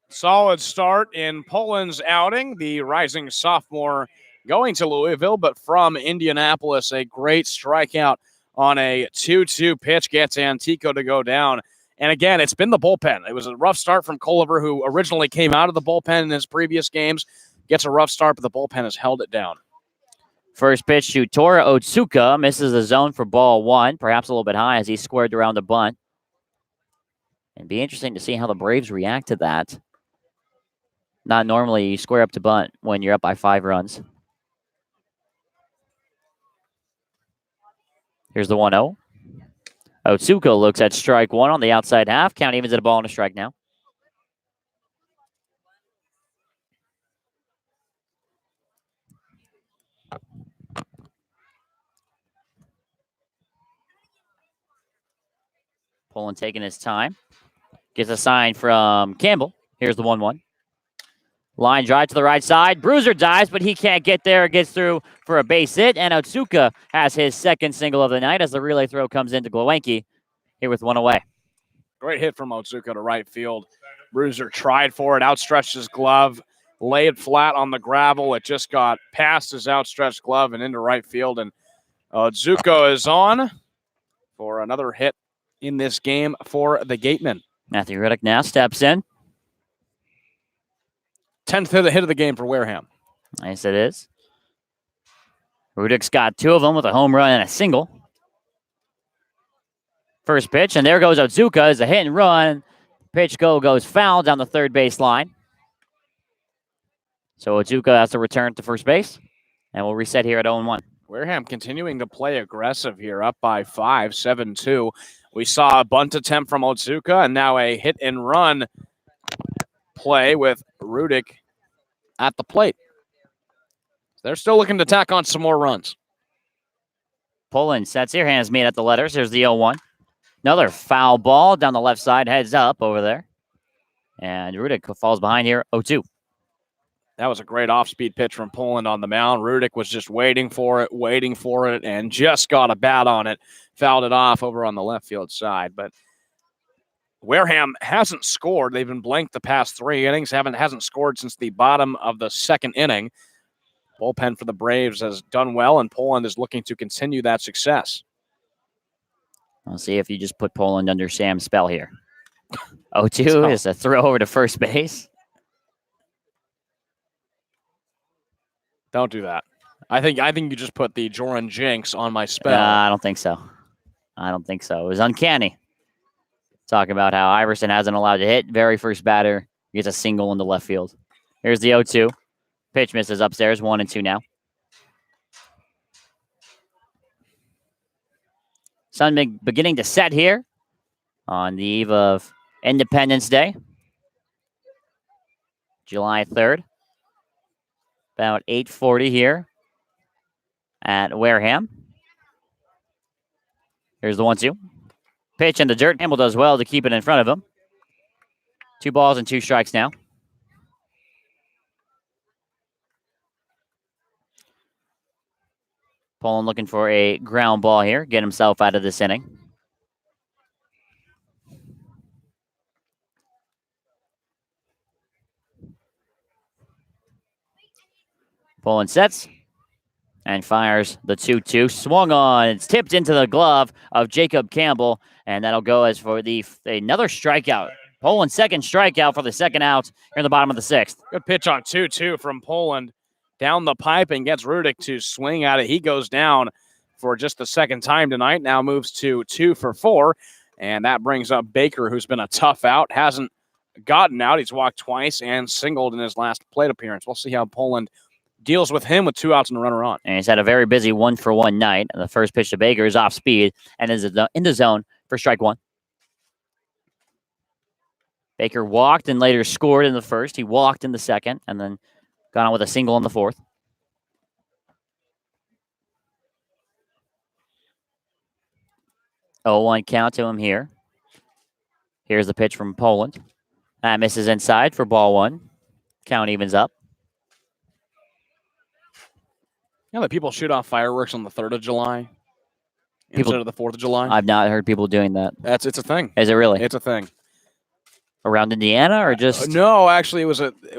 Solid start in Poland's outing. The rising sophomore going to Louisville, but from Indianapolis, a great strikeout on a 2-2 pitch gets Antico to go down. And again, it's been the bullpen. It was a rough start from Culliver, who originally came out of the bullpen in his previous games. Gets a rough start, but the bullpen has held it down. First pitch to Tora Otsuka. Misses the zone for ball 1. Perhaps a little bit high as he squared around the bunt. It'd be interesting to see how the Braves react to that. Not normally you square up to bunt when you're up by 5 runs. Here's the 1-0. Otsuka looks at strike 1 on the outside half. Count evens at a ball and a strike now. Poland taking his time. Gets a sign from Campbell. Here's the 1-1. Line drive to the right side. Bruiser dives, but he can't get there. Gets through for a base hit, and Otsuka has his second single of the night as the relay throw comes into Glowenke here with 1 away. Great hit from Otsuka to right field. Bruiser tried for it, outstretched his glove, laid flat on the gravel. It just got past his outstretched glove and into right field, and Otsuka is on for another hit in this game for the Gatemen. Matthew Riddick now steps in. 10th hit of the game for Wareham. Nice it is. Riddick's got 2 of them with a home run and a single. First pitch, and there goes Otsuka as a hit and run. Pitch goes foul down the third base line. So Otsuka has to return to first base, and we'll reset here at 0-1. Wareham continuing to play aggressive here, up by 5, 7-2. We saw a bunt attempt from Otsuka, and now a hit and run play with Riddick at the plate. They're still looking to tack on some more runs. Poland sets here, hands meet at the letters. Here's the 0-1. Another foul ball down the left side, heads up over there. And Riddick falls behind here, 0-2. That was a great off-speed pitch from Poland on the mound. Riddick was just waiting for it, and just got a bat on it. Fouled it off over on the left field side. But Wareham hasn't scored. They've been blanked the past 3 innings. Hasn't scored since the bottom of the 2nd inning. Bullpen for the Braves has done well, and Poland is looking to continue that success. We'll see if you just put Poland under Sam's spell here. 0-2 is a throw over to first base. Don't do that. I think you just put the Joran Jinx on my spell. I don't think so. It was uncanny. Talking about how Iverson hasn't allowed to hit. Very first batter gets a single into left field. Here's the 0-2. Pitch misses upstairs. 1-2 now. Sun beginning to set here on the eve of Independence Day, July 3rd. About 8:40 here at Wareham. Here's the 1-2. Pitch in the dirt. Campbell does well to keep it in front of him. 2 balls and 2 strikes now. Poland looking for a ground ball here. Get himself out of this inning. Poland sets. and fires the 2-2. Swung on. It's tipped into the glove of Jacob Campbell, and that'll go as for another strikeout. Poland's second strikeout for the second out here in the bottom of the sixth. Good pitch on 2-2 from Poland. Down the pipe and gets Rudick to swing at it. He goes down for just the second time tonight. Now moves to 2 for 4. And that brings up Baker, who's been a tough out. Hasn't gotten out. He's walked twice and singled in his last plate appearance. We'll see how Poland deals with him with 2 outs and a runner on. And he's had a very busy 1-for-1 night. And the first pitch to Baker is off speed and is in the zone for strike one. Baker walked and later scored in the first. He walked in the second and then got on with a single in the fourth. Oh, 1 count to him here. Here's the pitch from Poland. That misses inside for ball one. Count evens up. You know that people shoot off fireworks on the 3rd of July instead of the 4th of July? I've not heard people doing that. It's a thing. Is it really? It's a thing. Around Indiana or just? No, actually,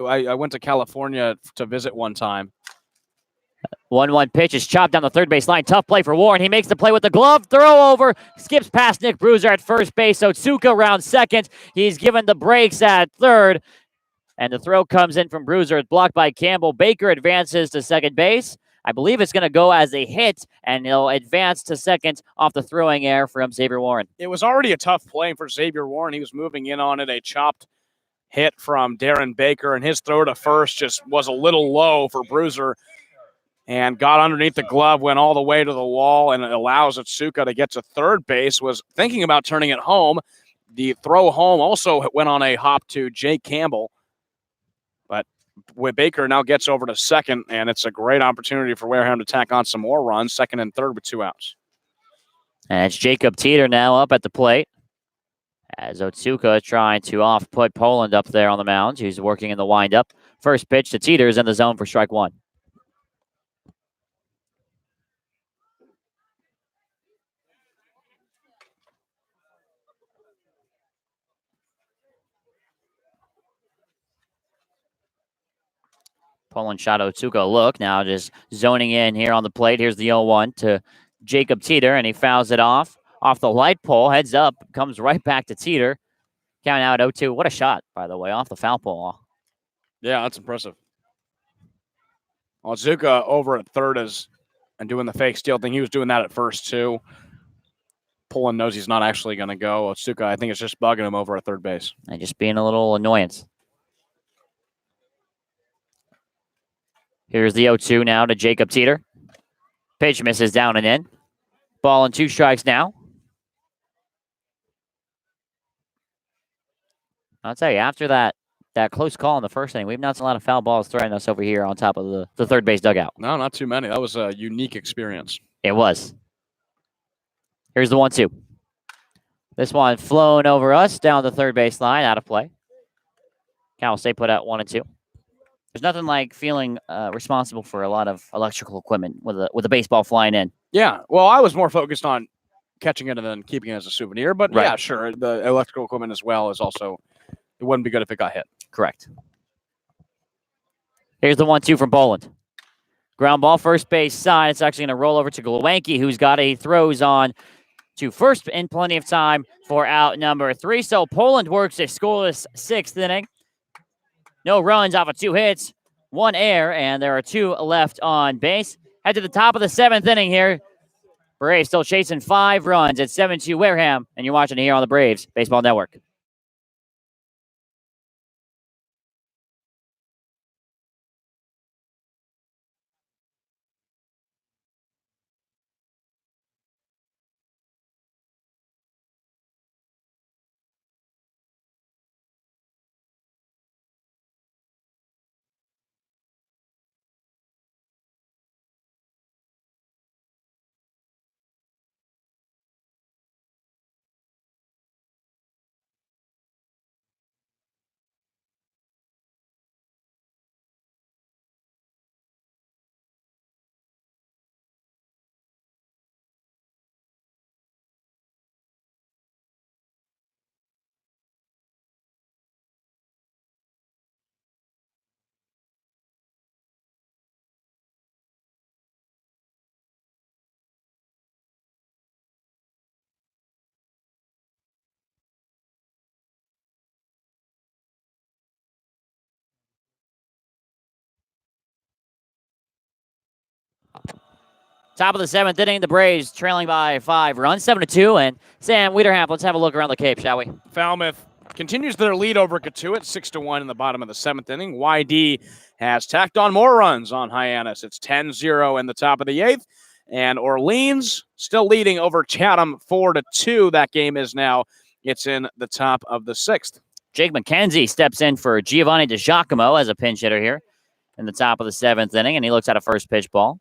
I went to California to visit one time. 1-1 pitch is chopped down the third base line. Tough play for Warren. He makes the play with the glove. Throw over. Skips past Nick Bruiser at first base. Otsuka round second. He's given the breaks at third. And the throw comes in from Bruiser. It's blocked by Campbell. Baker advances to second base. I believe it's going to go as a hit, and he'll advance to second off the throwing error from Xavier Warren. It was already a tough play for Xavier Warren. He was moving in on it. A chopped hit from Darren Baker, and his throw to first just was a little low for Bruiser and got underneath the glove, went all the way to the wall, and it allows Otsuka to get to third base. Was thinking about turning it home. The throw home also went on a hop to Jake Campbell. But Baker now gets over to second, and it's a great opportunity for Wareham to tack on some more runs, second and third with 2 outs. And it's Jacob Teeter now up at the plate as Otsuka is trying to off-put Poland up there on the mound. He's working in the windup. First pitch to Teeter is in the zone for strike one. Poland shot Otsuka a look. Now just zoning in here on the plate. Here's the 0-1 to Jacob Teeter, and he fouls it off the light pole. Heads up, comes right back to Teeter. Count out 0-2. What a shot, by the way, off the foul pole. Yeah, that's impressive. Otsuka over at third and doing the fake steal thing. He was doing that at first, too. Poland knows he's not actually going to go. Otsuka, I think, is just bugging him over at third base. And just being a little annoyance. Here's the 0-2 now to Jacob Teeter. Pitch misses down and in. Ball and 2 strikes now. I'll tell you, after that close call in the first inning, we've not seen a lot of foul balls threatening us over here on top of the third base dugout. No, not too many. That was a unique experience. It was. Here's the 1-2. This one flown over us down the third base line, out of play. Cal will stay put at 1-2. There's nothing like feeling responsible for a lot of electrical equipment with a baseball flying in. Yeah, well, I was more focused on catching it and then keeping it as a souvenir. But right. Yeah, sure, the electrical equipment as well is also, it wouldn't be good if it got hit. Correct. Here's the 1-2 from Poland. Ground ball, first base side. It's actually going to roll over to Glowacki, who's got throws on to first in plenty of time for out number 3. So Poland works a scoreless 6th inning. No runs off of 2 hits, 1 error, and there are 2 left on base. Head to the top of the 7th inning here. Braves still chasing 5 runs at 7-2 Wareham, and you're watching it here on the Braves Baseball Network. Top of the 7th inning, the Braves trailing by 5 runs, 7-2. And Sam Wiederhamp, let's have a look around the Cape, shall we? Falmouth continues their lead over Katuitt, 6-1 in the bottom of the 7th inning. YD has tacked on more runs on Hyannis. It's 10-0 in the top of the 8th. And Orleans still leading over Chatham 4-2. That game is now, it's in the top of the 6th. Jake McKenzie steps in for Giovanni DiGiacomo as a pinch hitter here in the top of the 7th inning, and he looks at a first pitch ball.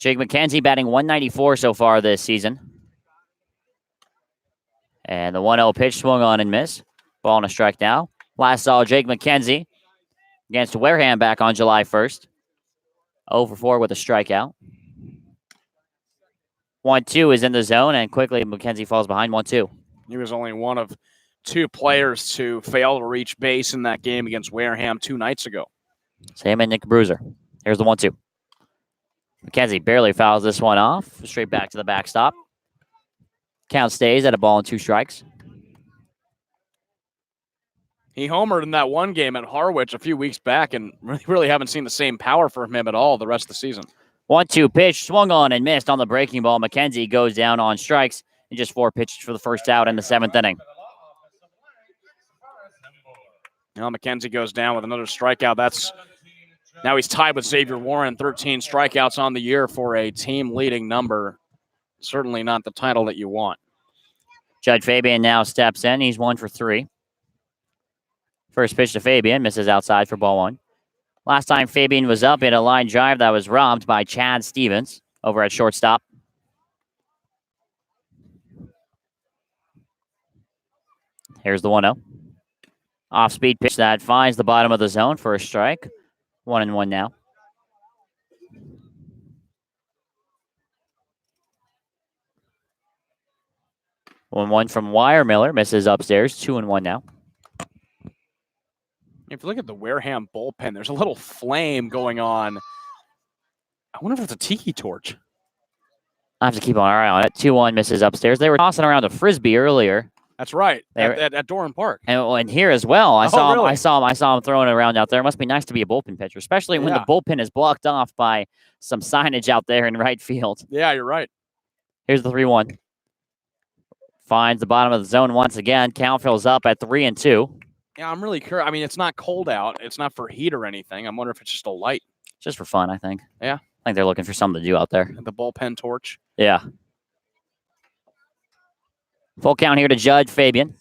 Jake McKenzie batting 194 so far this season. And the 1-0 pitch swung on and missed. Ball and a strike now. Last saw Jake McKenzie against Wareham back on July 1st. 0-for-4 with a strikeout. 1-2 is in the zone, and quickly McKenzie falls behind 1-2. He was only one of 2 players to fail to reach base in that game against Wareham 2 nights ago. Same and Nick Bruiser. Here's the 1-2. McKenzie barely fouls this one off. Straight back to the backstop. Count stays at a ball and 2 strikes. He homered in that one game at Harwich a few weeks back, and really haven't seen the same power from him at all the rest of the season. 1-2 pitch, swung on and missed on the breaking ball. McKenzie goes down on strikes and just 4 pitches for the first out in the 7th inning. Now McKenzie goes down with another strikeout. Now he's tied with Xavier Warren, 13 strikeouts on the year for a team-leading number. Certainly not the title that you want. Judge Fabian now steps in. He's 1 for 3. First pitch to Fabian, misses outside for ball 1. Last time Fabian was up in a line drive that was robbed by Chad Stevens over at shortstop. Here's the 1-0. Off-speed pitch that finds the bottom of the zone for a strike. 1-1 now. 1-1 from Miller, misses upstairs. 2-1 now. If you look at the Wareham bullpen, there's a little flame going on. I wonder if it's a tiki torch. I have to keep an eye on it. 2-1 misses upstairs. They were tossing around a frisbee earlier. That's right. At Doran Park. And here as well. I saw really? him throwing it around out there. It must be nice to be a bullpen pitcher, especially when the bullpen is blocked off by some signage out there in right field. Yeah, you're right. Here's the 3-1. Finds the bottom of the zone once again. Count fills up at 3-2. Yeah, I'm really curious. I mean, it's not cold out. It's not for heat or anything. I'm wondering if it's just a light. Just for fun, I think. Yeah. I think they're looking for something to do out there. The bullpen torch. Yeah. Full count here to Judge Fabian.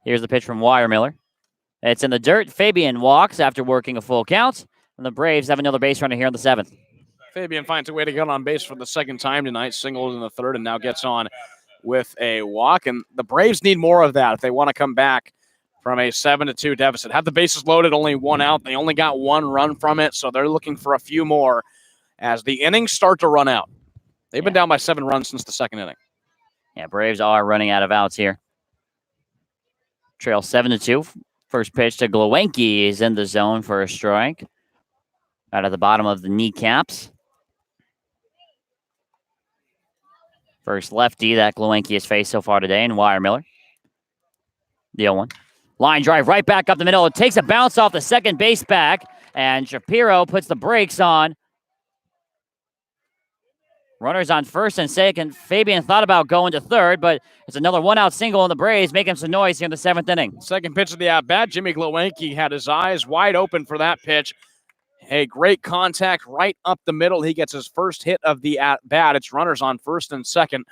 Here's the pitch from Miller. It's in the dirt. Fabian walks after working a full count. And the Braves have another base runner here in the 7th. Fabian finds a way to get on base for the second time tonight. Singled in the 3rd and now gets on with a walk. And the Braves need more of that if they want to come back from a 7-2 deficit. Have the bases loaded, only 1 out. They only got 1 run from it, so they're looking for a few more as the innings start to run out. They've been down by 7 runs since the 2nd inning. Yeah, Braves are running out of outs here. Trail 7-2. First pitch to Glowenke is in the zone for a strike. Out at the bottom of the kneecaps. First lefty that Glowenke has faced so far today, and Miller. The 0-1. Line drive right back up the middle. It takes a bounce off the second base back, and Shapiro puts the brakes on. Runners on first and second. Fabian thought about going to third, but it's another 1-out single, and the Braves making some noise here in the 7th inning. Second pitch of the at-bat. Jimmy Glowenke had his eyes wide open for that pitch. A great contact right up the middle. He gets his first hit of the at-bat. It's runners on first and second.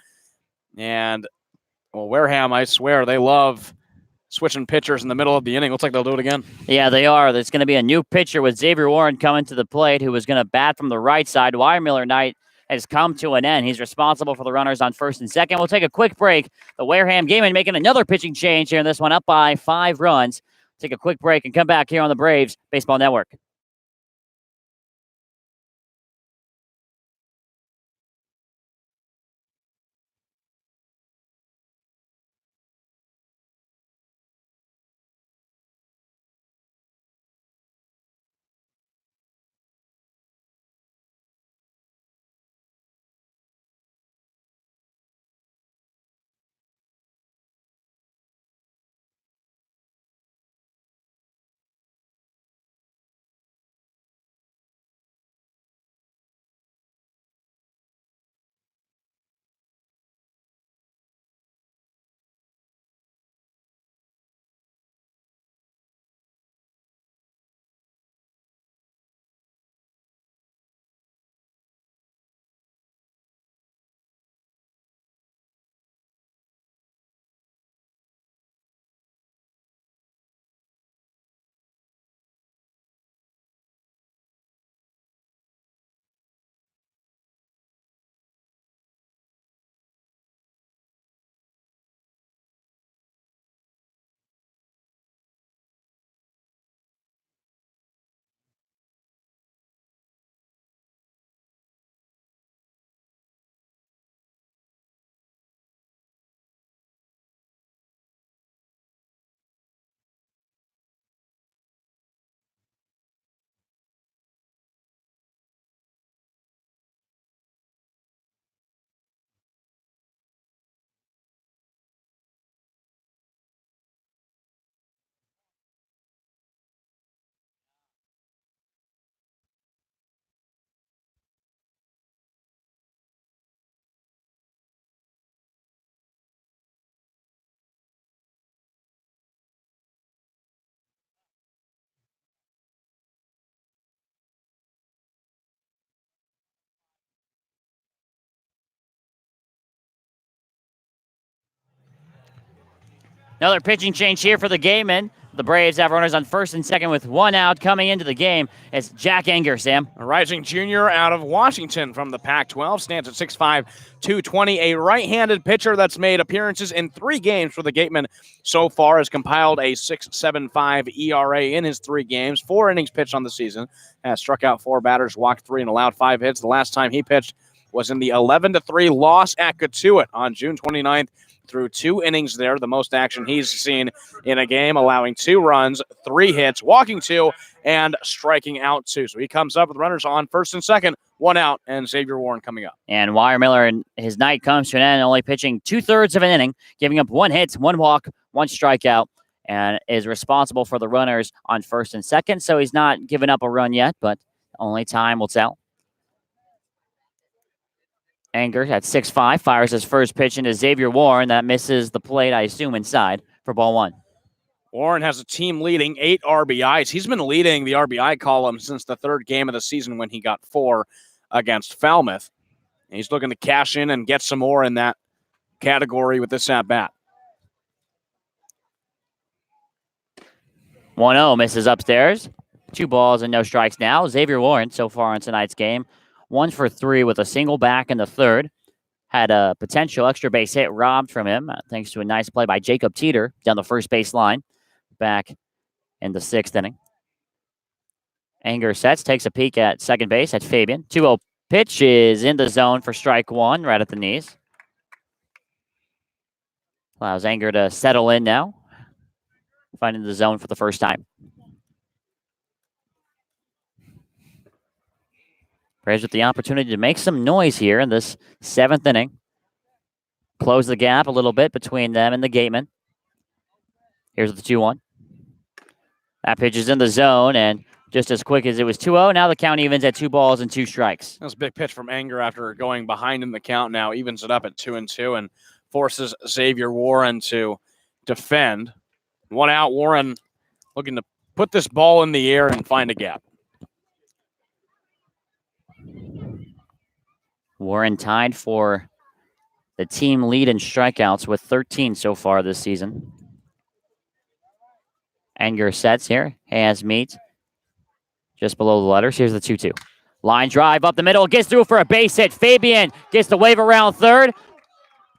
And, well, Wareham, I swear, they love switching pitchers in the middle of the inning. Looks like they'll do it again. Yeah, they are. There's going to be a new pitcher with Xavier Warren coming to the plate who is going to bat from the right side. Miller night has come to an end. He's responsible for the runners on first and second. We'll take a quick break. The Wareham Gatemen making another pitching change here in this one, up by 5 runs. Take a quick break and come back here on the Braves Baseball Network. Another pitching change here for the Gatemen. The Braves have runners on first and second with one out. Coming into the game, it's Jack Anger, Sam. A rising junior out of Washington from the Pac-12, stands at 6'5", 220. A right-handed pitcher that's made appearances in 3 games for the Gatemen so far, has compiled a 6.75 ERA in his 3 games, 4 innings pitched on the season, has struck out 4 batters, walked 3, and allowed 5 hits. The last time he pitched was in the 11-3 loss at Katuitt on June 29th. Through 2 innings there, the most action he's seen in a game, allowing 2 runs, 3 hits, walking 2, and striking out 2. So he comes up with runners on first and second, 1 out, and Xavier Warren coming up. And Wire Miller, and his night comes to an end, only pitching 2/3 of an inning, giving up 1 hit, 1 walk, 1 strikeout, and is responsible for the runners on first and second. So he's not given up a run yet, but only time will tell. Anger at 6'5", fires his first pitch into Xavier Warren. That misses the plate, I assume, inside for ball 1. Warren has a team-leading 8 RBIs. He's been leading the RBI column since the 3rd game of the season when he got 4 against Falmouth. And he's looking to cash in and get some more in that category with this at-bat. 1-0 misses upstairs. 2 balls and no strikes now. Xavier Warren, so far in tonight's game, 1 for 3 with a single back in the 3rd. Had a potential extra base hit robbed from him thanks to a nice play by Jacob Teeter down the first base line back in the 6th inning. Anger sets, takes a peek at second base at Fabian. 2-0 pitch is in the zone for strike 1 right at the knees. Allows Anger to settle in now, finding the zone for the first time. Braves with the opportunity to make some noise here in this 7th inning. Close the gap a little bit between them and the Gatemen. Here's the 2-1. That pitch is in the zone, and just as quick as it was 2-0, now the count evens at 2 balls and 2 strikes. That's a big pitch from Anger after going behind in the count. Now evens it up at 2-2 and forces Xavier Warren to defend. 1 out, Warren looking to put this ball in the air and find a gap. Warren tied for the team lead in strikeouts with 13 so far this season. Anger sets here, has meat just below the letters. Here's the 2-2. Line drive up the middle, gets through for a base hit. Fabian gets the wave around third.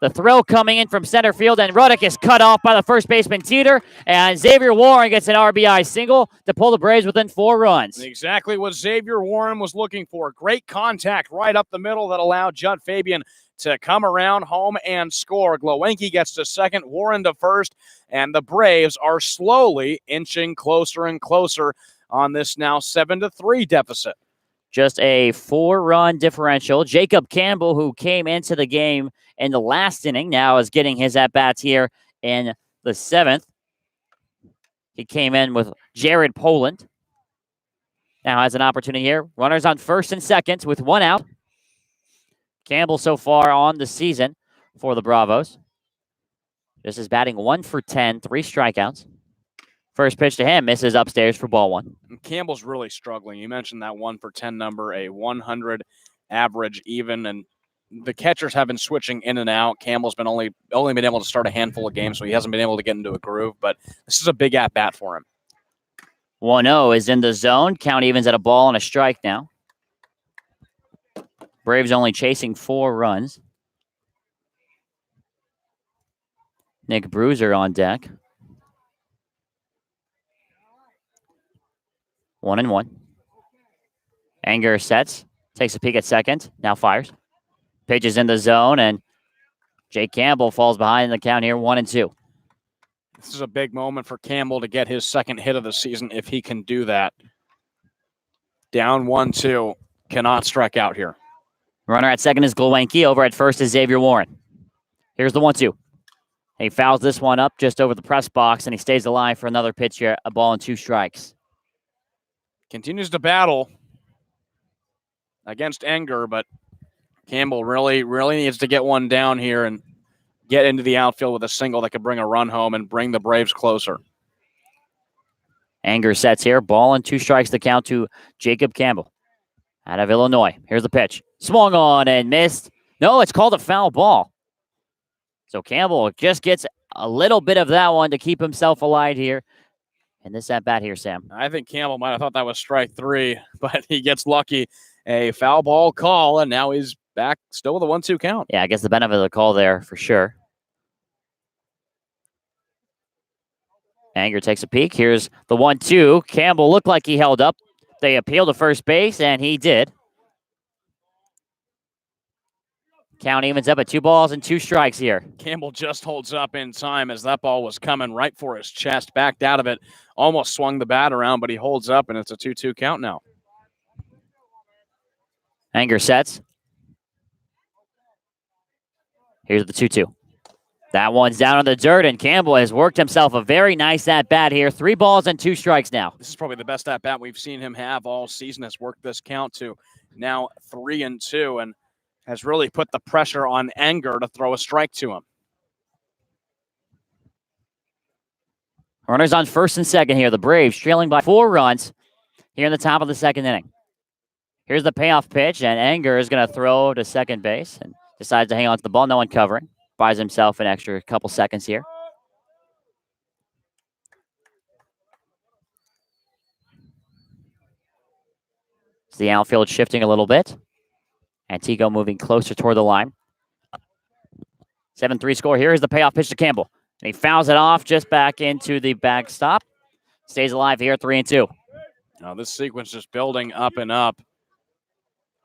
The throw coming in from center field, and Ruddick is cut off by the first baseman Teeter, and Xavier Warren gets an RBI single to pull the Braves within 4 runs. Exactly what Xavier Warren was looking for. Great contact right up the middle that allowed Judd Fabian to come around home and score. Glowenke gets to second, Warren to first, and the Braves are slowly inching closer and closer on this now 7-3 deficit. Just a 4-run differential. Jacob Campbell, who came into the game in the last inning, now is getting his at-bats here in the 7th. He came in with Jared Poland. Now has an opportunity here. Runners on first and second with 1 out. Campbell so far on the season for the Bravos. This is batting 1 for 10, 3 strikeouts. First pitch to him misses upstairs for ball 1. And Campbell's really struggling. You mentioned that 1 for 10 number, a 100 average even, and the catchers have been switching in and out. Campbell's been only been able to start a handful of games, so he hasn't been able to get into a groove, but this is a big at-bat for him. 1-0 is in the zone. Count evens at a ball and a strike now. Braves only chasing 4 runs. Nick Bruiser on deck. 1-1. Anger sets, takes a peek at second, now fires. Pitch is in the zone, and Jake Campbell falls behind in the count here, 1-2. This is a big moment for Campbell to get his 2nd hit of the season if he can do that. Down 1-2, cannot strike out here. Runner at second is Glowenke. Over at first is Xavier Warren. Here's the 1-2. He fouls this one up just over the press box, and he stays alive for another pitch here, a ball and 2 strikes. Continues to battle against Anger, but Campbell really needs to get one down here and get into the outfield with a single that could bring a run home and bring the Braves closer. Anger sets here. Ball and 2 strikes to count to Jacob Campbell out of Illinois. Here's the pitch. Swung on and missed. No, it's called a foul ball. So Campbell just gets a little bit of that one to keep himself alive here. And this at bat here, Sam. I think Campbell might have thought that was strike 3, but he gets lucky. A foul ball call, and now he's back still with a 1-2 count. Yeah, I guess the benefit of the call there for sure. Anger takes a peek. Here's the 1-2. Campbell looked like he held up. They appealed to first base, and he did. Count evens up at 2 balls and 2 strikes here. Campbell just holds up in time as that ball was coming right for his chest. Backed out of it. Almost swung the bat around, but he holds up, and it's a 2-2 count now. Anger sets. Here's the 2-2. That one's down on the dirt, and Campbell has worked himself a very nice at-bat here. 3 balls and 2 strikes now. This is probably the best at-bat we've seen him have all season. Has worked this count to now 3-2, and has really put the pressure on Anger to throw a strike to him. Runners on first and second here. The Braves trailing by 4 runs here in the top of the second inning. Here's the payoff pitch, and Anger is going to throw to second base and decides to hang on to the ball. No one covering. Buys himself an extra couple seconds here. It's the outfield shifting a little bit. Antico moving closer toward the line. 7-3 score. Here is the payoff pitch to Campbell. And he fouls it off just back into the backstop. Stays alive here, 3-2. Now this sequence just building up and up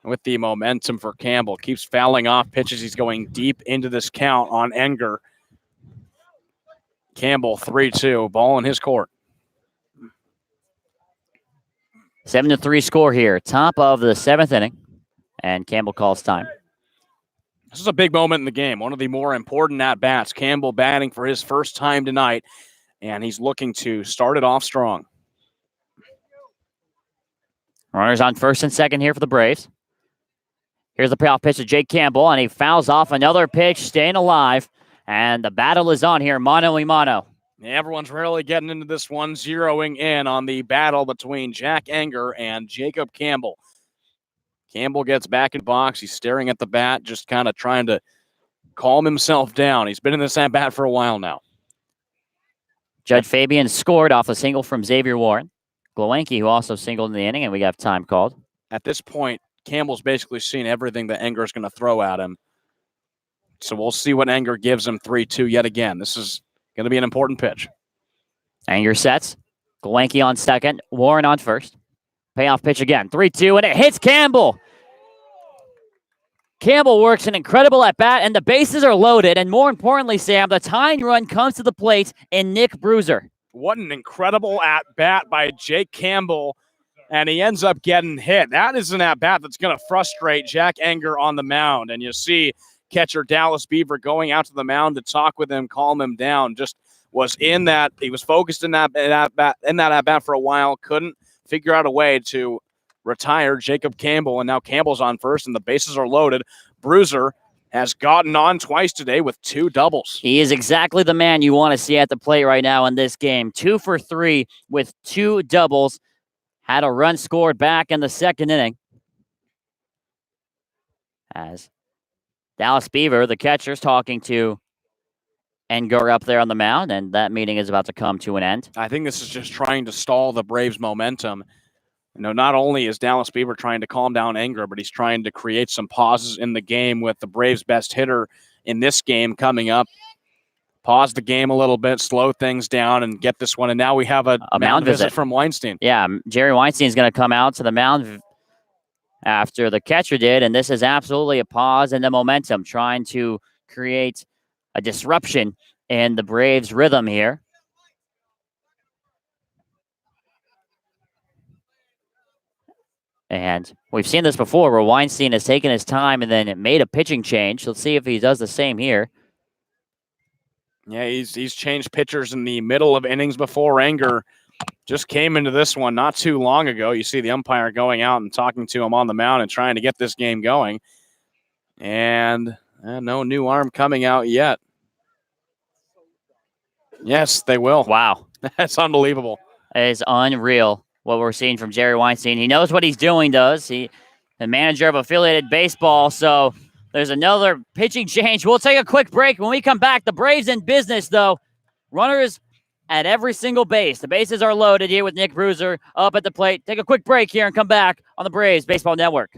with the momentum for Campbell. Keeps fouling off pitches. He's going deep into this count on Anger. Campbell 3-2. Ball in his court. 7-3 score here. Top of the 7th inning. And Campbell calls time. This is a big moment in the game. One of the more important at-bats. Campbell batting for his first time tonight. And he's looking to start it off strong. Runners on first and second here for the Braves. Here's the payoff pitch to Jake Campbell, and he fouls off another pitch, staying alive. And the battle is on here, mano-a-mano. Yeah, everyone's really getting into this one, zeroing in on the battle between Jack Anger and Jacob Campbell. Campbell gets back in box. He's staring at the bat, just kind of trying to calm himself down. He's been in this at-bat for a while now. Judge Fabian scored off a single from Xavier Warren. Glowanke, who also singled in the inning, and we got time called. At this point, Campbell's basically seen everything that Anger is going to throw at him. So we'll see what Anger gives him 3-2 yet again. This is going to be an important pitch. Anger sets. Glowanke on second. Warren on first. Payoff pitch again. 3-2, and it hits Campbell. Campbell works an incredible at-bat, and the bases are loaded. And more importantly, Sam, the tying run comes to the plate in Nick Bruiser. What an incredible at-bat by Jake Campbell, and he ends up getting hit. That is an at-bat that's going to frustrate Jack Anger on the mound. And you see catcher Dallas Beaver going out to the mound to talk with him, calm him down. Just was in that, he was focused in that at-bat for a while, couldn't figure out a way to retire Jacob Campbell, and now Campbell's on first, and the bases are loaded. Bruiser has gotten on twice today with 2 doubles. He is exactly the man you want to see at the plate right now in this game. 2 for 3 with 2 doubles. Had a run scored back in the second inning. As Dallas Beaver, the catcher, is talking to Anger up there on the mound, and that meeting is about to come to an end. I think this is just trying to stall the Braves' momentum. You know, not only is Dallas Beaver trying to calm down Anger, but he's trying to create some pauses in the game with the Braves' best hitter in this game coming up. Pause the game a little bit, slow things down, and get this one. And now we have a mound visit from Weinstein. Yeah, Jerry Weinstein is going to come out to the mound after the catcher did, and this is absolutely a pause in the momentum, trying to create a disruption in the Braves' rhythm here. And we've seen this before where Weinstein has taken his time and then it made a pitching change. Let's see if he does the same here. Yeah, he's changed pitchers in the middle of innings before. Anger just came into this one not too long ago. You see the umpire going out and talking to him on the mound and trying to get this game going. And no new arm coming out yet. Yes, they will. Wow. That's unbelievable. It is unreal what we're seeing from Jerry Weinstein. He knows what he's doing, does he? The manager of affiliated baseball, so There's another pitching change. We'll take a quick break. When we come back, the Braves in business, though. Runners at every single base. The bases are loaded here with Nick Bruiser up at the plate. Take a quick break here and come back on the Braves Baseball Network.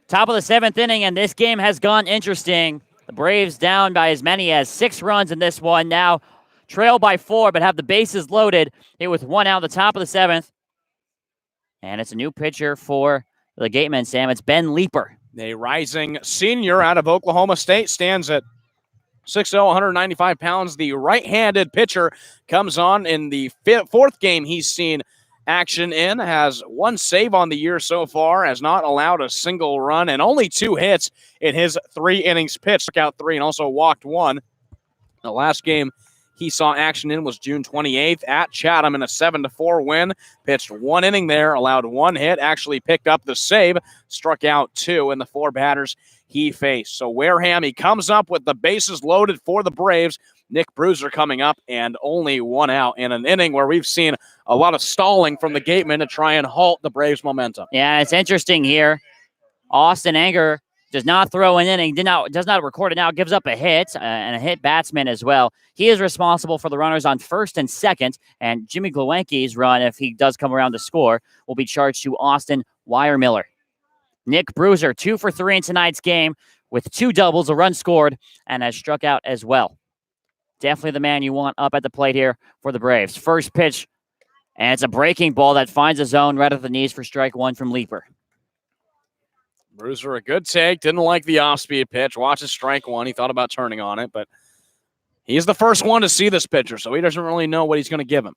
Top of the 7th inning, and this game has gone interesting. The Braves down by as many as 6 runs in this one. Now trail by 4, but have the bases loaded here with 1 out at the top of the 7th. And it's a new pitcher for the Gatemen, Sam. It's Ben Leeper. A rising senior out of Oklahoma State, stands at 6'0", 195 pounds. The right-handed pitcher comes on in the 4th game he's seen action in, has 1 save on the year so far, has not allowed a single run, and only 2 hits in his 3 innings pitched. Struck out 3 and also walked 1. The last game he saw action in was June 28th at Chatham in a 7-4 win. Pitched 1 inning there, allowed 1 hit, actually picked up the save, struck out 2 in the 4 batters he faced. So Wareham, he comes up with the bases loaded for the Braves. Nick Bruiser coming up, and only 1 out in an inning where we've seen a lot of stalling from the Gatemen to try and halt the Braves' momentum. Yeah, it's interesting here. Austin Anger does not throw an inning, does not record it now, gives up a hit, and a hit batsman as well. He is responsible for the runners on 1st and 2nd, and Jimmy Glowacki's run, if he does come around to score, will be charged to Austin Weiermiller. Nick Bruiser, 2 for 3 in tonight's game with 2 doubles, a run scored, and has struck out as well. Definitely the man you want up at the plate here for the Braves. First pitch, and it's a breaking ball that finds a zone right at the knees for strike 1 from Leeper. Bruiser, a good take. Didn't like the off-speed pitch. Watches strike 1. He thought about turning on it, but he's the first one to see this pitcher, so he doesn't really know what he's going to give him.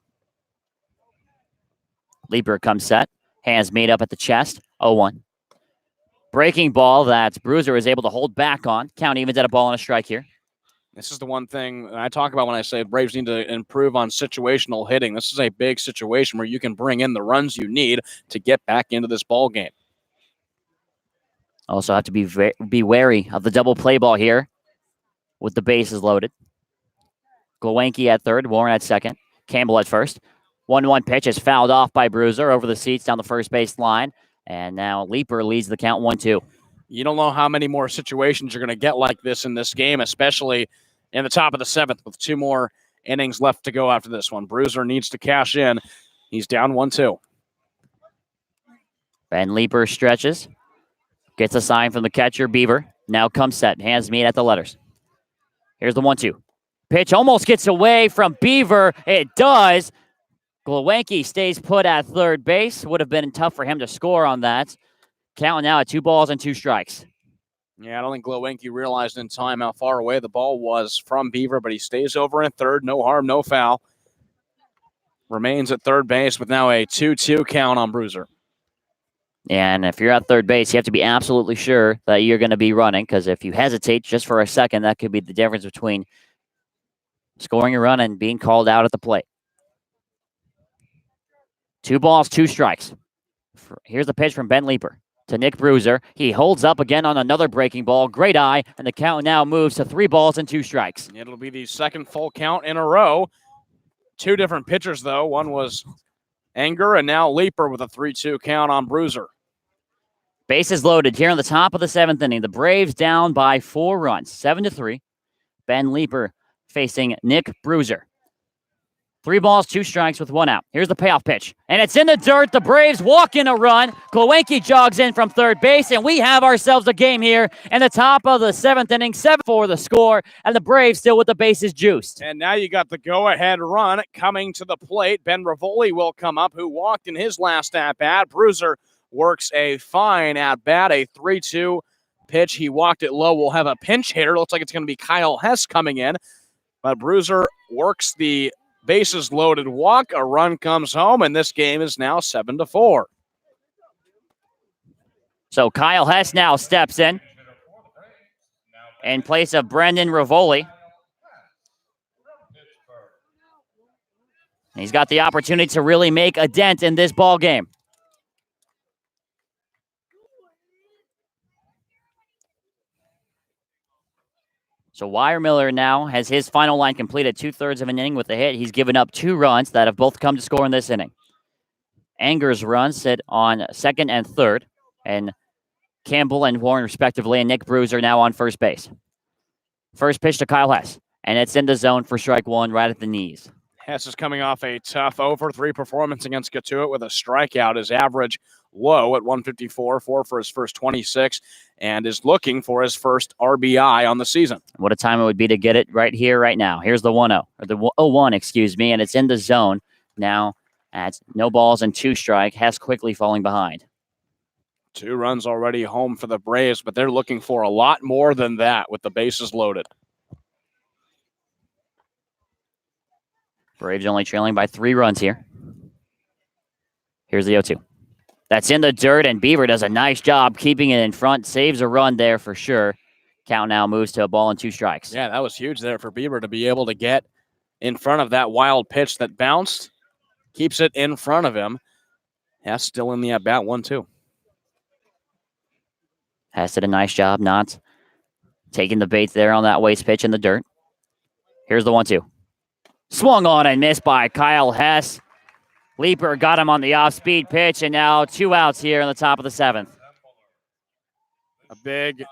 Leeper comes set. Hands made up at the chest. 0-1. Breaking ball that Bruiser is able to hold back on. Count evens at a ball and a strike here. This is the one thing I talk about when I say Braves need to improve on situational hitting. This is a big situation where you can bring in the runs you need to get back into this ball game. Also have to be wary of the double play ball here with the bases loaded. Glowacki at 3rd, Warren at 2nd, Campbell at 1st. 1-1 pitch is fouled off by Bruiser over the seats down the first base line. And now Leeper leads the count 1-2. You don't know how many more situations you're going to get like this in this game, especially in the top of the 7th with 2 more innings left to go after this one. Bruiser needs to cash in. He's down 1-2. Ben Leeper stretches. Gets a sign from the catcher, Beaver. Now comes set. Hands meet at the letters. Here's the 1-2. Pitch almost gets away from Beaver. It does. Glowacki stays put at 3rd base. Would have been tough for him to score on that. Counting now at 2 balls and 2 strikes. Yeah, I don't think Glowacki realized in time how far away the ball was from Beaver, but he stays over in 3rd. No harm, no foul. Remains at 3rd base with now a 2-2 count on Bruiser. And if you're at 3rd base, you have to be absolutely sure that you're going to be running, because if you hesitate just for a second, that could be the difference between scoring a run and being called out at the plate. 2 balls, 2 strikes. Here's the pitch from Ben Leeper. to Nick Bruiser. He holds up again on another breaking ball. Great eye, and the count now moves to 3 balls and 2 strikes. It'll be the second full count in a row. 2 different pitchers, though. One was Anger, and now Leaper with a 3-2 count on Bruiser. Bases loaded here in the top of the 7th inning. The Braves down by 4 runs, 7-3. Ben Leaper facing Nick Bruiser. 3 balls, 2 strikes with 1 out. Here's the payoff pitch, and it's in the dirt. The Braves walk in a run. Glowenke jogs in from third base, and we have ourselves a game here in the top of the 7th inning. 7-4 the score, and the Braves still with the bases juiced. And now you got the go-ahead run coming to the plate. Ben Rivoli will come up, who walked in his last at-bat. Bruiser works a fine at-bat, a 3-2 pitch. He walked it low. We'll have a pinch hitter. Looks like it's going to be Kyle Hess coming in. But Bruiser works the bases loaded walk. A run comes home, and this game is now 7-4. So Kyle Hess now steps in place of Brendan Rivoli. He's got the opportunity to really make a dent in this ball game. So Weiermiller now has his final line completed, 2/3 of an inning with a hit. He's given up 2 runs that have both come to score in this inning. Anger's runs sit on second and third, and Campbell and Warren respectively, and Nick Bruiser now on first base. First pitch to Kyle Hess, and it's in the zone for strike 1 right at the knees. Hess is coming off a tough 0-for-3 performance against Katuitt with a strikeout. His average low at 154, 4 for his first 26, and is looking for his first RBI on the season. What a time it would be to get it right here, right now. Here's the 1-0, or the 0-1, excuse me, and it's in the zone now at no balls and 2 strike. Hess quickly falling behind. 2 runs already home for the Braves, but they're looking for a lot more than that with the bases loaded. Braves only trailing by 3 runs here. Here's the 0-2. That's in the dirt, and Beaver does a nice job keeping it in front. Saves a run there for sure. Count now moves to a ball and 2 strikes. Yeah, that was huge there for Beaver to be able to get in front of that wild pitch that bounced. Keeps it in front of him. Hess still in the at-bat, 1-2. Hess did a nice job not taking the bait there on that waste pitch in the dirt. Here's the 1-2. Swung on and missed by Kyle Hess. Leaper got him on the off-speed pitch, and now 2 outs here in the top of the 7th. A big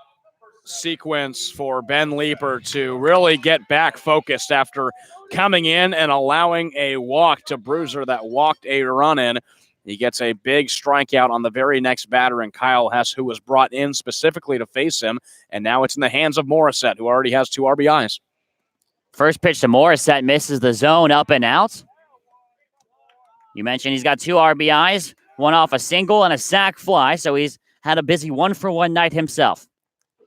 sequence for Ben Leaper to really get back focused after coming in and allowing a walk to Bruiser that walked a run in. He gets a big strikeout on the very next batter in Kyle Hess, who was brought in specifically to face him, and now it's in the hands of Morissette, who already has 2 RBIs. First pitch to Morissette misses the zone, up and out. You mentioned he's got 2 RBIs, 1 off a single and a sac fly, so he's had a busy 1-for-1 night himself.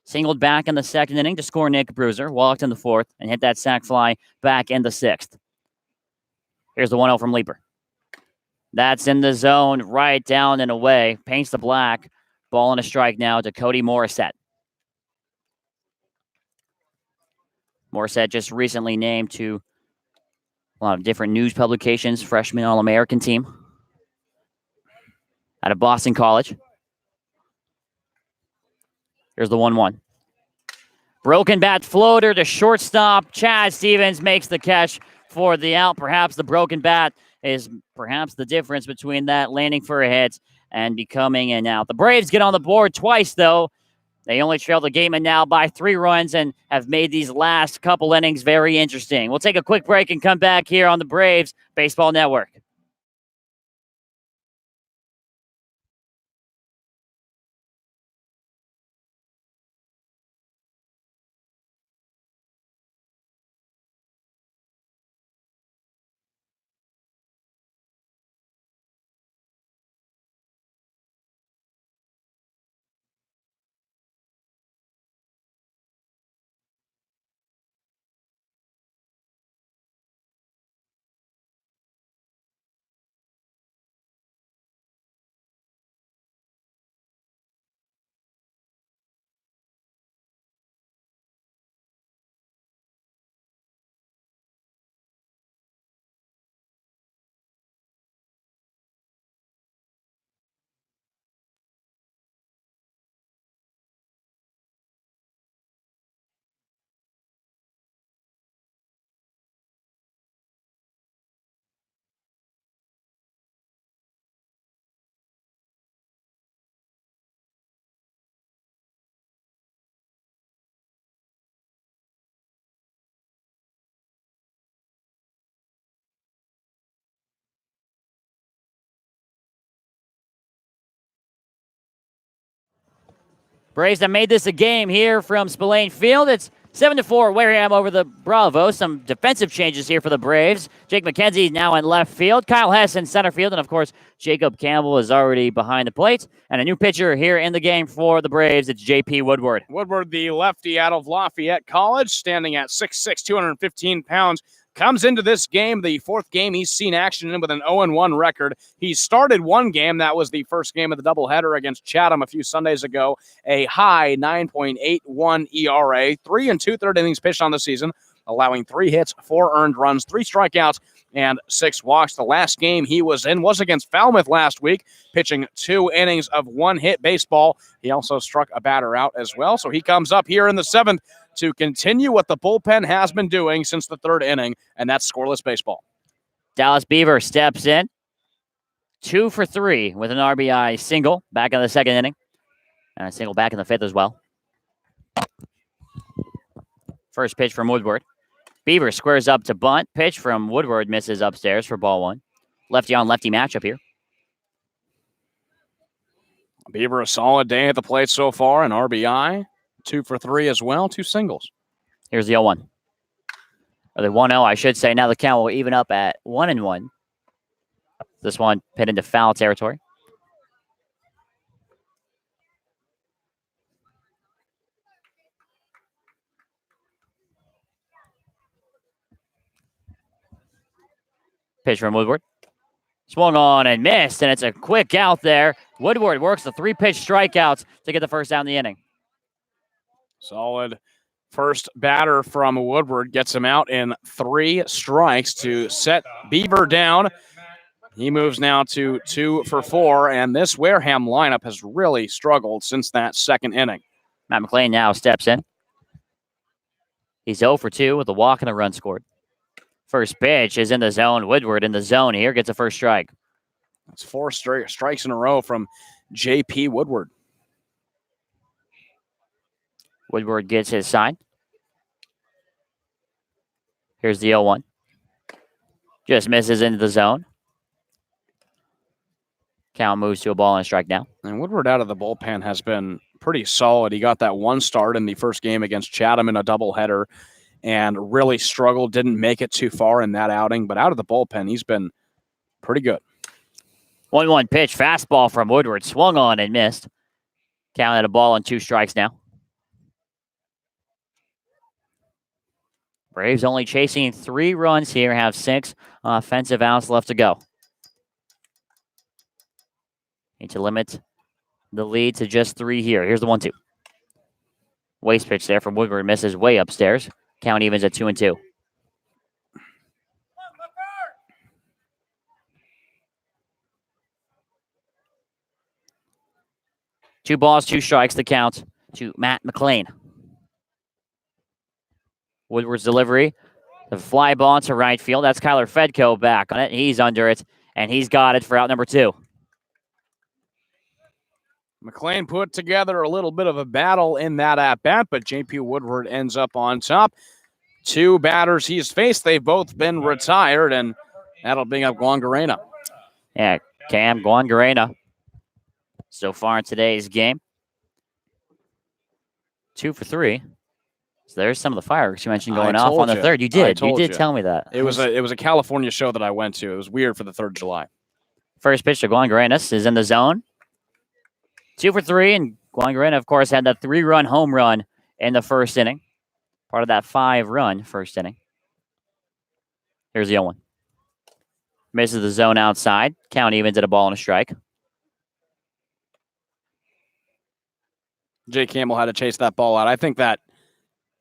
Singled back in the 2nd inning to score Nick Bruiser, walked in the 4th, and hit that sac fly back in the 6th. Here's the 1-0 from Leaper. That's in the zone, right down and away. Paints the black. Ball and a strike now to Cody Morissette. Morissette just recently named to a lot of different news publications, freshman All-American team out of Boston College. Here's the 1-1. Broken bat floater to shortstop. Chad Stevens makes the catch for the out. Perhaps the broken bat is perhaps the difference between that landing for a hit and becoming an out. The Braves get on the board twice, though. They only trail the Gatemen now by 3 runs and have made these last couple innings very interesting. We'll take a quick break and come back here on the Braves Baseball Network. Braves have made this a game here from Spillane Field. It's 7-4 Wareham over the Bravo. Some defensive changes here for the Braves. Jake McKenzie now in left field. Kyle Hess in center field. And, of course, Jacob Campbell is already behind the plate. And a new pitcher here in the game for the Braves. It's J.P. Woodward. Woodward, the lefty out of Lafayette College, standing at 6'6", 215 pounds. Comes into this game, the fourth game he's seen action in with an 0-1 record. He started one game. That was the first game of the doubleheader against Chatham a few Sundays ago. A high 9.81 ERA, 3 2/3 innings pitched on the season, allowing 3 hits, 4 earned runs, 3 strikeouts, and 6 walks. The last game he was in was against Falmouth last week, pitching 2 innings of 1-hit baseball. He also struck a batter out as well. So he comes up here in the 7th to continue what the bullpen has been doing since the 3rd inning, and that's scoreless baseball. Dallas Beaver steps in. 2 for 3 with an RBI single back in the 2nd inning. And a single back in the 5th as well. First pitch from Woodward. Beaver squares up to bunt. Pitch from Woodward misses upstairs for ball 1. Lefty on lefty matchup here. Beaver, a solid day at the plate so far, an RBI. 2 for 3 as well, 2 singles. Here's the 0-1. Or the 1-0, I should say. Now the count will even up at 1-1. This one hit into foul territory. Pitch from Woodward. Swung on and missed, and it's a quick out there. Woodward works the 3-pitch strikeouts to get the first down in the inning. Solid first batter from Woodward gets him out in 3 strikes to set Beaver down. He moves now to 2 for 4, and this Wareham lineup has really struggled since that 2nd inning. Matt McLean now steps in. He's 0 for 2 with a walk and a run scored. First pitch is in the zone. Woodward in the zone here gets a first strike. That's 4 strikes in a row from J.P. Woodward. Woodward gets his sign. Here's the 0-1. Just misses into the zone. Count moves to a ball and a strike now. And Woodward out of the bullpen has been pretty solid. He got that 1 start in the first game against Chatham in a doubleheader and really struggled, didn't make it too far in that outing. But out of the bullpen, he's been pretty good. 1-1 pitch, fastball from Woodward. Swung on and missed. Count at a ball and 2 strikes now. Braves only chasing 3 runs here, have 6 offensive outs left to go. Need to limit the lead to just 3 here. Here's the 1-2. Waste pitch there from Woodward, misses way upstairs. Count evens at 2-2. Two balls, 2 strikes, the count to Matt McLean. Woodward's delivery. The fly ball to right field. That's Kyler Fedko back on it. He's under it, and he's got it for out number 2. McLean put together a little bit of a battle in that at-bat, but J.P. Woodward ends up on top. 2 batters he's faced. They've both been retired, and that'll bring up Guangarena. Yeah, Cam Guangarena so far in today's game. 2 for 3. So there's some of the fireworks you mentioned going off on the 3rd. You did. You did tell me that. It was a California show that I went to. It was weird for the 3rd of July. First pitch to Guangarena is in the zone. 2 for 3, and Guangarena, of course, had that 3-run home run in the 1st inning. Part of that 5-run 1st inning. Here's the 0-1. Misses the zone outside. Count evens at a ball and a strike. Jay Campbell had to chase that ball out. I think that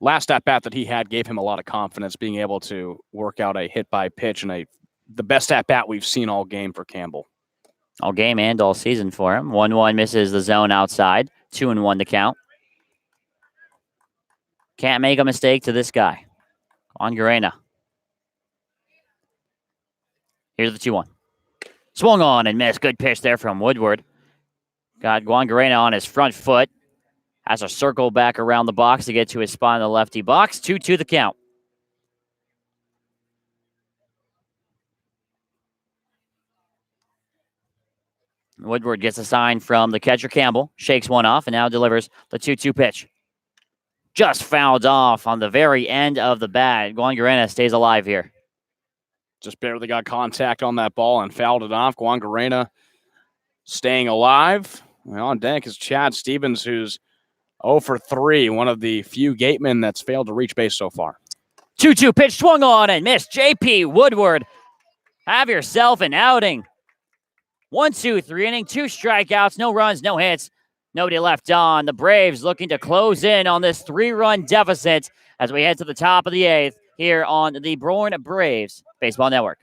last at-bat that he had gave him a lot of confidence, being able to work out a hit-by-pitch and the best at-bat we've seen all game for Campbell. All game and all season for him. 1-1 misses the zone outside. 2-1 to count. Can't make a mistake to this guy. Guangarena. Here's the 2-1. Swung on and missed. Good pitch there from Woodward. Got Guangarena on his front foot. Has a circle back around the box to get to his spot in the lefty box. 2-2 the count. Woodward gets a sign from the catcher, Campbell, shakes one off, and now delivers the 2-2 pitch. Just fouled off on the very end of the bat. Guangarena stays alive here. Just barely got contact on that ball and fouled it off. Guangarena staying alive. On deck is Chad Stevens, who's 0 for 3, one of the few Gatemen that's failed to reach base so far. 2-2 pitch swung on and missed. J.P. Woodward, have yourself an outing. 1-2-3 inning, 2 strikeouts, no runs, no hits, nobody left on. The Braves looking to close in on this 3-run deficit as we head to the top of the 8th here on the Bourne Braves Baseball Network.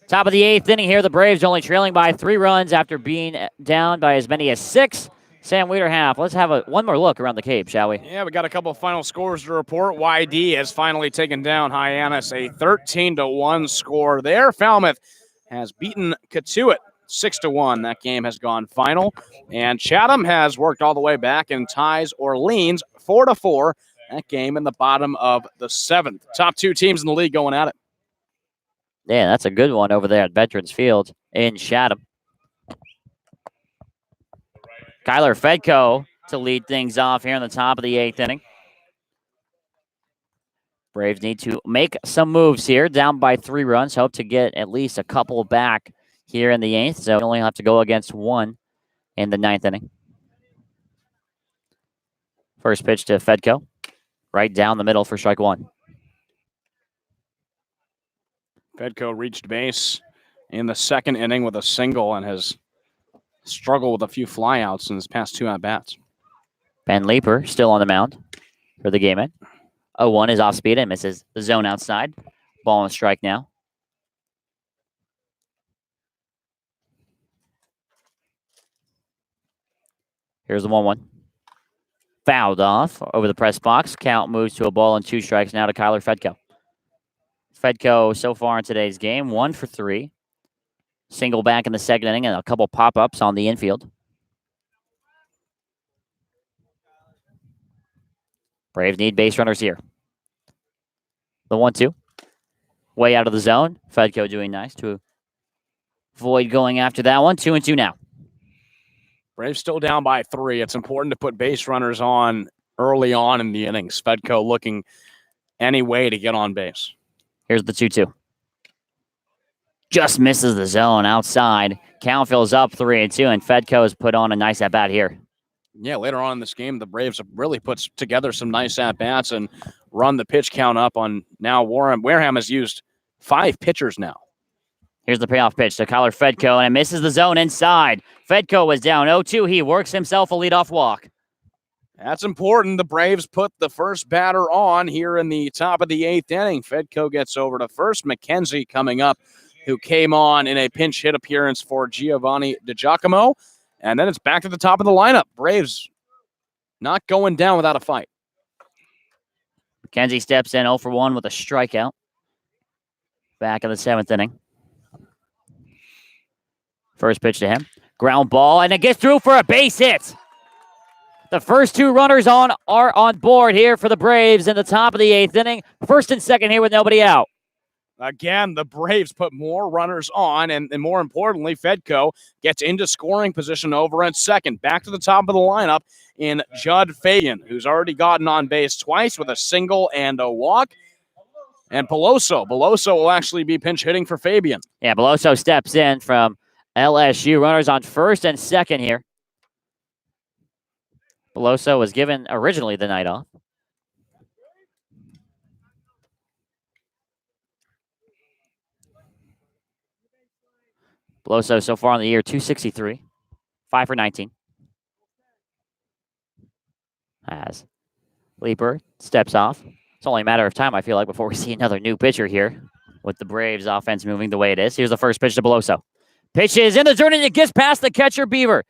Top of the 8th inning here. The Braves only trailing by 3 runs after being down by as many as 6. Sam Wiederhalf, let's have one more look around the Cape, shall we? Yeah, we got a couple of final scores to report. YD has finally taken down Hyannis, a 13-1 score there. Falmouth has beaten Katuitt 6-1. That game has gone final. And Chatham has worked all the way back and ties Orleans 4-4. That game in the bottom of the 7th. Top 2 teams in the league going at it. Yeah, that's a good one over there at Veterans Field in Chatham. Kyler Fedko to lead things off here in the top of the 8th inning. Braves need to make some moves here, down by 3 runs. Hope to get at least a couple back here in the 8th, so we only have to go against 1 in the 9th inning. First pitch to Fedko, right down the middle for strike 1. Fedko reached base in the 2nd inning with a single and has struggled with a few flyouts in his past 2 at-bats. Ben Leeper still on the mound for the Gatemen. 0-1 is off speed and misses the zone outside. Ball and strike now. Here's the 1-1. Fouled off over the press box. Count moves to a ball and 2 strikes now to Kyler Fedko. Fedko so far in today's game, 1 for 3. Single back in the 2nd inning and a couple pop-ups on the infield. Braves need base runners here. The 1-2. Way out of the zone. Fedko doing nice to avoid going after that one. 2-2 now. Braves still down by 3. It's important to put base runners on early on in the innings. Fedko looking any way to get on base. Here's the 2-2. Just misses the zone outside. Count fills up 3-2, and Fedko has put on a nice at-bat here. Yeah, later on in this game, the Braves have really put together some nice at-bats and run the pitch count up on now Wareham. Wareham has used 5 pitchers now. Here's the payoff pitch to Kyler Fedko, and it misses the zone inside. Fedko was down 0-2. He works himself a leadoff walk. That's important. The Braves put the first batter on here in the top of the 8th inning. Fedko gets over to first. McKenzie coming up, who came on in a pinch hit appearance for Giovanni DiGiacomo. And then it's back to the top of the lineup. Braves not going down without a fight. McKenzie steps in 0 for 1 with a strikeout. Back in the 7th inning. First pitch to him. Ground ball, and it gets through for a base hit. The first 2 runners are on board here for the Braves in the top of the 8th inning. First and second here with nobody out. Again, the Braves put more runners on, and more importantly, Fedko gets into scoring position over at second. Back to the top of the lineup in Judd Fabian, who's already gotten on base twice with a single and a walk. And Beloso will actually be pinch hitting for Fabian. Yeah, Beloso steps in from LSU. Runners on first and second here. Beloso was given originally the night off. Beloso so far in the year, 263, 5 for 19. As Leeper steps off. It's only a matter of time, I feel like, before we see another new pitcher here with the Braves offense moving the way it is. Here's the first pitch to Beloso. Pitch is in the zone and it gets past the catcher, Beaver.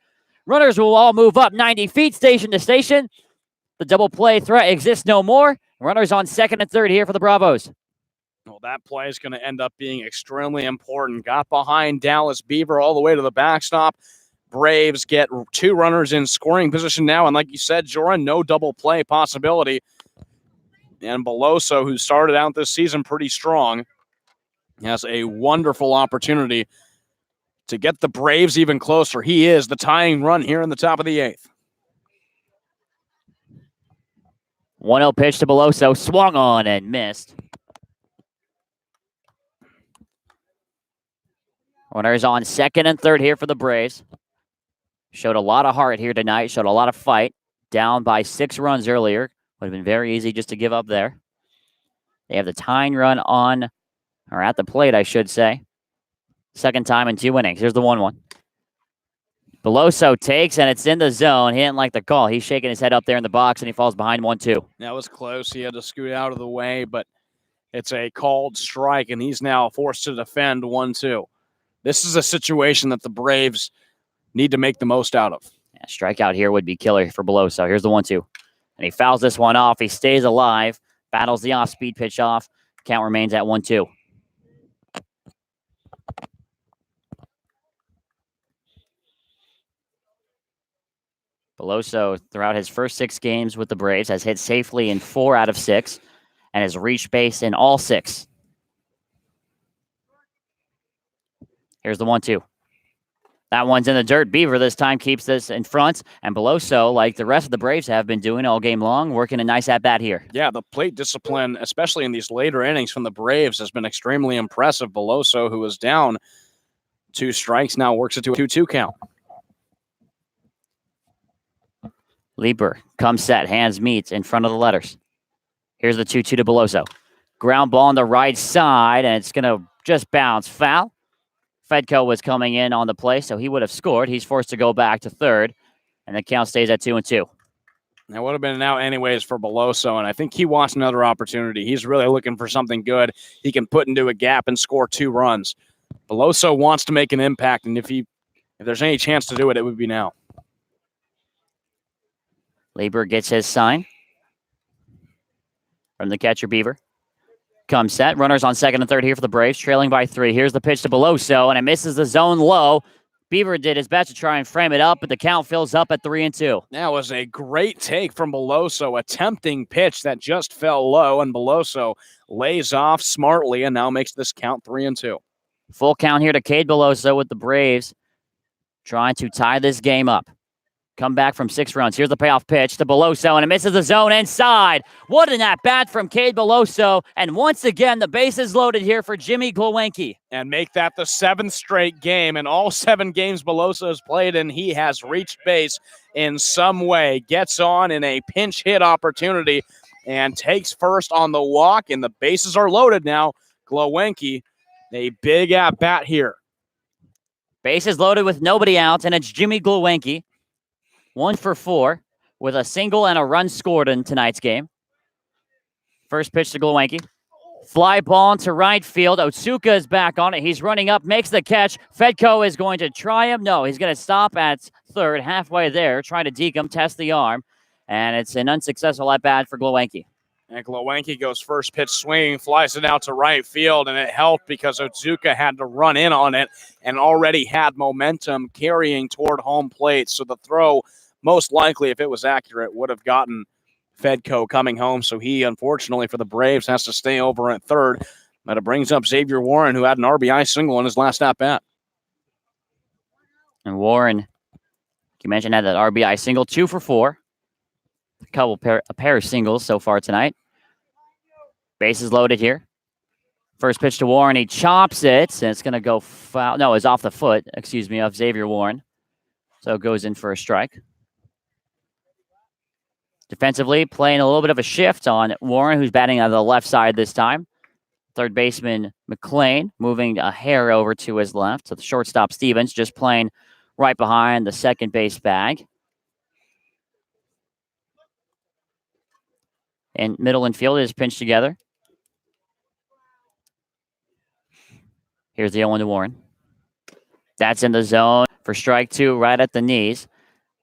Runners will all move up 90 feet, station to station. The double play threat exists no more. Runners on second and third here for the Bravos. Well, that play is going to end up being extremely important. Got behind Dallas Beaver all the way to the backstop. Braves get 2 runners in scoring position now. And like you said, Joran, no double play possibility. And Beloso, who started out this season pretty strong, has a wonderful opportunity to get the Braves even closer. He is the tying run here in the top of the 8th. 1-0 pitch to Beloso. Swung on and missed. Runners on second and third here for the Braves. Showed a lot of heart here tonight. Showed a lot of fight. Down by 6 runs earlier. Would have been very easy just to give up there. They have the tying run on, or at the plate, I should say. Second time in 2 innings. Here's the 1-1. Beloso takes, and it's in the zone. He didn't like the call. He's shaking his head up there in the box, and he falls behind 1-2. That was close. He had to scoot out of the way, but it's a called strike, and he's now forced to defend 1-2. This is a situation that the Braves need to make the most out of. Yeah, strikeout here would be killer for Beloso. Here's the 1-2. And he fouls this one off. He stays alive, battles the off-speed pitch off. Count remains at 1-2. Beloso, throughout his first 6 games with the Braves, has hit safely in 4 out of 6 and has reached base in all 6. Here's the 1-2. That one's in the dirt. Beaver this time keeps this in front. And Beloso, like the rest of the Braves have been doing all game long, working a nice at-bat here. Yeah, the plate discipline, especially in these later innings from the Braves, has been extremely impressive. Beloso, who was down 2 strikes, now works it to a 2-2 count. Leeper comes set, hands meets in front of the letters. Here's the 2-2 to Beloso. Ground ball on the right side, and it's going to just bounce foul. Fedko was coming in on the play, so he would have scored. He's forced to go back to third, and the count stays at 2-2. That would have been an out anyways for Beloso, and I think he wants another opportunity. He's really looking for something good he can put into a gap and score 2 runs. Beloso wants to make an impact, and if there's any chance to do it, it would be now. Lieber gets his sign from the catcher, Beaver. Comes set. Runners on second and third here for the Braves, trailing by 3. Here's the pitch to Beloso, and it misses the zone low. Beaver did his best to try and frame it up, but the count fills up at 3-2. That was a great take from Beloso, a tempting pitch that just fell low, and Beloso lays off smartly and now makes this count 3-2. Full count here to Cade Beloso with the Braves trying to tie this game up. Come back from 6 runs. Here's the payoff pitch to Beloso, and it misses the zone inside. What an at-bat from Cade Beloso. And once again, the base is loaded here for Jimmy Glowinski. And make that the 7th straight game. And all 7 games Beloso has played in, he has reached base in some way. Gets on in a pinch hit opportunity and takes first on the walk. And the bases are loaded now. Glowinski, a big at-bat here. Bases loaded with nobody out, and it's Jimmy Glowinski. 1 for 4 with a single and a run scored in tonight's game. First pitch to Glowinski. Fly ball to right field. Otsuka is back on it. He's running up, makes the catch. Fedko is going to try him. No, he's going to stop at third, halfway there, try to deke him, test the arm. And it's an unsuccessful at-bat for Glowinski. And Glowinski goes first pitch swinging, flies it out to right field, and it helped because Otsuka had to run in on it and already had momentum carrying toward home plate. So the throw, most likely, if it was accurate, would have gotten Fedko coming home. So he, unfortunately for the Braves, has to stay over at third. But it brings up Xavier Warren, who had an RBI single in his last at-bat. And Warren, you mentioned, had that RBI single, 2 for 4. A pair of singles so far tonight. Bases loaded here. First pitch to Warren. He chops it, and it's going to go foul. No, it's off the foot, excuse me, of Xavier Warren. So it goes in for a strike. Defensively, playing a little bit of a shift on Warren, who's batting on the left side this time. Third baseman McLean moving a hair over to his left. So the shortstop Stevens just playing right behind the second base bag. And middle infield is pinched together. Here's the 0-1 to Warren. That's in the zone for strike two, right at the knees.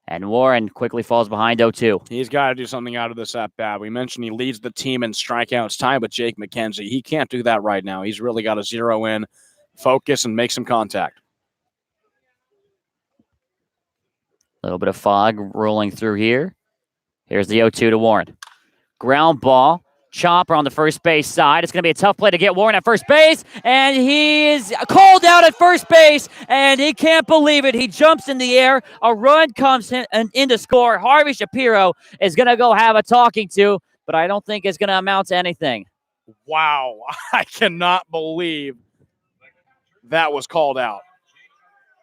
And Warren quickly falls behind 0-2. He's got to do something out of this at bat. We mentioned he leads the team in strikeouts, tied with Jake McKenzie. He can't do that right now. He's really got to zero in, focus, and make some contact. A little bit of fog rolling through here. Here's the 0-2 to Warren. Ground ball. Chopper on the first base side. It's going to be a tough play to get Warren at first base, and he is called out at first base, and he can't believe it. He jumps in the air. A run comes in to score. Harvey Shapiro is going to go have a talking to, but I don't think it's going to amount to anything. Wow. I cannot believe that was called out.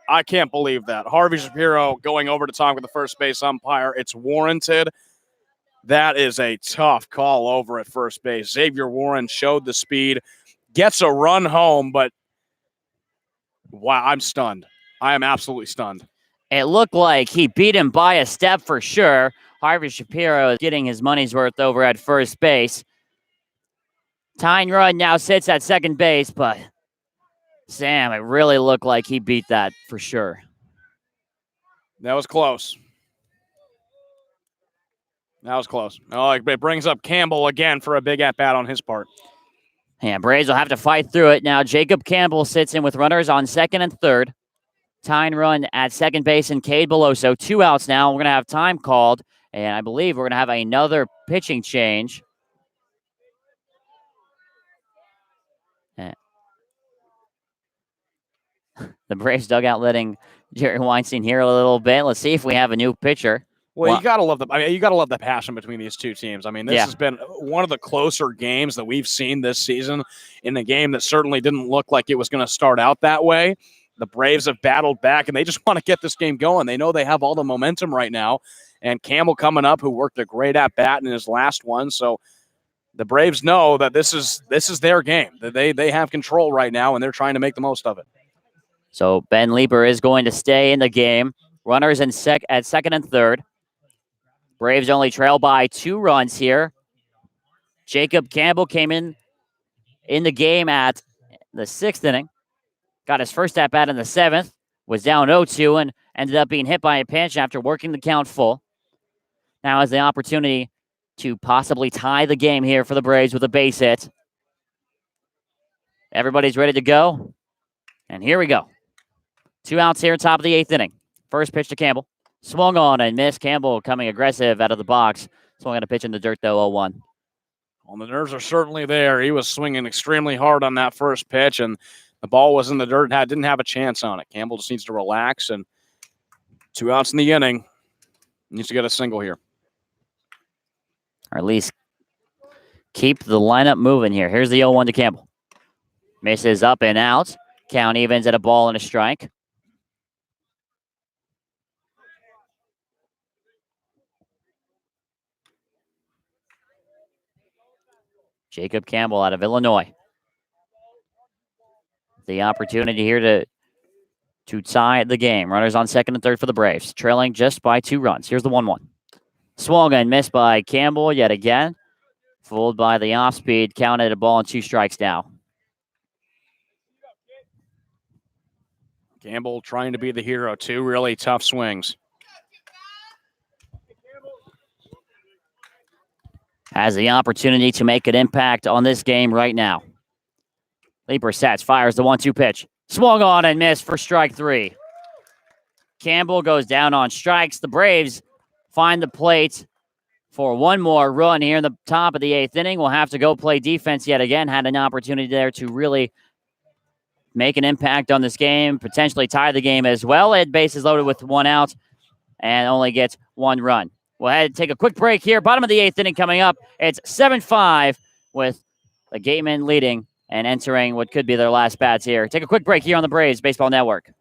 I can't believe that. Harvey Shapiro going over to talk with the first base umpire. It's warranted. That is a tough call over at first base. Xavier Warren showed the speed, gets a run home, but wow, I'm stunned. I am absolutely stunned. It looked like he beat him by a step for sure. Harvey Shapiro is getting his money's worth over at first base. Tying run now sits at second base, but Sam, it really looked like he beat that for sure. That was close. That was close. Oh, it brings up Campbell again for a big at-bat on his part. Yeah, Braves will have to fight through it. Now, Jacob Campbell sits in with runners on second and third. Tying run at second base and Cade Beloso. 2 outs now. We're going to have time called, and I believe we're going to have another pitching change. The Braves dugout letting Jerry Weinstein hear a little bit. Let's see if we have a new pitcher. Well, you gotta love the passion between these two teams. I mean, this has been one of the closer games that we've seen this season, in a game that certainly didn't look like it was going to start out that way. The Braves have battled back, and they just want to get this game going. They know they have all the momentum right now, and Campbell coming up, who worked a great at bat in his last one. So the Braves know that this is their game. That they have control right now, and they're trying to make the most of it. So Ben Lieber is going to stay in the game. Runners at second and third. Braves only trail by 2 runs here. Jacob Campbell came in the game at the 6th inning. Got his first at-bat in the 7th. Was down 0-2 and ended up being hit by a pinch after working the count full. Now has the opportunity to possibly tie the game here for the Braves with a base hit. Everybody's ready to go. And here we go. 2 outs here, top of the 8th inning. First pitch to Campbell. Swung on and missed. Campbell coming aggressive out of the box. Swung on a pitch in the dirt, though, 0-1. Well, the nerves are certainly there. He was swinging extremely hard on that first pitch, and the ball was in the dirt and didn't have a chance on it. Campbell just needs to relax, and 2 outs in the inning. Needs to get a single here. Or at least keep the lineup moving here. Here's the 0-1 to Campbell. Misses up and out. Count evens at a ball and a strike. Jacob Campbell out of Illinois. The opportunity here to tie the game. Runners on second and third for the Braves, trailing just by 2 runs. Here's the 1-1. Swung and missed by Campbell yet again. Fooled by the off-speed. Counted a ball and 2 strikes now. Campbell trying to be the hero. 2 really tough swings. Has the opportunity to make an impact on this game right now. Lieber sets, fires the 1-2 pitch. Swung on and missed for strike 3. Campbell goes down on strikes. The Braves find the plate for 1 more run here in the top of the 8th inning. We'll have to go play defense yet again. Had an opportunity there to really make an impact on this game, potentially tie the game as well. Ed bases loaded with 1 out and only gets 1 run. We'll head to take a quick break here. Bottom of the 8th inning coming up. It's 7-5 with the Gatemen leading and entering what could be their last bats here. Take a quick break here on the Braves Baseball Network.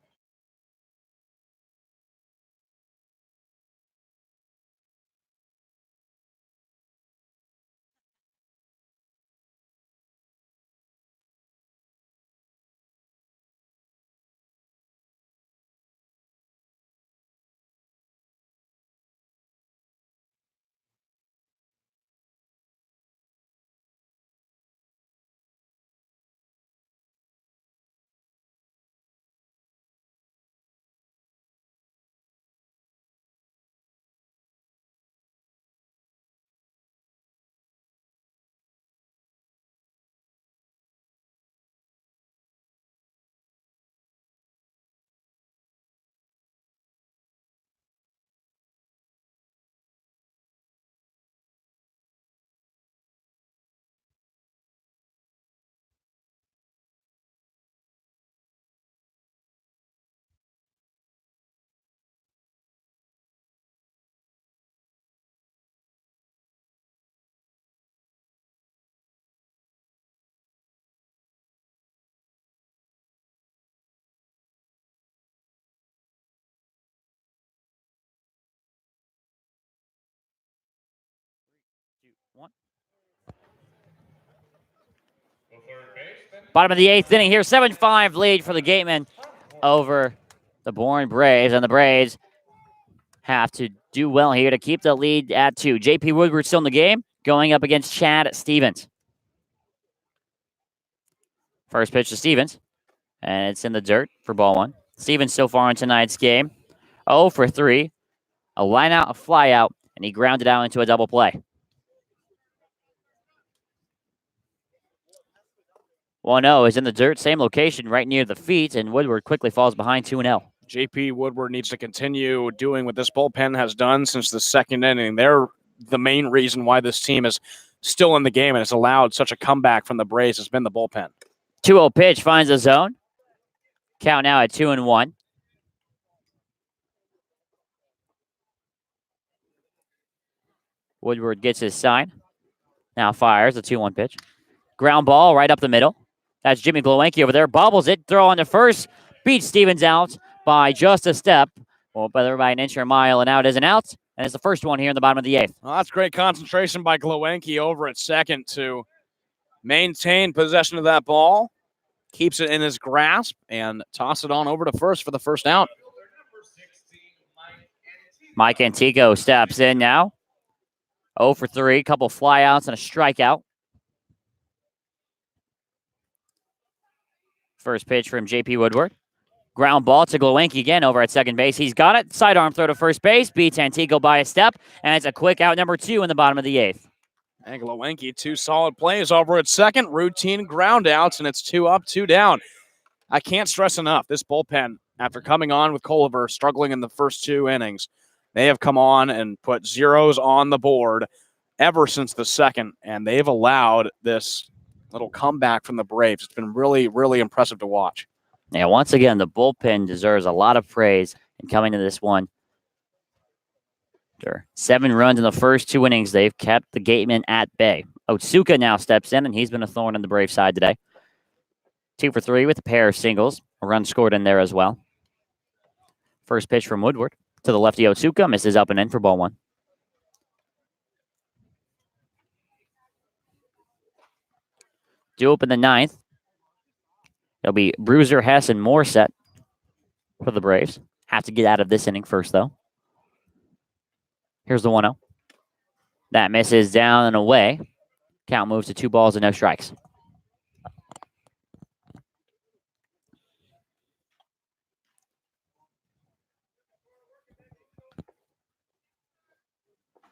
Bottom of the 8th inning here, 7-5 lead for the Gatemen over the Bourne Braves, and the Braves have to do well here to keep the lead at 2. J.P. Woodward still in the game, going up against Chad Stevens. First pitch to Stevens, and it's in the dirt for ball 1. Stevens so far in tonight's game, 0 for 3, a line out, a fly out, and he grounded out into a double play. 1-0 is in the dirt, same location, right near the feet, and Woodward quickly falls behind 2-0. J.P. Woodward needs to continue doing what this bullpen has done since the second inning. They're the main reason why this team is still in the game and has allowed such a comeback from the Braves has been the bullpen. 2-0 pitch finds the zone. Count now at 2-1. Woodward gets his sign. Now fires the 2-1 pitch. Ground ball right up the middle. That's Jimmy Glowenke over there. Bobbles it. Throw on to first. Beats Stevens out by just a step. Well, better by an inch or a mile, and out is an out. And it's the first one here in the bottom of the 8th. Well, that's great concentration by Glowenke over at second to maintain possession of that ball. Keeps it in his grasp and toss it on over to first for the first out. Mike Antico steps in now. 0 for 3, couple flyouts and a strikeout. First pitch from J.P. Woodward. Ground ball to Glowenke again over at second base. He's got it. Sidearm throw to first base. Beats Antico by a step. And it's a quick out number 2 in the bottom of the 8th. And Glowenke, 2 solid plays over at second. Routine ground outs, and it's 2 up, 2 down. I can't stress enough, this bullpen, after coming on with Culliver, struggling in the first 2 innings, they have come on and put zeros on the board ever since the second, and they've allowed this little comeback from the Braves. It's been really, really impressive to watch. Yeah, once again, the bullpen deserves a lot of praise in coming to this one. 7 runs in the first 2 innings. They've kept the Gatemen at bay. Otsuka now steps in, and he's been a thorn on the Brave side today. 2 for 3 with a pair of singles. A run scored in there as well. First pitch from Woodward to the lefty Otsuka. Misses up and in for ball 1. Due up in the 9th. It'll be Bruiser, Hess, and Morset for the Braves. Have to get out of this inning first, though. Here's the 1-0. That misses down and away. Count moves to 2 balls and no strikes.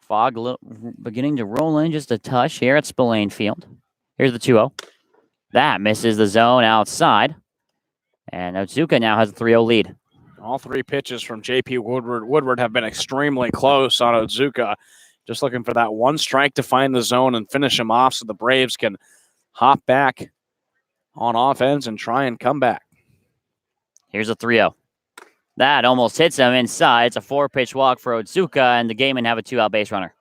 Fog beginning to roll in just a touch here at Spillane Field. Here's the 2-0. That misses the zone outside. And Otsuka now has a 3-0 lead. All 3 pitches from J.P. Woodward have been extremely close on Otsuka. Just looking for that 1 strike to find the zone and finish him off so the Braves can hop back on offense and try and come back. Here's a 3-0. That almost hits him inside. It's a 4-pitch walk for Otsuka, and the Gatemen have a 2-out base runner.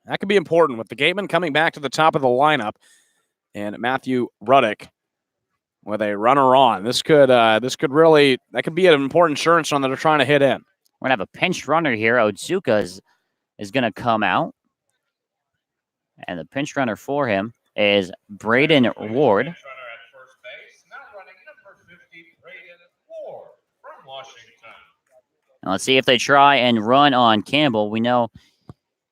That could be important with the Gatemen coming back to the top of the lineup. and Matthew Ruddick with a runner on. That could be an important insurance run that they're trying to hit in. We're going to have a pinch runner here. Otsuka is going to come out. And the pinch runner for him is Braden Ward. And let's see if they try and run on Campbell. We know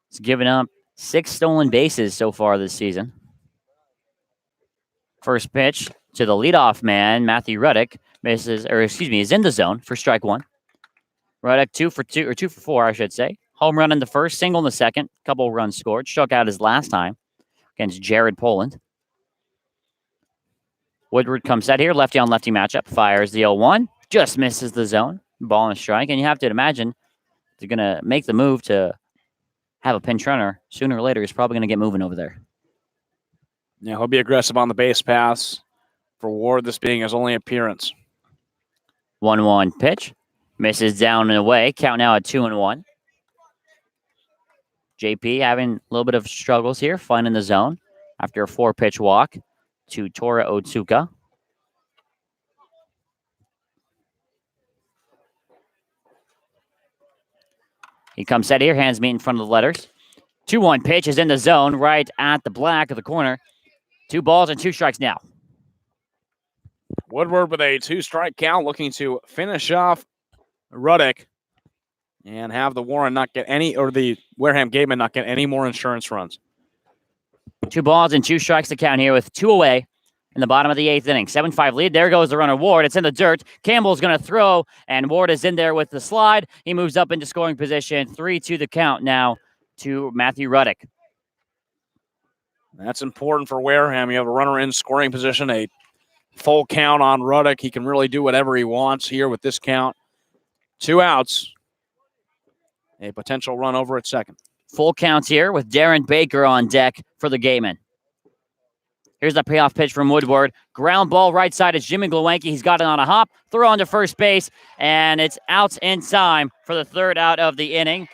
he's given up 6 stolen bases so far this season. First pitch to the leadoff man, Matthew Ruddick, is in the zone for strike 1. Ruddick 2 for 4, I should say. Home run in the first, single in the second. Couple runs scored. Struck out his last time against Jared Poland. Woodward comes set here. Lefty on lefty matchup. Fires the 0-1. Just misses the zone. Ball and a strike. And you have to imagine they're going to make the move to have a pinch runner. Sooner or later, he's probably going to get moving over there. Yeah, he'll be aggressive on the base paths. For Ward, this being his only appearance. 1-1 pitch. Misses down and away. Count now at 2-1. JP having a little bit of struggles here, finding the zone after a 4-pitch walk to Tora Otsuka. He comes set here, hands meet in front of the letters. 2-1 pitch is in the zone right at the black of the corner. 2 balls and 2 strikes now. Woodward with a 2-strike count, looking to finish off Ruddick and have the Warren not get any, or the Wareham Gatemen not get any more insurance runs. 2 balls and 2 strikes to count here with 2 away in the bottom of the 8th inning. 7-5 lead. There goes the runner, Ward. It's in the dirt. Campbell's going to throw, and Ward is in there with the slide. He moves up into scoring position. 3-2 the count now to Matthew Ruddick. That's important for Wareham. You have a runner in scoring position, a full count on Ruddick. He can really do whatever he wants here with this count. 2 outs. A potential run over at second. Full counts here with Darren Baker on deck for the Gatemen. Here's the payoff pitch from Woodward. Ground ball right side. It's Jimmy Glowacki. He's got it on a hop. Throw on to first base, and it's out in time for the 3rd out of the inning.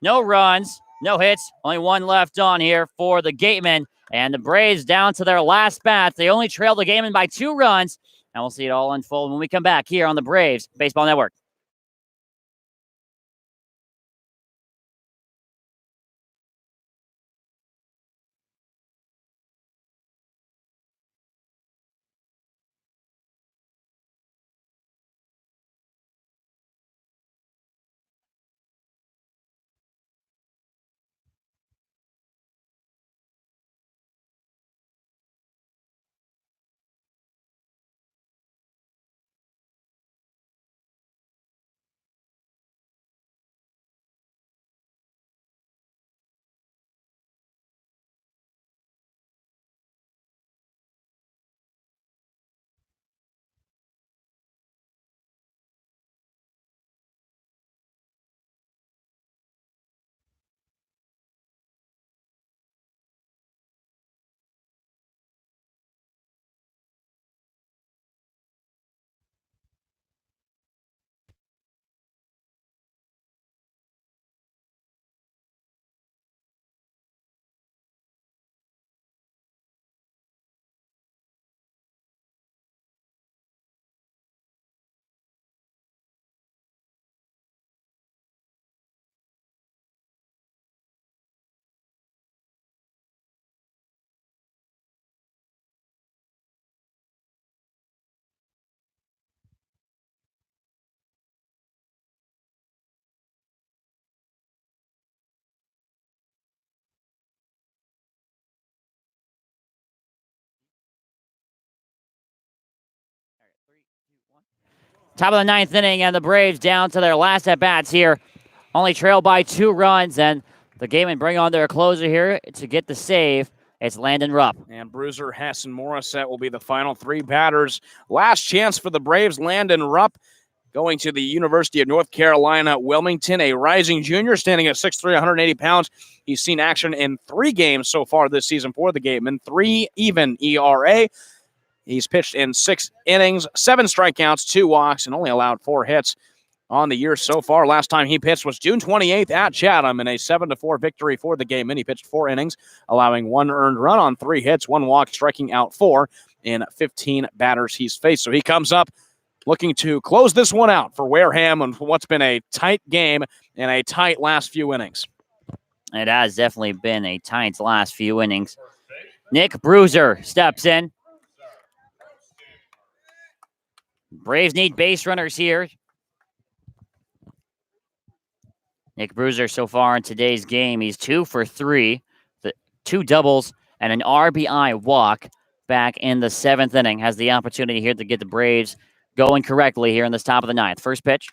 No runs, no hits. Only 1 left on here for the Gatemen. And the Braves down to their last bat. They only trail the Gatemen by 2 runs. And we'll see it all unfold when we come back here on the Braves Baseball Network. Top of the 9th inning, and the Braves down to their last at-bats here. Only trailed by 2 runs, and the Gatemen bring on their closer here to get the save. It's Landon Rupp. And Bruiser, Hess, and Morissette will be the final 3 batters. Last chance for the Braves, Landon Rupp, going to the University of North Carolina, Wilmington, a rising junior, standing at 6'3", 180 pounds. He's seen action in 3 games so far this season for the Gatemen, 3 even ERA. He's pitched in 6 innings, 7 strikeouts, 2 walks, and only allowed 4 hits. on the year so far. Last time he pitched was June 28th at Chatham in a 7-4 victory for the Gatemen. He pitched 4 innings, allowing 1 earned run on 3 hits, 1 walk, striking out 4 in 15 batters he's faced. So he comes up looking to close this one out for Wareham on what's been a tight game and a tight last few innings. It has definitely been a tight last few innings. Nick Bruiser steps in. Braves need base runners here. Nick Bruiser so far in today's game, he's 2 for 3, 2 doubles and an RBI walk back in the 7th inning. Has the opportunity here to get the Braves going correctly here in this top of the 9th. First pitch,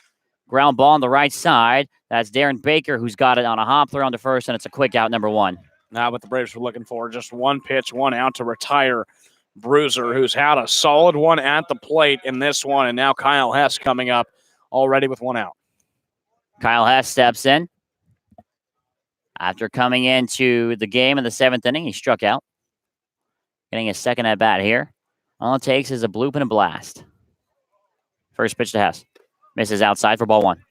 ground ball on the right side. That's Darren Baker who's got it on a hop throw to first, and it's a quick out, number 1. Now what the Braves were looking for, just 1 pitch, 1 out to retire Bruiser, who's had a solid one at the plate in this one, and now Kyle Hess coming up already with 1 out. Kyle Hess steps in. After coming into the game in the 7th inning, he struck out. Getting his second at bat here. All it takes is a bloop and a blast. First pitch to Hess. Misses outside for ball 1.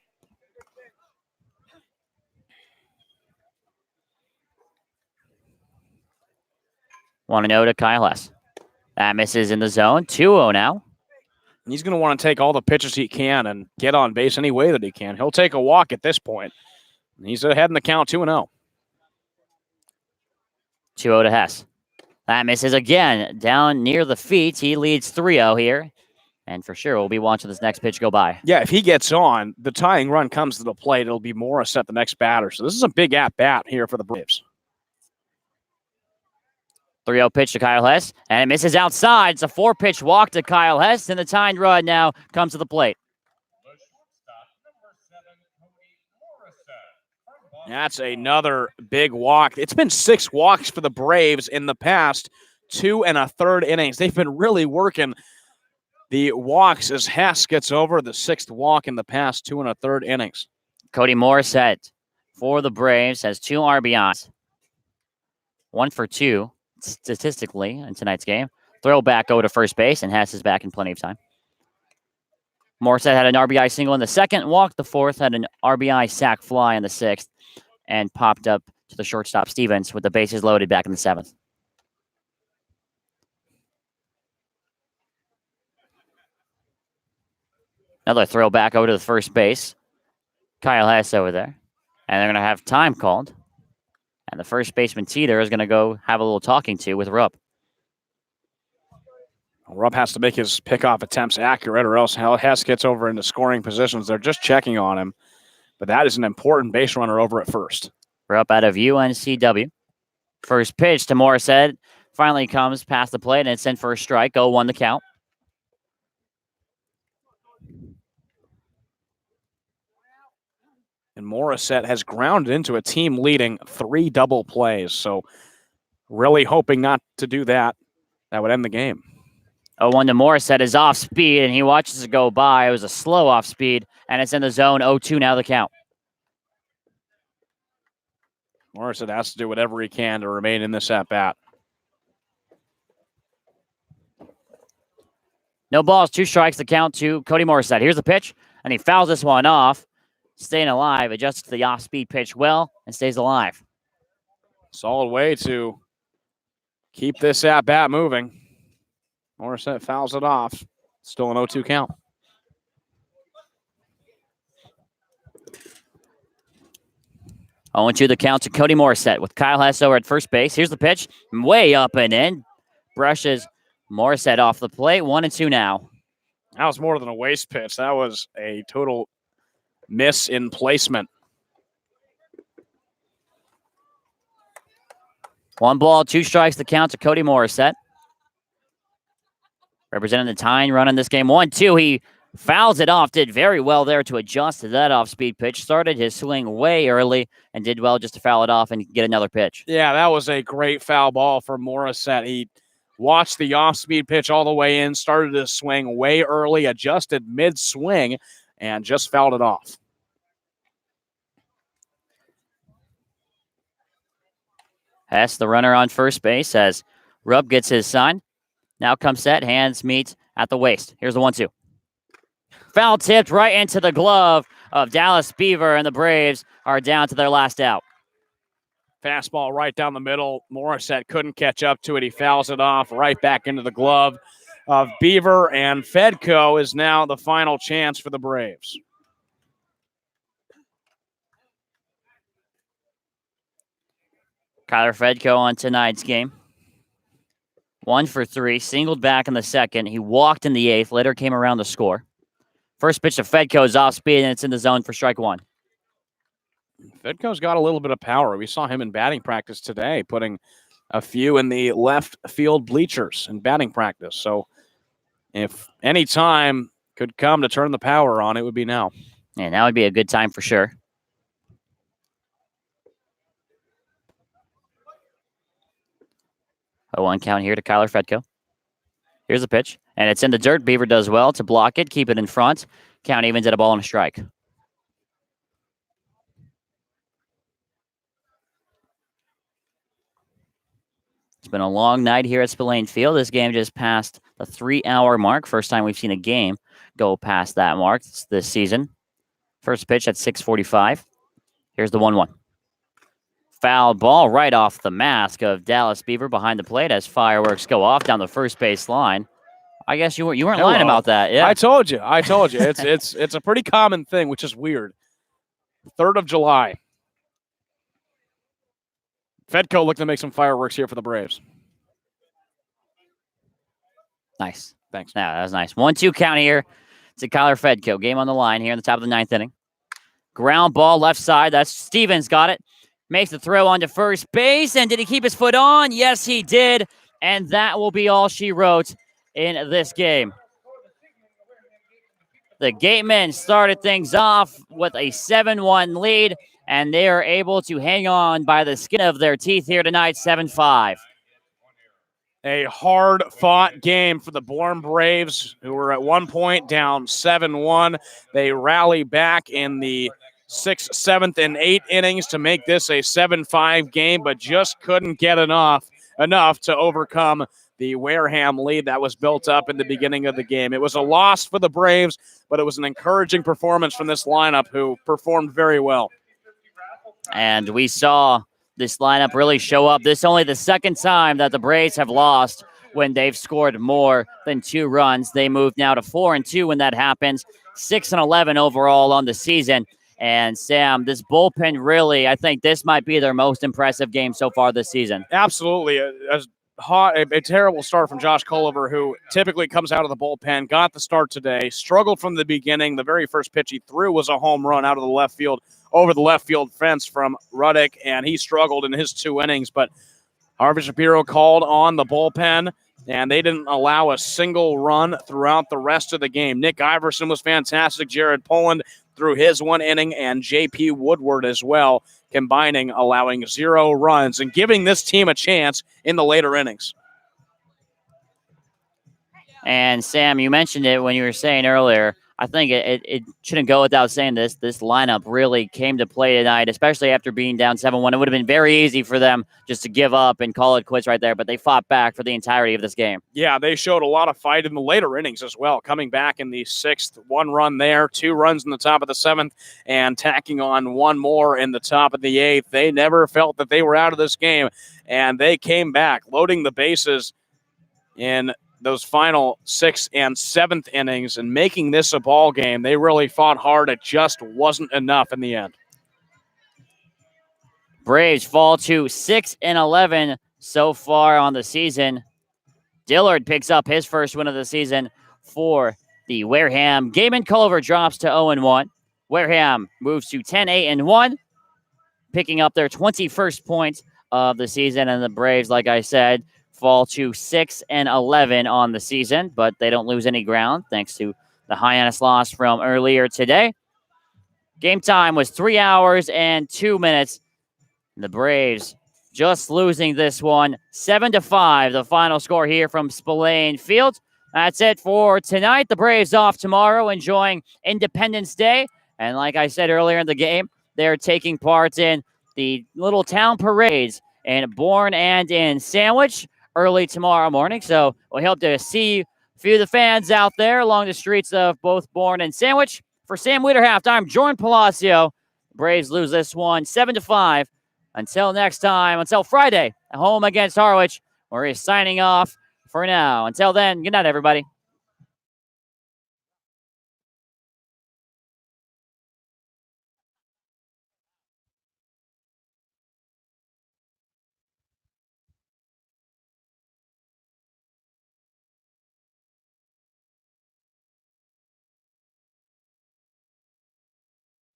Want to know to Kyle Hess. That misses in the zone. 2-0 now. He's going to want to take all the pitches he can and get on base any way that he can. He'll take a walk at this point. He's ahead in the count, 2-0. 2-0 to Hess. That misses again. Down near the feet. He leads 3-0 here. And for sure, we'll be watching this next pitch go by. Yeah, if he gets on, the tying run comes to the plate. It'll be Morris at the next batter. So this is a big at-bat here for the Braves. 3-0 pitch to Kyle Hess, and it misses outside. It's a 4-pitch walk to Kyle Hess, and the tying run now comes to the plate. That's another big walk. It's been 6 walks for the Braves in the past 2 1/3 innings. They've been really working the walks as Hess gets over the 6th walk in the past 2 1/3 innings. Cody Morissette for the Braves has 2 RBIs. 1 for 2 statistically in tonight's game. Throw back over to first base, and Hess is back in plenty of time. Morissette had an RBI single in the 2nd, walked the 4th, had an RBI sac fly in the 6th, and popped up to the shortstop Stevens with the bases loaded back in the 7th. Another throw back over to the first base. Kyle Hess over there. And they're going to have time called. And the first baseman Teeter is going to go have a little talking to with Rupp. Rupp has to make his pickoff attempts accurate, or else Hess gets over into scoring positions. They're just checking on him. But that is an important base runner over at first. Rupp out of UNCW. First pitch to Morissette. Finally comes past the plate, and it's in for a strike. 0-1 the count. And Morissette has grounded into a team leading 3 double plays. So really hoping not to do that. That would end the game. 0-1 to Morissette is off speed, and he watches it go by. It was a slow off speed, and it's in the zone. 0-2 now the count. Morissette has to do whatever he can to remain in this at-bat. No balls, 2 strikes the count to Cody Morissette. Here's the pitch, and he fouls this one off. Staying alive, adjusts to the off-speed pitch well, and stays alive. Solid way to keep this at-bat moving. Morissette fouls it off. Still an 0-2 count. To the count to Cody Morissette with Kyle Hess over at first base. Here's the pitch. Way up and in. Brushes Morissette off the plate. 1-2 now. That was more than a waste pitch. That was a total miss in placement. 1 ball, 2 strikes the count to Cody Morissette. Representing the tying run in this game. 1-2. He fouls it off. Did very well there to adjust to that off-speed pitch. Started his swing way early and did well just to foul it off and get another pitch. Yeah, that was a great foul ball for Morissette. He watched the off-speed pitch all the way in, started his swing way early, adjusted mid-swing, and just fouled it off. Hess, the runner on first base, as Rupp gets his sign. Now comes set, hands meet at the waist. Here's the 1-2. Foul tipped right into the glove of Dallas Beaver, and the Braves are down to their last out. Fastball right down the middle. Morissette couldn't catch up to it. He fouls it off right back into the glove of Beaver, and Fedko is now the final chance for the Braves. Kyler Fedko on tonight's game. 1 for 3, singled back in the second. He walked in the 8th, later came around to score. First pitch to Fedko is off speed, and it's in the zone for strike 1. Fedko's got a little bit of power. We saw him in batting practice today, putting a few in the left field bleachers in batting practice. So if any time could come to turn the power on, it would be now. And that would be a good time for sure. A 1 count here to Kyler Fedko. Here's a pitch, and it's in the dirt. Beaver does well to block it, keep it in front. Count evens at a ball and a strike. It's been a long night here at Spillane Field. This game just passed the 3-hour mark. First time we've seen a game go past that mark this season. First pitch at 6:45. Here's the 1-1. Foul ball right off the mask of Dallas Beaver behind the plate as fireworks go off down the first base line. I guess you weren't lying about that. Yeah, I told you. It's a pretty common thing, which is weird. 3rd of July. Fedko looking to make some fireworks here for the Braves. Nice. Thanks. Yeah, that was nice. 1-2 count here to Kyler Fedko. Game on the line here in the top of the 9th inning. Ground ball left side. That's Stevens got it. Makes the throw onto first base. And did he keep his foot on? Yes, he did. And that will be all she wrote in this game. The Gatemen started things off with a 7-1 lead, and they are able to hang on by the skin of their teeth here tonight, 7-5. A hard-fought game for the Bourne Braves, who were at one point down 7-1. They rally back in the 6th, 7th, and 8th innings to make this a 7-5 game, but just couldn't get enough to overcome the Wareham lead that was built up in the beginning of the game. It was a loss for the Braves, but it was an encouraging performance from this lineup who performed very well. And we saw this lineup really show up. This is only the second time that the Braves have lost when they've scored more than 2 runs. They move now to 4-2 when that happens. 6-11 overall on the season. And Sam, this bullpen really, I think this might be their most impressive game so far this season. Absolutely. A terrible start from Josh Culliver, who typically comes out of the bullpen, got the start today, struggled from the beginning. The very first pitch he threw was a home run out of the left field, over the left field fence from Ruddick, and he struggled in his 2 innings. But Harvey Shapiro called on the bullpen, and they didn't allow a single run throughout the rest of the game. Nick Iverson was fantastic. Jared Poland threw his 1 inning, and J.P. Woodward as well, combining, allowing 0 runs and giving this team a chance in the later innings. And Sam, you mentioned it when you were saying earlier, I think it shouldn't go without saying this lineup really came to play tonight, especially after being down 7-1. It would have been very easy for them just to give up and call it quits right there, but they fought back for the entirety of this game. Yeah, they showed a lot of fight in the later innings as well, coming back in the 6th, 1 run there, 2 runs in the top of the 7th, and tacking on 1 more in the top of the 8th. They never felt that they were out of this game, and they came back, loading the bases in those final 6th and 7th innings and making this a ball game. They really fought hard. It just wasn't enough in the end. Braves fall to 6-11 so far on the season. Dillard picks up his first win of the season for the Wareham. Gatemen Culver drops to 0-1. Wareham moves to 10-8-1, picking up their 21st point of the season. And the Braves, like I said, fall to 6-11 on the season, but they don't lose any ground thanks to the Hyannis loss from earlier today. Game time was 3 hours and 2 minutes. The Braves just losing this one 7-5, the final score here from Spillane Field. That's it for tonight. The Braves off tomorrow, enjoying Independence Day. And like I said earlier in the game, they're taking part in the little town parades in Bourne and in Sandwich early tomorrow morning. So we hope to see a few of the fans out there along the streets of both Bourne and Sandwich For Sam Weeder halftime, Jordan Palacio. Braves lose this one 7-5. Until next time, until Friday, at home against Harwich, we're signing off for now. Until then, good night, everybody.